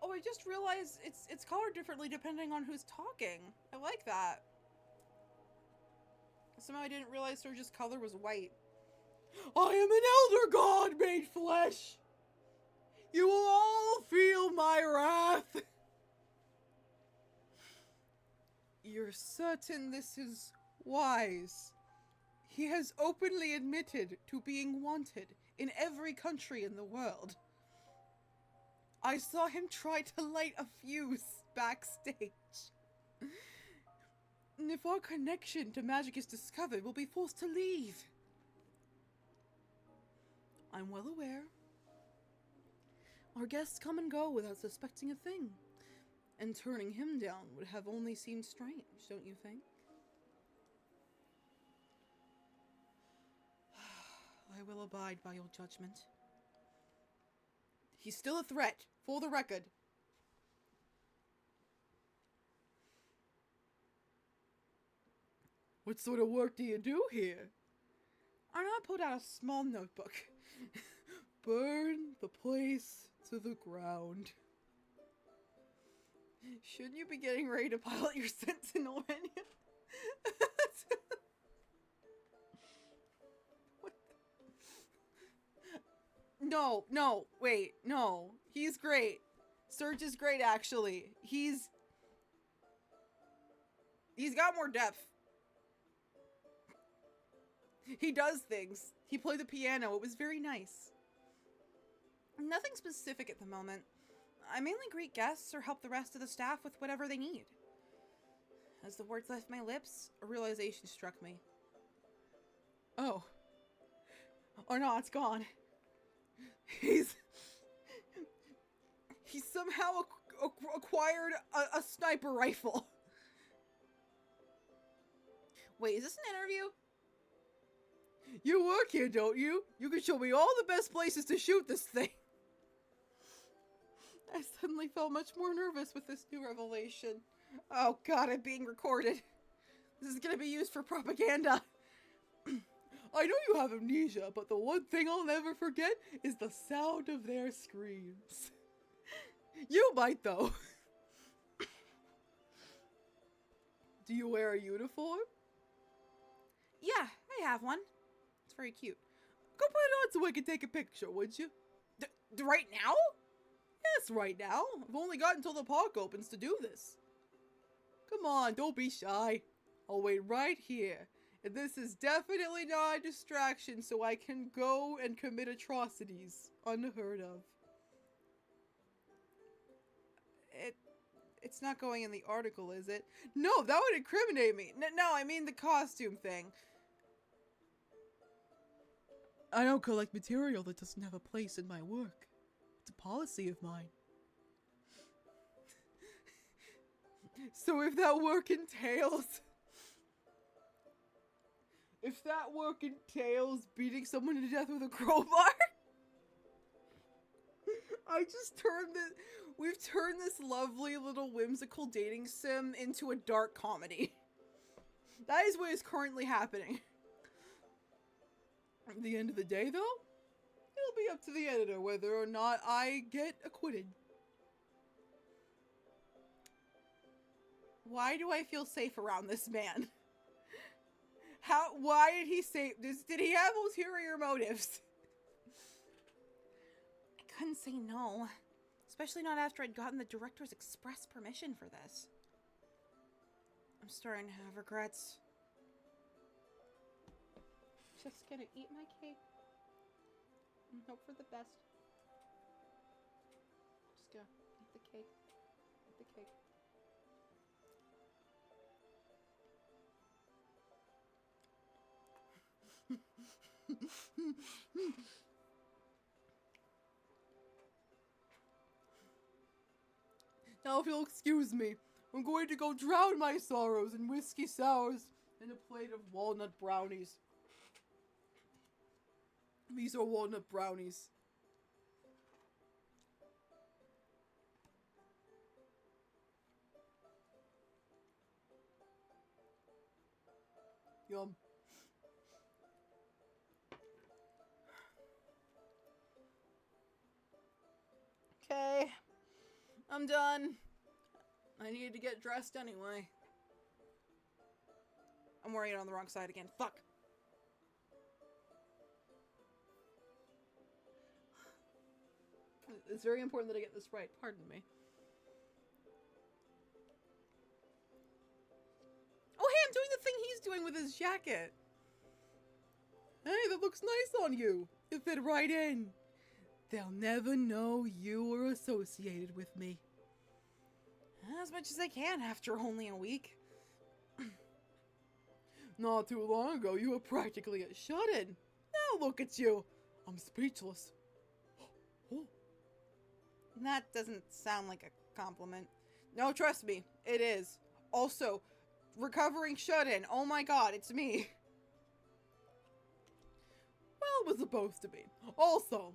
B: Oh, I just realized it's colored differently depending on who's talking. I like that. Somehow I didn't realize Surge's color was white. I am an elder god made flesh. You will all feel my wrath. You're certain this is wise? He has openly admitted to being wanted in every country in the world. I saw him try to light a fuse backstage. And if our connection to magic is discovered, we'll be forced to leave. I'm well aware. Our guests come and go without suspecting a thing. And turning him down would have only seemed strange, don't you think? I will abide by your judgment. He's still a threat, for the record. What sort of work do you do here? I pulled out a small notebook. Burn the place to the ground. Shouldn't you be getting ready to pilot your sentinel menu? No, wait, no. He's great. Surge is great, actually. He's got more depth. He does things. He played the piano. It was very nice. Nothing specific at the moment. I mainly greet guests or help the rest of the staff with whatever they need. As the words left my lips, a realization struck me. Oh. Or no, it's gone. He's somehow acquired a sniper rifle. Wait, is this an interview? You work here, don't you? You can show me all the best places to shoot this thing. I suddenly felt much more nervous with this new revelation. Oh god, I'm being recorded. This is gonna be used for propaganda. I know you have amnesia, but the one thing I'll never forget is the sound of their screams. You might, though. Do you wear a uniform? Yeah, I have one. It's very cute. Go put it on so I can take a picture, would you? Right now? Yes, right now. I've only got until the park opens to do this. Come on, don't be shy. I'll wait right here. And this is definitely not a distraction, so I can go and commit atrocities unheard of. It's not going in the article, is it? No, that would incriminate me. No, I mean the costume thing. I don't collect material that doesn't have a place in my work. It's a policy of mine. So if that work entails... If that work entails beating someone to death with a crowbar, I just turned this. We've turned this lovely little whimsical dating sim into a dark comedy. That is what is currently happening. At the end of the day, though, it'll be up to the editor whether or not I get acquitted. Why do I feel safe around this man? Why did he say this? Did he have ulterior motives? I couldn't say no. Especially not after I'd gotten the director's express permission for this. I'm starting to have regrets. Just gonna eat my cake and hope for the best. Just gonna eat the cake. Eat the cake. Now if you'll excuse me, I'm going to go drown my sorrows in whiskey sours and a plate of walnut brownies. These are walnut brownies. Yum. Okay. I'm done. I needed to get dressed anyway. I'm wearing it on the wrong side again. Fuck. It's very important that I get this right. Pardon me. Oh, hey, I'm doing the thing he's doing with his jacket. Hey, that looks nice on you. It fit right in. They'll never know you were associated with me. As much as I can after only a week. Not too long ago, you were practically a shut-in. Now look at you. I'm speechless. Oh. That doesn't sound like a compliment. No, trust me, it is. Also, recovering shut-in. Oh my god, it's me. Well, it was supposed to be. Also,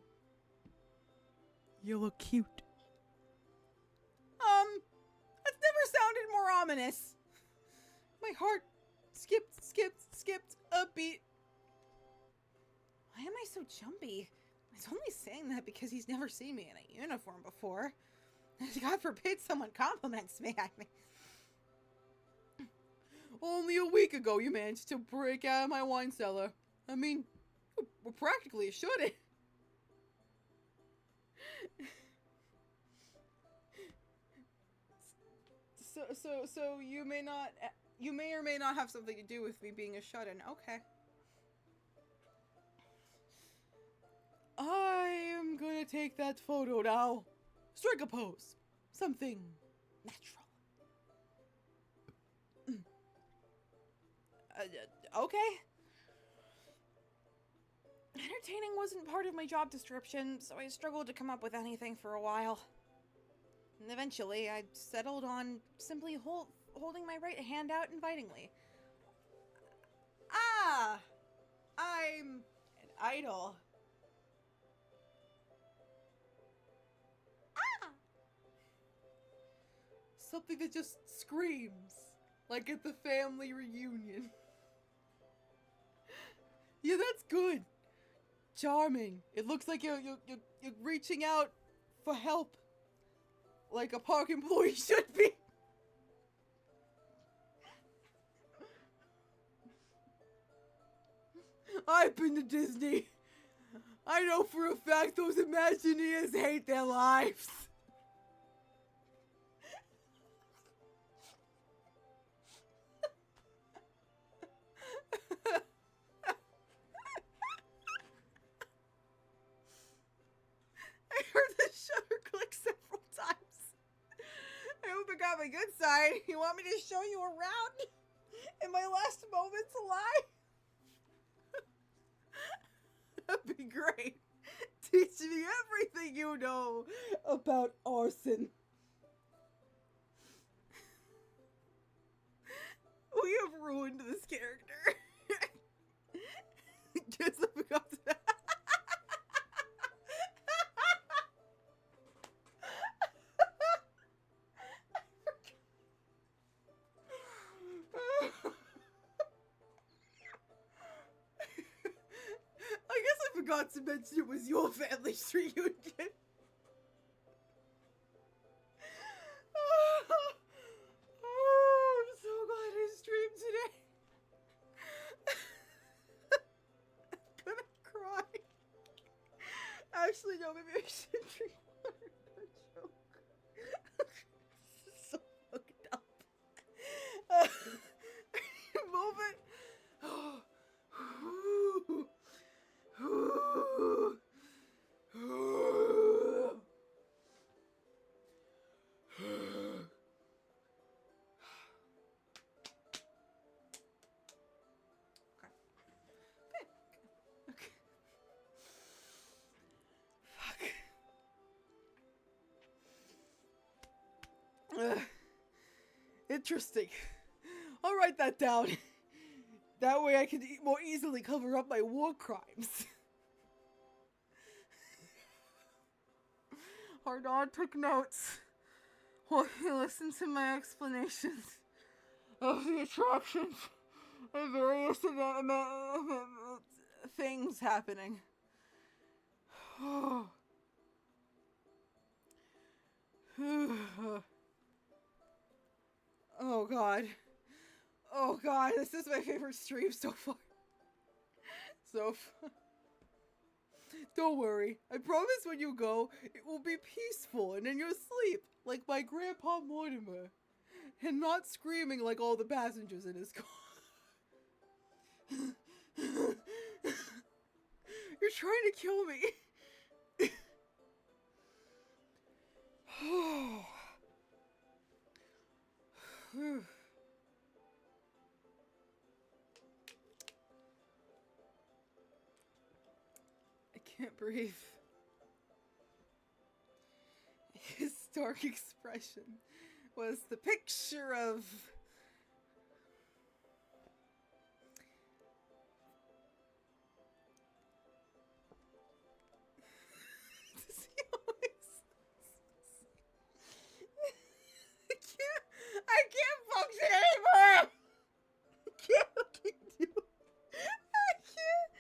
B: you look cute. That's never sounded more ominous. My heart skipped a beat. Why am I so jumpy? He's only saying that because he's never seen me in a uniform before. God forbid someone compliments me. I mean, only a week ago you managed to break out of my wine cellar. I mean, we're practically shut-in. So you may or may not have something to do with me being a shut-in. Okay. I am gonna take that photo now. Strike a pose. Something natural. Okay. Entertaining wasn't part of my job description, so I struggled to come up with anything for a while. And eventually, I settled on simply holding my right hand out invitingly. Ah! I'm an idol. Ah! Something that just screams, like at the family reunion. Yeah, that's good. Charming. It looks like you're reaching out for help. Like a park employee should be. I've been to Disney. I know for a fact those Imagineers hate their lives. I heard the shutter click several times. I hope it got my good side. You want me to show you around in my last moments alive? That'd be great. Teach me everything you know about arson. We have ruined this character. Guess I forgot to I forgot to mention it was your family's reunion. Oh, I'm so glad I streamed today. I'm gonna cry. Actually, no, maybe I should drink water. That joke. This is so fucked up. Moment. Interesting. I'll write that down. That way I can more easily cover up my war crimes. Hardon took notes while he listened to my explanations of the attractions and various things happening. Oh god. Oh god, this is my favorite stream so far. Don't worry. I promise when you go, it will be peaceful and in your sleep, like my grandpa Mortimer. And not screaming like all the passengers in his car. You're trying to kill me. I can't breathe. His dark expression was the picture of I can't function anymore. I can't fucking do. I can't.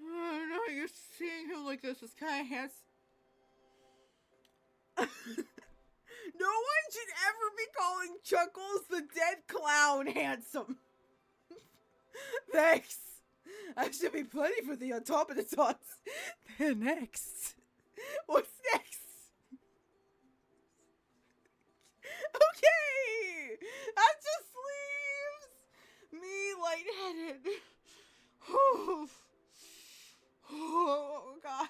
B: I'm not used to seeing him like this. It's kind of handsome. No one should ever be calling Chuckles the dead clown handsome. Thanks. I should be plenty for the on top of the tots. Then next. What's next? Okay. That just leaves me lightheaded. Oh god.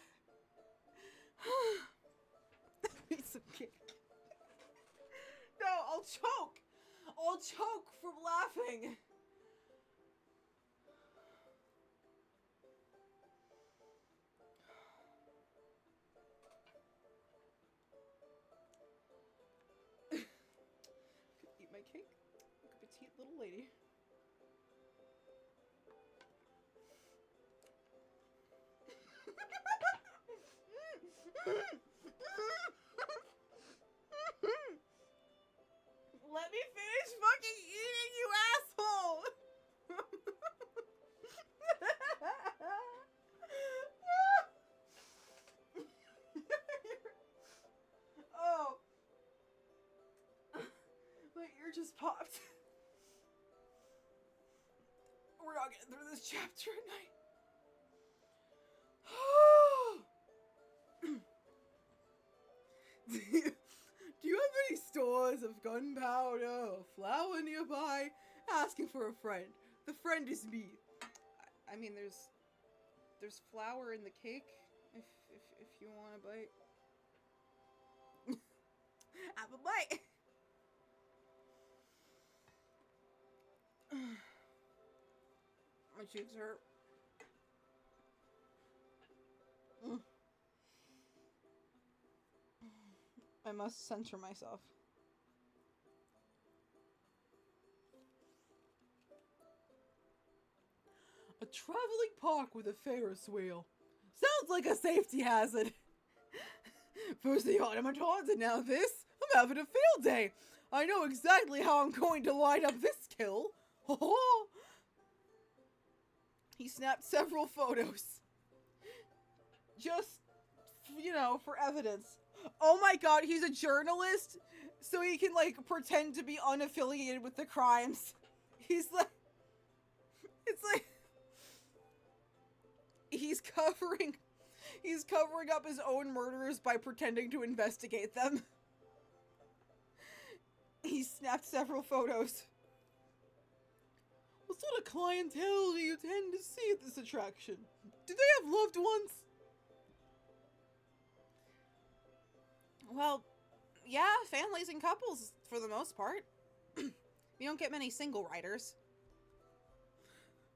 B: Need some cake. No, I'll choke. I'll choke from laughing. Could eat my cake like a petite little lady. Let me finish fucking eating, you asshole! Oh. My ear just popped. We're not getting through this chapter at night. Do you have any stores of gunpowder or flour nearby? Asking for a friend. The friend is me. I mean, there's flour in the cake. If you want a bite, have a bite. My cheeks hurt. I must censor myself. A traveling park with a Ferris wheel. Sounds like a safety hazard. First the automatons and now this. I'm having a field day. I know exactly how I'm going to line up this kill. He snapped several photos. Just, you know, for evidence. Oh my god, he's a journalist? So he can, like, pretend to be unaffiliated with the crimes. He's like... It's like... He's covering up his own murderers by pretending to investigate them. He snapped several photos. What sort of clientele do you tend to see at this attraction? Do they have loved ones? Well, yeah, families and couples for the most part. You don't get many single riders.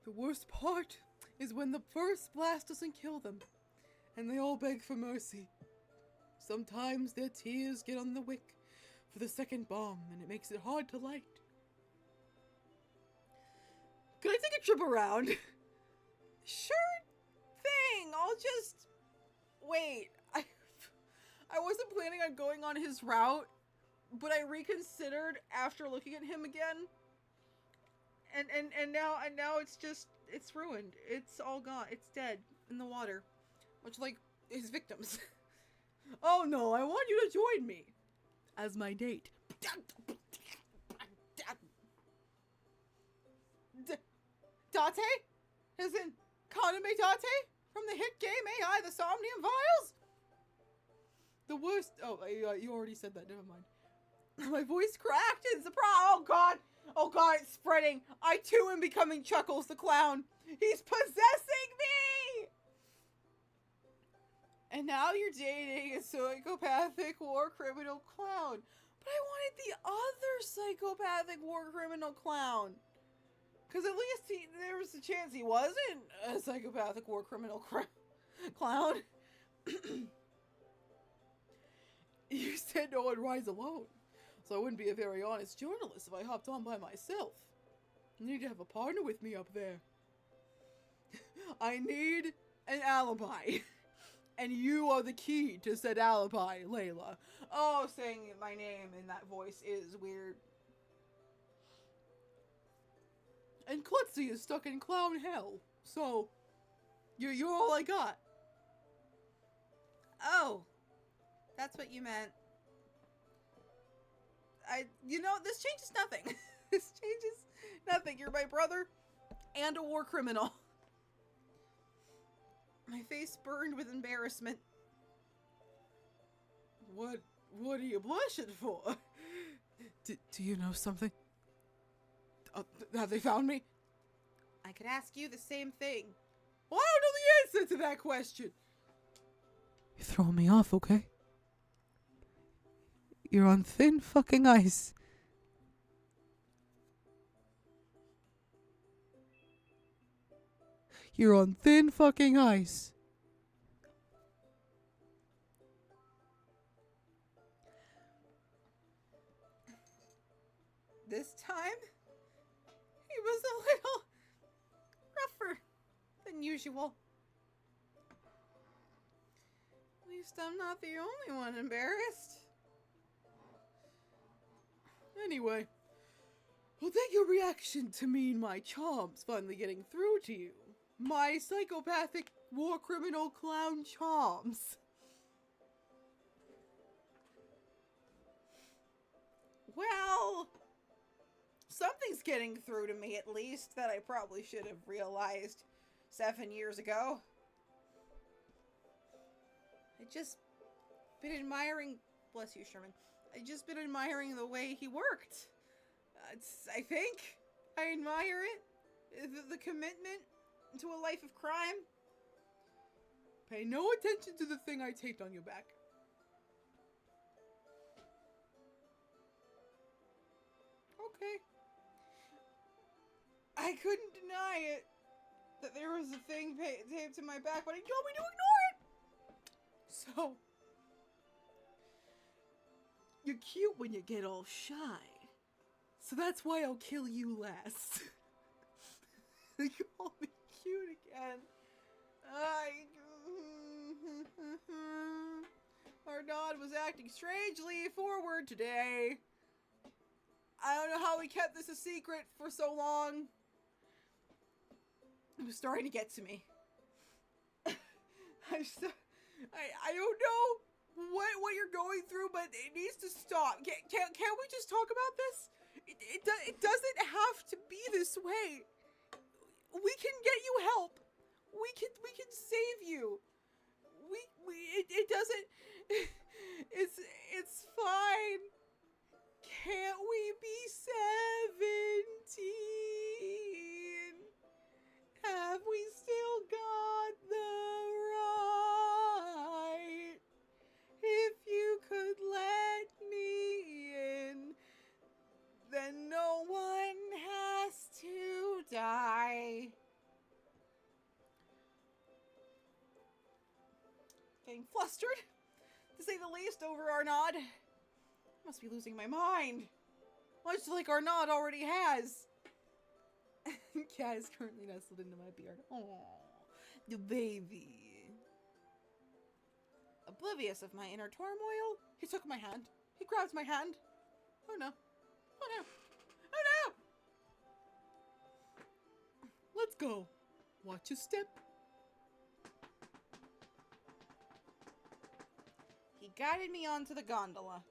B: The worst part is when the first blast doesn't kill them, and they all beg for mercy. Sometimes their tears get on the wick for the second bomb, and it makes it hard to light. Could I take a trip around? Sure thing, I'll just... Wait, I wasn't planning on going on his route, but I reconsidered after looking at him again. And now it's ruined. It's all gone. It's dead in the water. Much like his victims. Oh no, I want you to join me as my date. Date? As in Kaname Date? From the hit game AI, the Somnium Vials? The worst. Oh, you already said that. Never mind. My voice cracked in surprise. Oh god. Oh god, it's spreading. I too am becoming Chuckles the Clown. He's possessing me! And now you're dating a psychopathic war criminal clown. But I wanted the other psychopathic war criminal clown. Because at least there was a chance he wasn't a psychopathic war criminal clown. You said no one rides alone. So I wouldn't be a very honest journalist if I hopped on by myself. I need to have a partner with me up there. I need an alibi. And you are the key to said alibi, Layla. Oh, saying my name in that voice is weird. And Klutzy is stuck in clown hell. So, you're all I got.
C: Oh, that's what you meant.
B: This changes nothing. This changes nothing. You're my brother and a war criminal. My face burned with embarrassment. What are you blushing for? Do you know something? Have they found me?
C: I could ask you the same thing.
B: Well, I don't know the answer to that question. You're throwing me off, okay? You're on thin fucking ice. You're on thin fucking ice. This time, he was a little rougher than usual. At least I'm not the only one embarrassed. Anyway, well, take your reaction to me and my charms finally getting through to you. My psychopathic war criminal clown charms. Well, something's getting through to me at least that I probably should have realized 7 years ago. I just been admiring, bless you, Sherman. I just been admiring the way he worked. I think I admire it. The commitment to a life of crime. Pay no attention to the thing I taped on your back. Okay. I couldn't deny it that there was a thing taped to my back, but he told me to ignore it. So, you're cute when you get all shy. So that's why I'll kill you last. You call me cute again. Arnaud was acting strangely forward today. I don't know how he kept this a secret for so long. It was starting to get to me. I don't know what you're going through, but it needs to stop. Can't we just talk about this? It doesn't have to be this way. We can get you help. We can save you. It doesn't. It's fine. Can't we be 17? Have we still got the right? If you could let me in, then no one has to die. Getting flustered, to say the least, over Arnaud. Must be losing my mind. Much like Arnaud already has. Cat is currently nestled into my beard. Aww, the baby. Oblivious of my inner turmoil, he took my hand. He grabbed my hand. Oh no. Oh no. Oh no! Let's go. Watch your step. He guided me onto the gondola.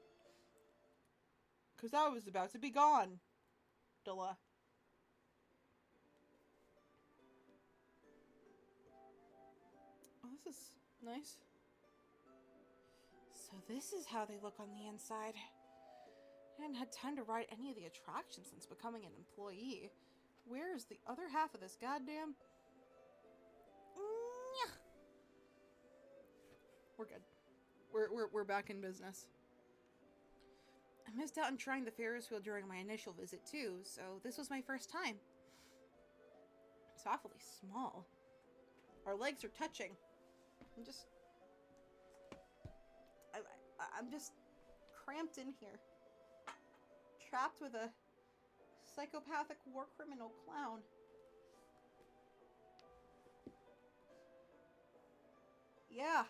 B: 'Cause I was about to be gone. Oh, this is nice. So this is how they look on the inside. I hadn't had time to ride any of the attractions since becoming an employee. Where is the other half of this goddamn... We're good. We're back in business. I missed out on trying the Ferris wheel during my initial visit too, so this was my first time. It's awfully small. Our legs are touching. I'm just cramped in here. Trapped with a psychopathic war criminal clown. Yeah.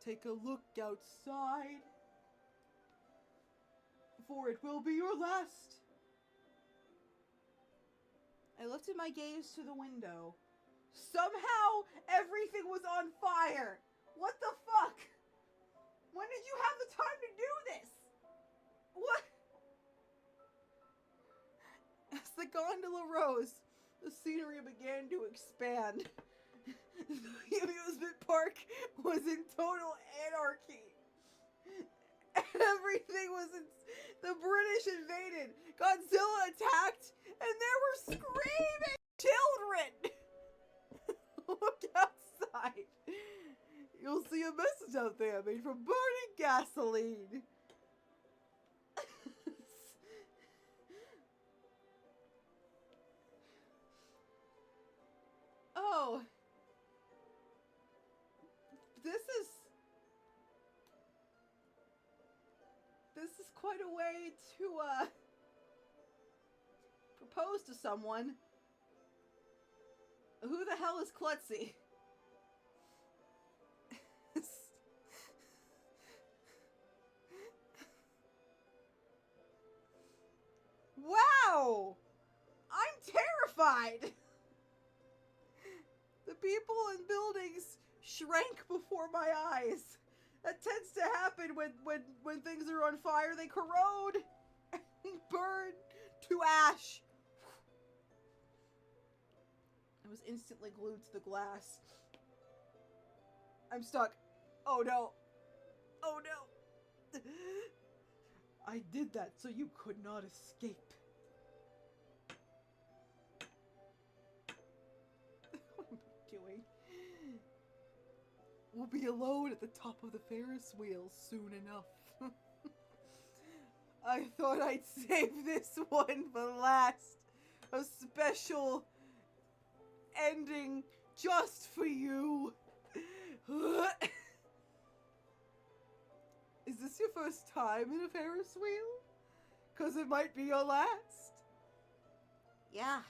B: Take a look outside, for it will be your last. I lifted my gaze to the window. Somehow, everything was on fire. What the fuck? When did you have the time to do this? What? As the gondola rose, the scenery began to expand. The amusement park was in total anarchy. Everything was the British invaded. Godzilla attacked, and there were screaming children. Look outside. You'll see a message out there made from burning gasoline. Oh. This is quite a way to propose to someone. Who the hell is Klutzy? Wow! I'm terrified! The people and buildings shrank before my eyes. That tends to happen when things are on fire. They corrode and burn to ash. I was instantly glued to the glass. I'm stuck. Oh no. Oh no. I did that so you could not escape. What am I doing? We'll be alone at the top of the Ferris wheel soon enough. I thought I'd save this one for last. A special ending just for you. Is this your first time in a Ferris wheel? 'Cause it might be your last. Yeah.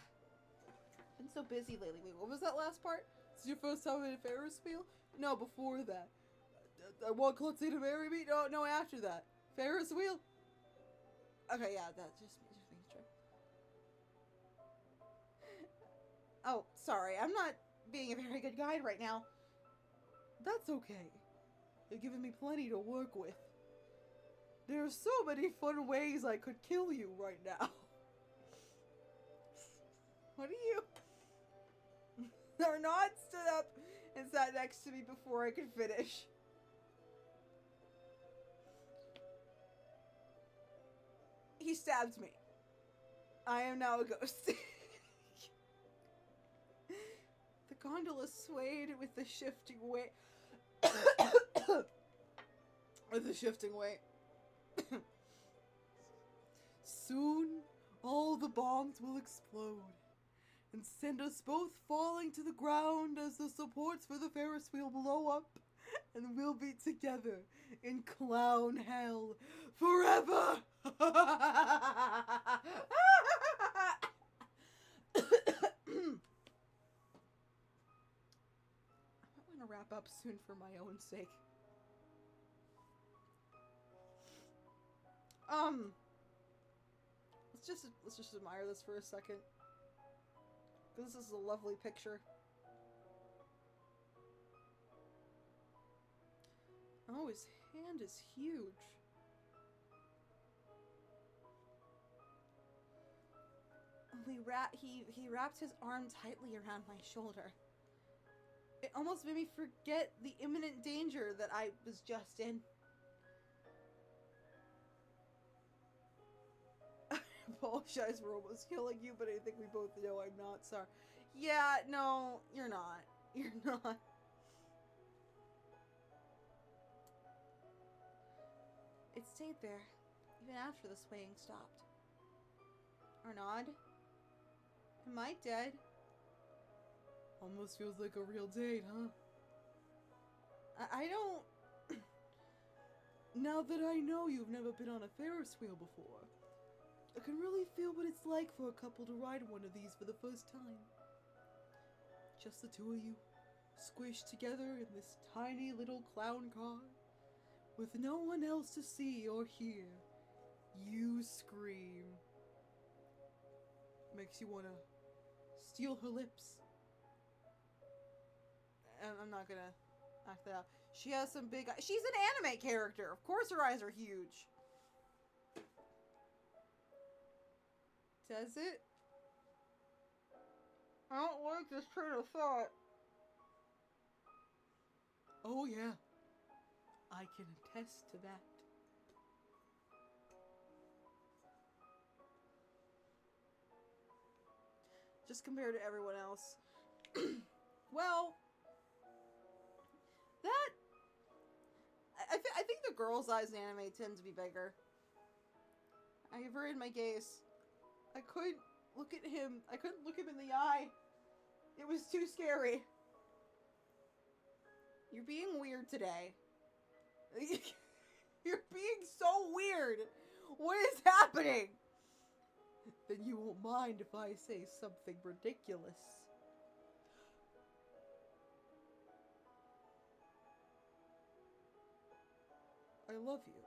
B: Been so busy lately. Wait, what was that last part? Is this your first time in a Ferris wheel? No, before that. I want Klutzy to marry me? No, after that. Ferris wheel? Okay, yeah, that's just making sure. Oh, sorry. I'm not being a very good guide right now. That's okay. You're giving me plenty to work with. There are so many fun ways I could kill you right now. What are you? Arnaud stood up and sat next to me before I could finish. He stabbed me. I am now a ghost. The gondola swayed with the shifting weight. With the shifting weight. Soon, all the bombs will explode and send us both falling to the ground as the supports for the Ferris wheel blow up, and we'll be together in clown hell forever. I'm going to wrap wrap up soon for my own sake. Let's just admire this for a second. Because this is a lovely picture. Oh, his hand is huge. He wrapped his arm tightly around my shoulder. It almost made me forget the imminent danger that I was just in. I apologize for almost killing you, but I think we both know I'm not sorry. Yeah, no, you're not. You're not. It stayed there, even after the swaying stopped. Arnaud? Am I dead? Almost feels like a real date, huh? I don't... Now that I know you've never been on a Ferris wheel before, I can really feel what it's like for a couple to ride one of these for the first time. Just the two of you, squished together in this tiny little clown car, with no one else to see or hear. You scream. Makes you wanna steal her lips. And I'm not gonna act that out. She has some big eyes. She's an anime character. Of course her eyes are huge. Does it? I don't like this train of thought. Oh yeah. I can attest to that. Just compared to everyone else. Well, that... I think the girl's eyes in anime tend to be bigger. I averted my gaze. I couldn't look at him. I couldn't look him in the eye. It was too scary. You're being weird today. You're being so weird. What is happening? Then you won't mind if I say something ridiculous. I love you.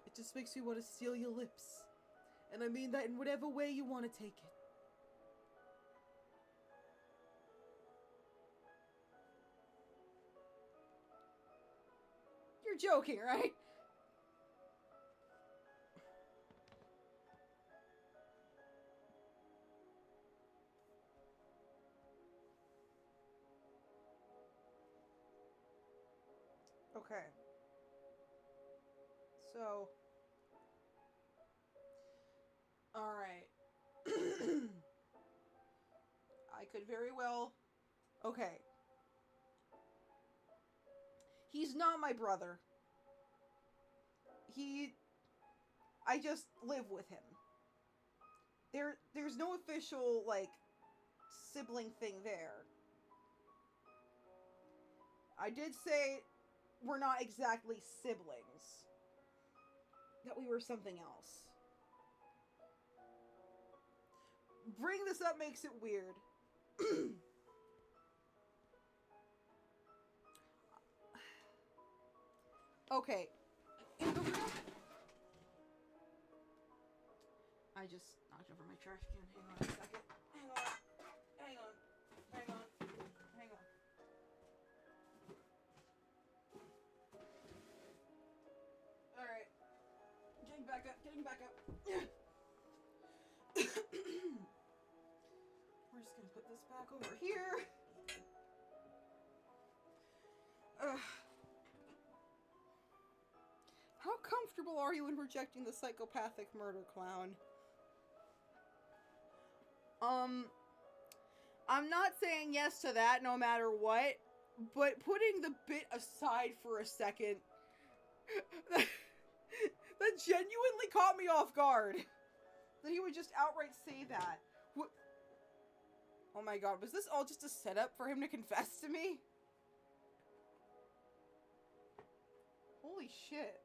B: It just makes me want to steal your lips. And I mean that in whatever way you want to take it. You're joking, right? Okay. So. Alright. I could very well... Okay. He's not my brother. I just live with him. There's no official, like, sibling thing there. I did say we're not exactly siblings. That we were something else. Bring this up makes it weird. Okay. In the room... I just knocked over my trash can. Hang on a second. Hang on. Alright. Getting back up. We're just gonna put this back over here. How comfortable are you in rejecting the psychopathic murder clown? I'm not saying yes to that no matter what, but putting the bit aside for a second, that genuinely caught me off guard. That he would just outright say that. What? Oh my god, was this all just a setup for him to confess to me? Holy shit.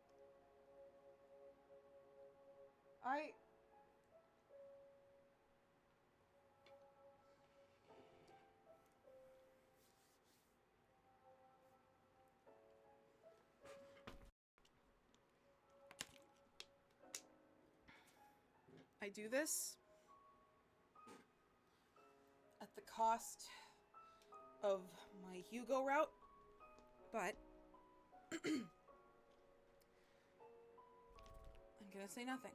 B: I do this at the cost of my Hugo route, but I'm gonna say nothing.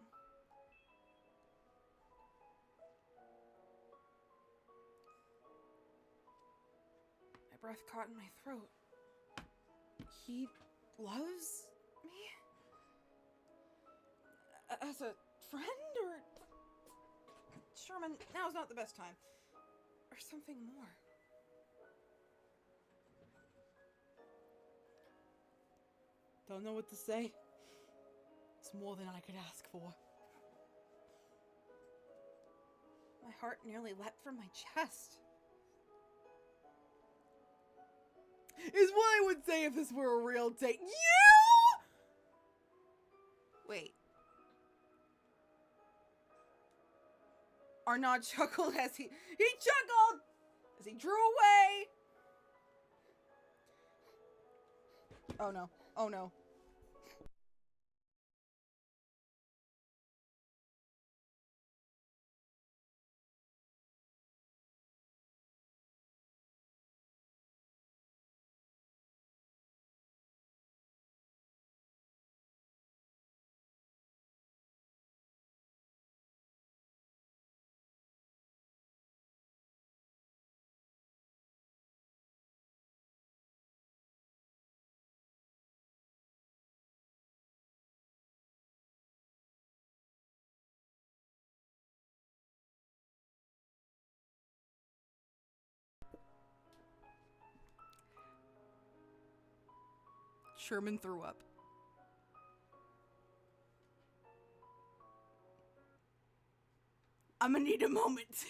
B: My breath caught in my throat. He loves me? As a friend, or... Sherman, now's not the best time. Or something more. Don't know what to say. It's more than I could ask for. My heart nearly leapt from my chest. Is what I would say if this were a real date. You! Wait. Arnaud chuckled as he chuckled as he drew away. Oh no. Oh no. Sherman threw up. I'm gonna need a moment.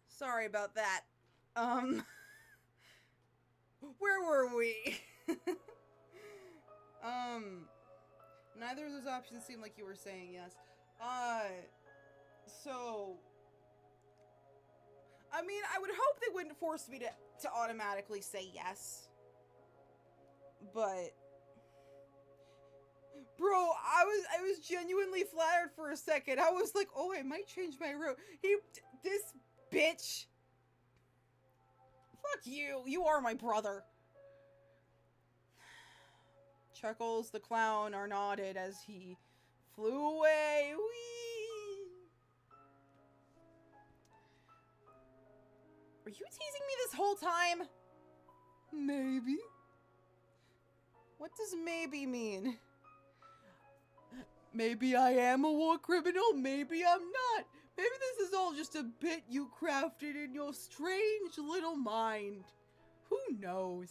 B: Sorry about that. Where were we? Neither of those options seem like you were saying yes. So... I mean, I would hope they wouldn't force me to automatically say yes. but... Bro, I was genuinely flattered for a second. I was like, oh, I might change my route. This bitch. Fuck you. You are my brother. Chuckles the clown are nodded as he flew away. Whee! Were you teasing me this whole time? Maybe. What does maybe mean? Maybe I am a war criminal, maybe I'm not. Maybe this is all just a bit you crafted in your strange little mind. Who knows?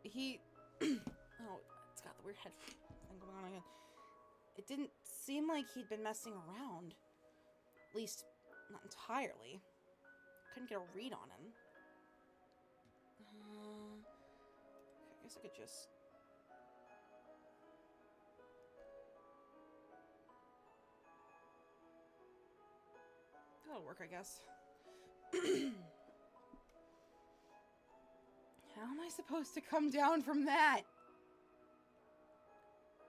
B: Oh, it's got the weird head thing going on again. It didn't seem like he'd been messing around. At least, not entirely. Couldn't get a read on him. I guess I could just... That'll work, I guess. How am I supposed to come down from that?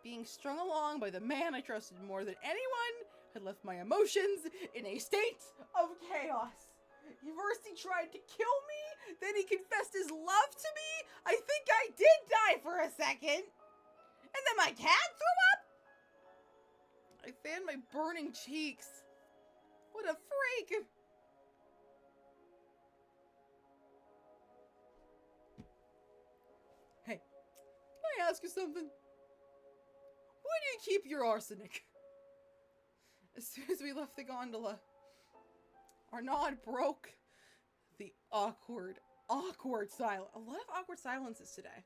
B: Being strung along by the man I trusted more than anyone had left my emotions in a state of chaos. First he tried to kill me, then he confessed his love to me. I think I did die for a second. And then my cat threw up. I fanned my burning cheeks. What a freak! Hey, can I ask you something? Where do you keep your arsenic? As soon as we left the gondola, our nod broke the awkward silence. A lot of awkward silences today.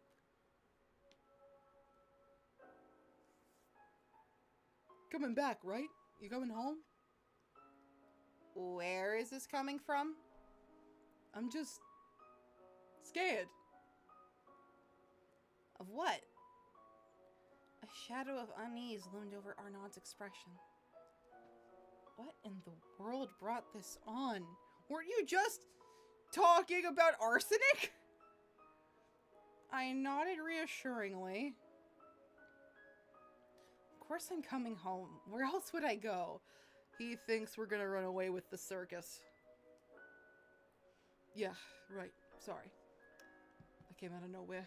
B: Coming back, right? You coming home? Where is this coming from? I'm just scared. Of what? A shadow of unease loomed over Arnaud's expression. What in the world brought this on? Weren't you just talking about arsenic? I nodded reassuringly. Of course I'm coming home. Where else would I go? He thinks we're gonna run away with the circus. Yeah, right. Sorry. That came out of nowhere.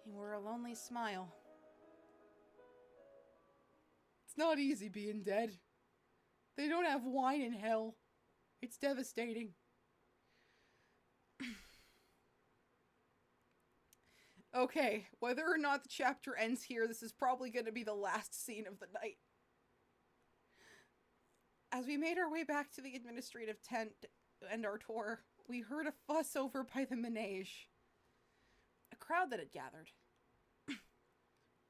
B: He wore a lonely smile. It's not easy being dead. They don't have wine in hell. It's devastating. Okay, whether or not the chapter ends here, this is probably going to be the last scene of the night. As we made our way back to the administrative tent and our tour, we heard a fuss over by the manege. A crowd that had gathered.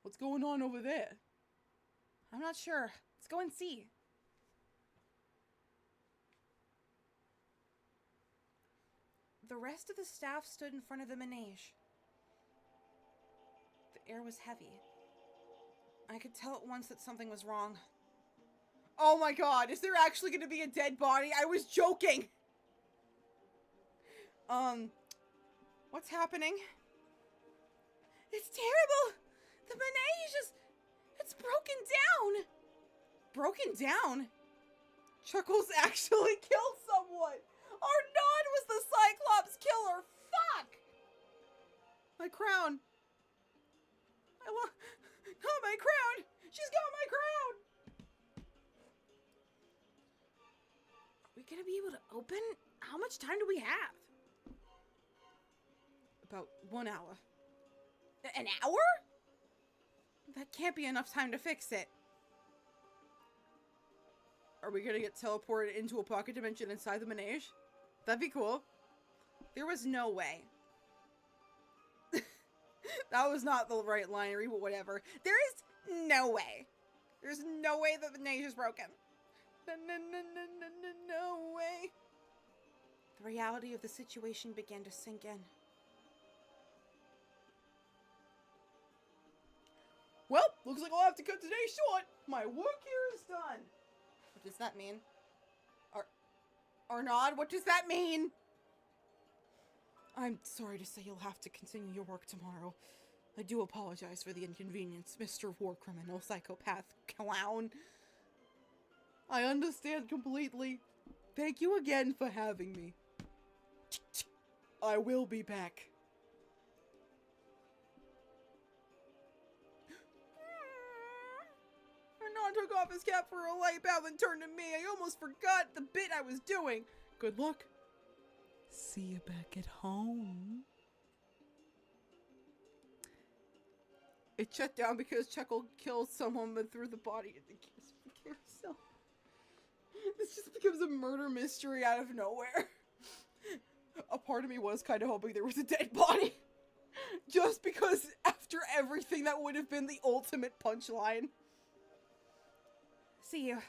B: What's going on over there? I'm not sure. Let's go and see. The rest of the staff stood in front of the manege. The air was heavy. I could tell at once that something was wrong. Oh my god, is there actually going to be a dead body? I was joking! What's happening? It's terrible! The manege is... It's broken down! Broken down? Chuckles actually killed someone! Arnaud was the Cyclops killer! Fuck! My crown. Not my crown! She's got my crown! Are we gonna be able to open? How much time do we have? About 1 hour. An hour? That can't be enough time to fix it. Are we gonna get teleported into a pocket dimension inside the manege? That'd be cool. There was no way. That was not the right line, but whatever. There is no way. There's no way that the manege is broken. No way. The reality of the situation began to sink in. Well, looks like I'll have to cut today short. My work here is done. What does that mean? Arnaud, what does that mean? I'm sorry to say you'll have to continue your work tomorrow. I do apologize for the inconvenience, Mr. War Criminal, Psychopath, Clown. I understand completely. Thank you again for having me. I will be back. Renan took off his cap for a light bow and turned to me. I almost forgot the bit I was doing. Good luck. See you back at home. It shut down because Chuckle killed someone but threw the body in the carousel. This just becomes a murder mystery out of nowhere. A part of me was kind of hoping there was a dead body. Just because after everything that would have been the ultimate punchline. See you.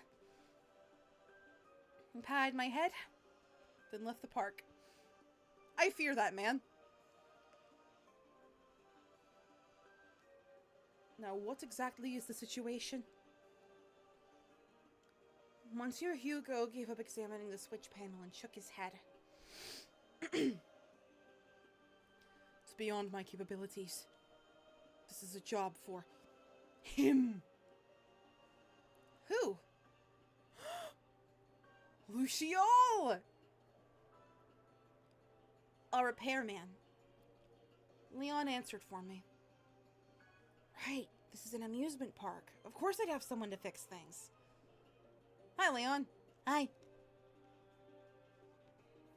B: And patted my head, then left the park. I fear that man. Now, what exactly is the situation? Monsieur Hugo gave up examining the switch panel and shook his head. It's beyond my capabilities. This is a job for him. Who? Luciole! A repairman. Leon answered for me. Right, this is an amusement park. Of course I'd have someone to fix things. Hi, Leon.
C: Hi.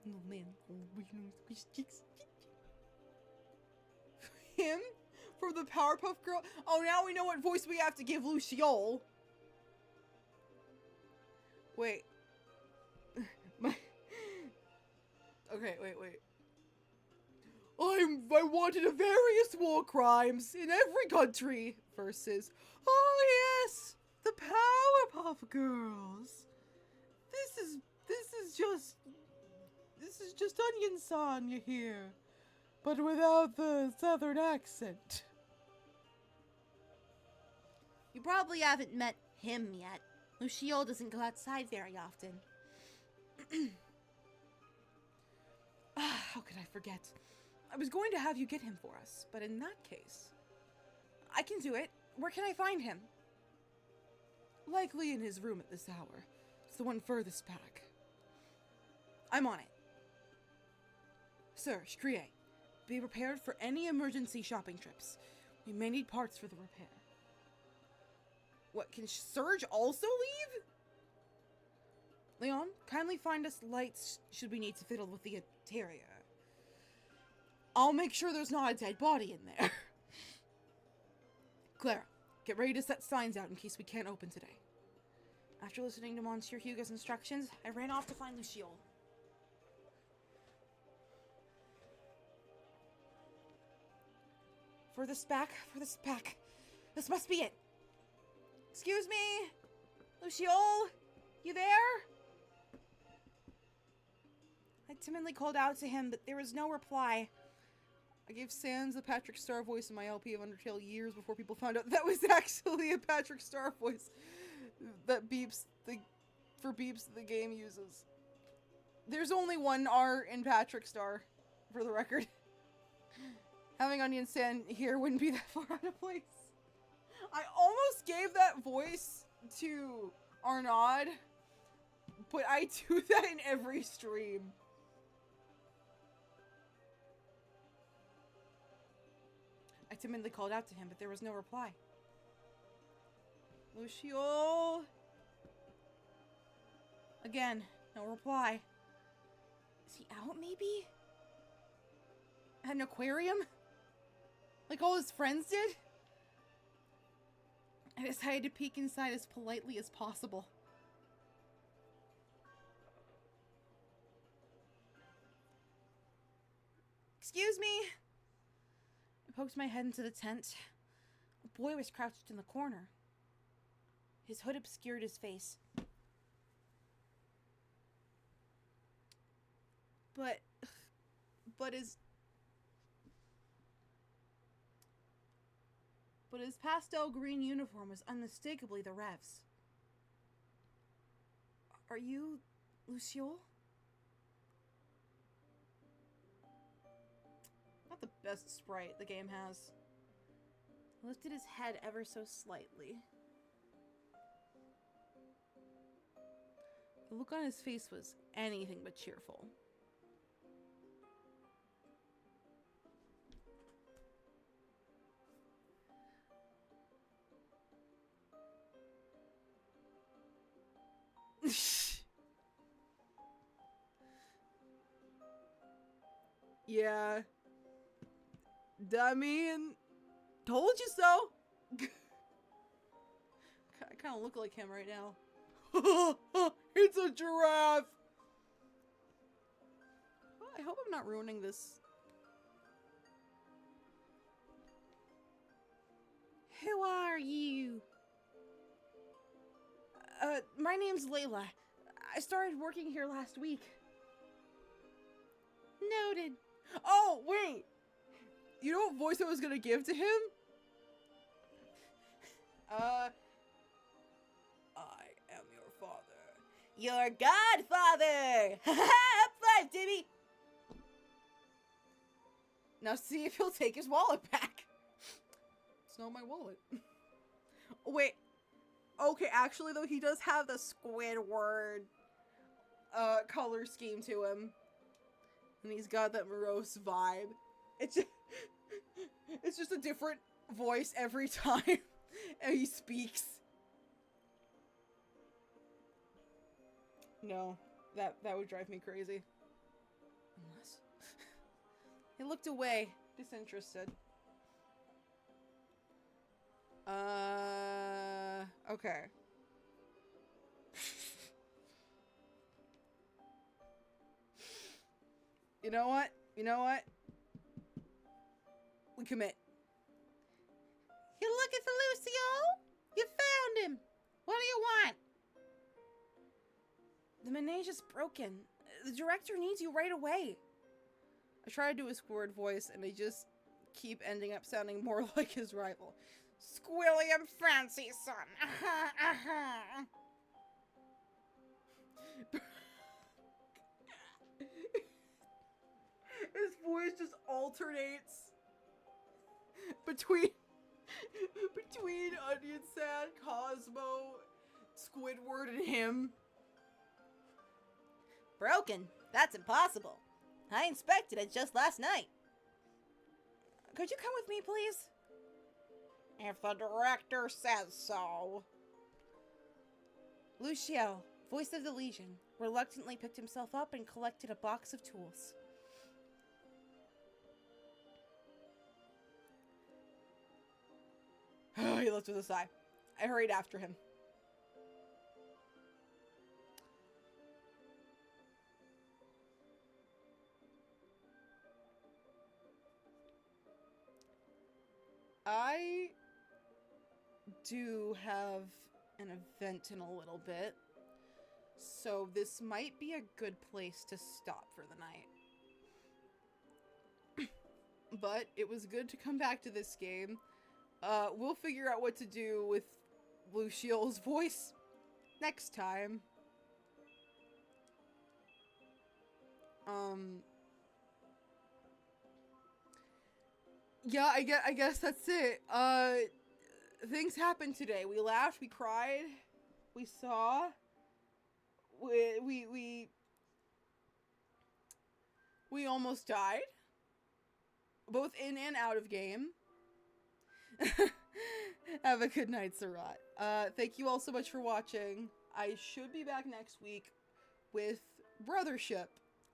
B: Oh, man. Him? For the Powerpuff Girl? Oh, now we know what voice we have to give Luciole. Wait. Okay, wait. I wanted a various war crimes in every country versus, oh yes, the Powerpuff Girls. This is just Onion-san you hear, but without the southern accent.
C: You probably haven't met him yet. Luciole doesn't go outside very often.
B: How could I forget? I was going to have you get him for us, but in that case, I can do it. Where can I find him? Likely in his room at this hour. It's the one furthest back. I'm on it. Sir, Shkrie, be prepared for any emergency shopping trips. We may need parts for the repair. What, can Surge also leave? Leon, kindly find us lights should we need to fiddle with the interior. I'll make sure there's not a dead body in there. Clara, get ready to set signs out in case we can't open today. After listening to Monsieur Hugo's instructions, I ran off to find Luciole. For this back. This must be it. Excuse me? Luciole? You there? I timidly called out to him, but there was no reply. I gave Sans the Patrick Star voice in my LP of Undertale years before people found out that was actually a Patrick Star voice that beeps the game uses. There's only one R in Patrick Star, for the record. Having Onion San here wouldn't be that far out of place. I almost gave that voice to Arnaud, but I do that in every stream. I timidly called out to him, but there was no reply. Luciole? Again, no reply. Is he out, maybe? At an aquarium? Like all his friends did? I decided to peek inside as politely as possible. Excuse me? I poked my head into the tent. A boy was crouched in the corner. His hood obscured his face. But his pastel green uniform was unmistakably the Rev's. Are you Luciole? best sprite the game has. Lifted his head ever so slightly. The look on his face was anything but cheerful. Yeah. I mean, told you so. I kind of look like him right now. It's a giraffe. Well, I hope I'm not ruining this.
A: Who are you? My name's Layla. I started working here last week.
C: Noted.
B: Oh, wait! You know what voice I was gonna give to him? I am your father.
C: Your godfather! High five, Timmy!
B: Now see if he'll take his wallet back. It's not my wallet. Wait. Okay, actually though, he does have the Squidward color scheme to him. And he's got that morose vibe. It's just a different voice every time he speaks. No, that would drive me crazy. Unless he looked away, disinterested. Okay. You know what? You know what? We commit.
C: You looking for Lucio? You found him. What do you want?
A: The manege is broken. The director needs you right away.
B: I try to do a Squidward voice, and I just keep ending up sounding more like his rival. Squilly and fancy, son. His voice just alternates between Onion Sad, Cosmo, Squidward, and him.
C: Broken? That's impossible. I inspected it just last night.
A: Could you come with me, please?
B: If the director says so.
A: Lucio, voice of the Legion, reluctantly picked himself up and collected a box of tools.
B: He left with a sigh. I hurried after him. I do have an event in a little bit, so this might be a good place to stop for the night. But it was good to come back to this game. We'll figure out what to do with Lucio's voice next time. Yeah, I guess that's it. Things happened today. We laughed, we cried, we saw, we almost died. Both in and out of game. Have a good night, Sarat. Thank you all so much for watching. I should be back next week with Brothership,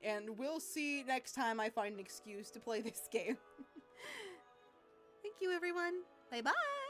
B: and we'll see next time I find an excuse to play this game.
C: Thank you, everyone. Bye-bye.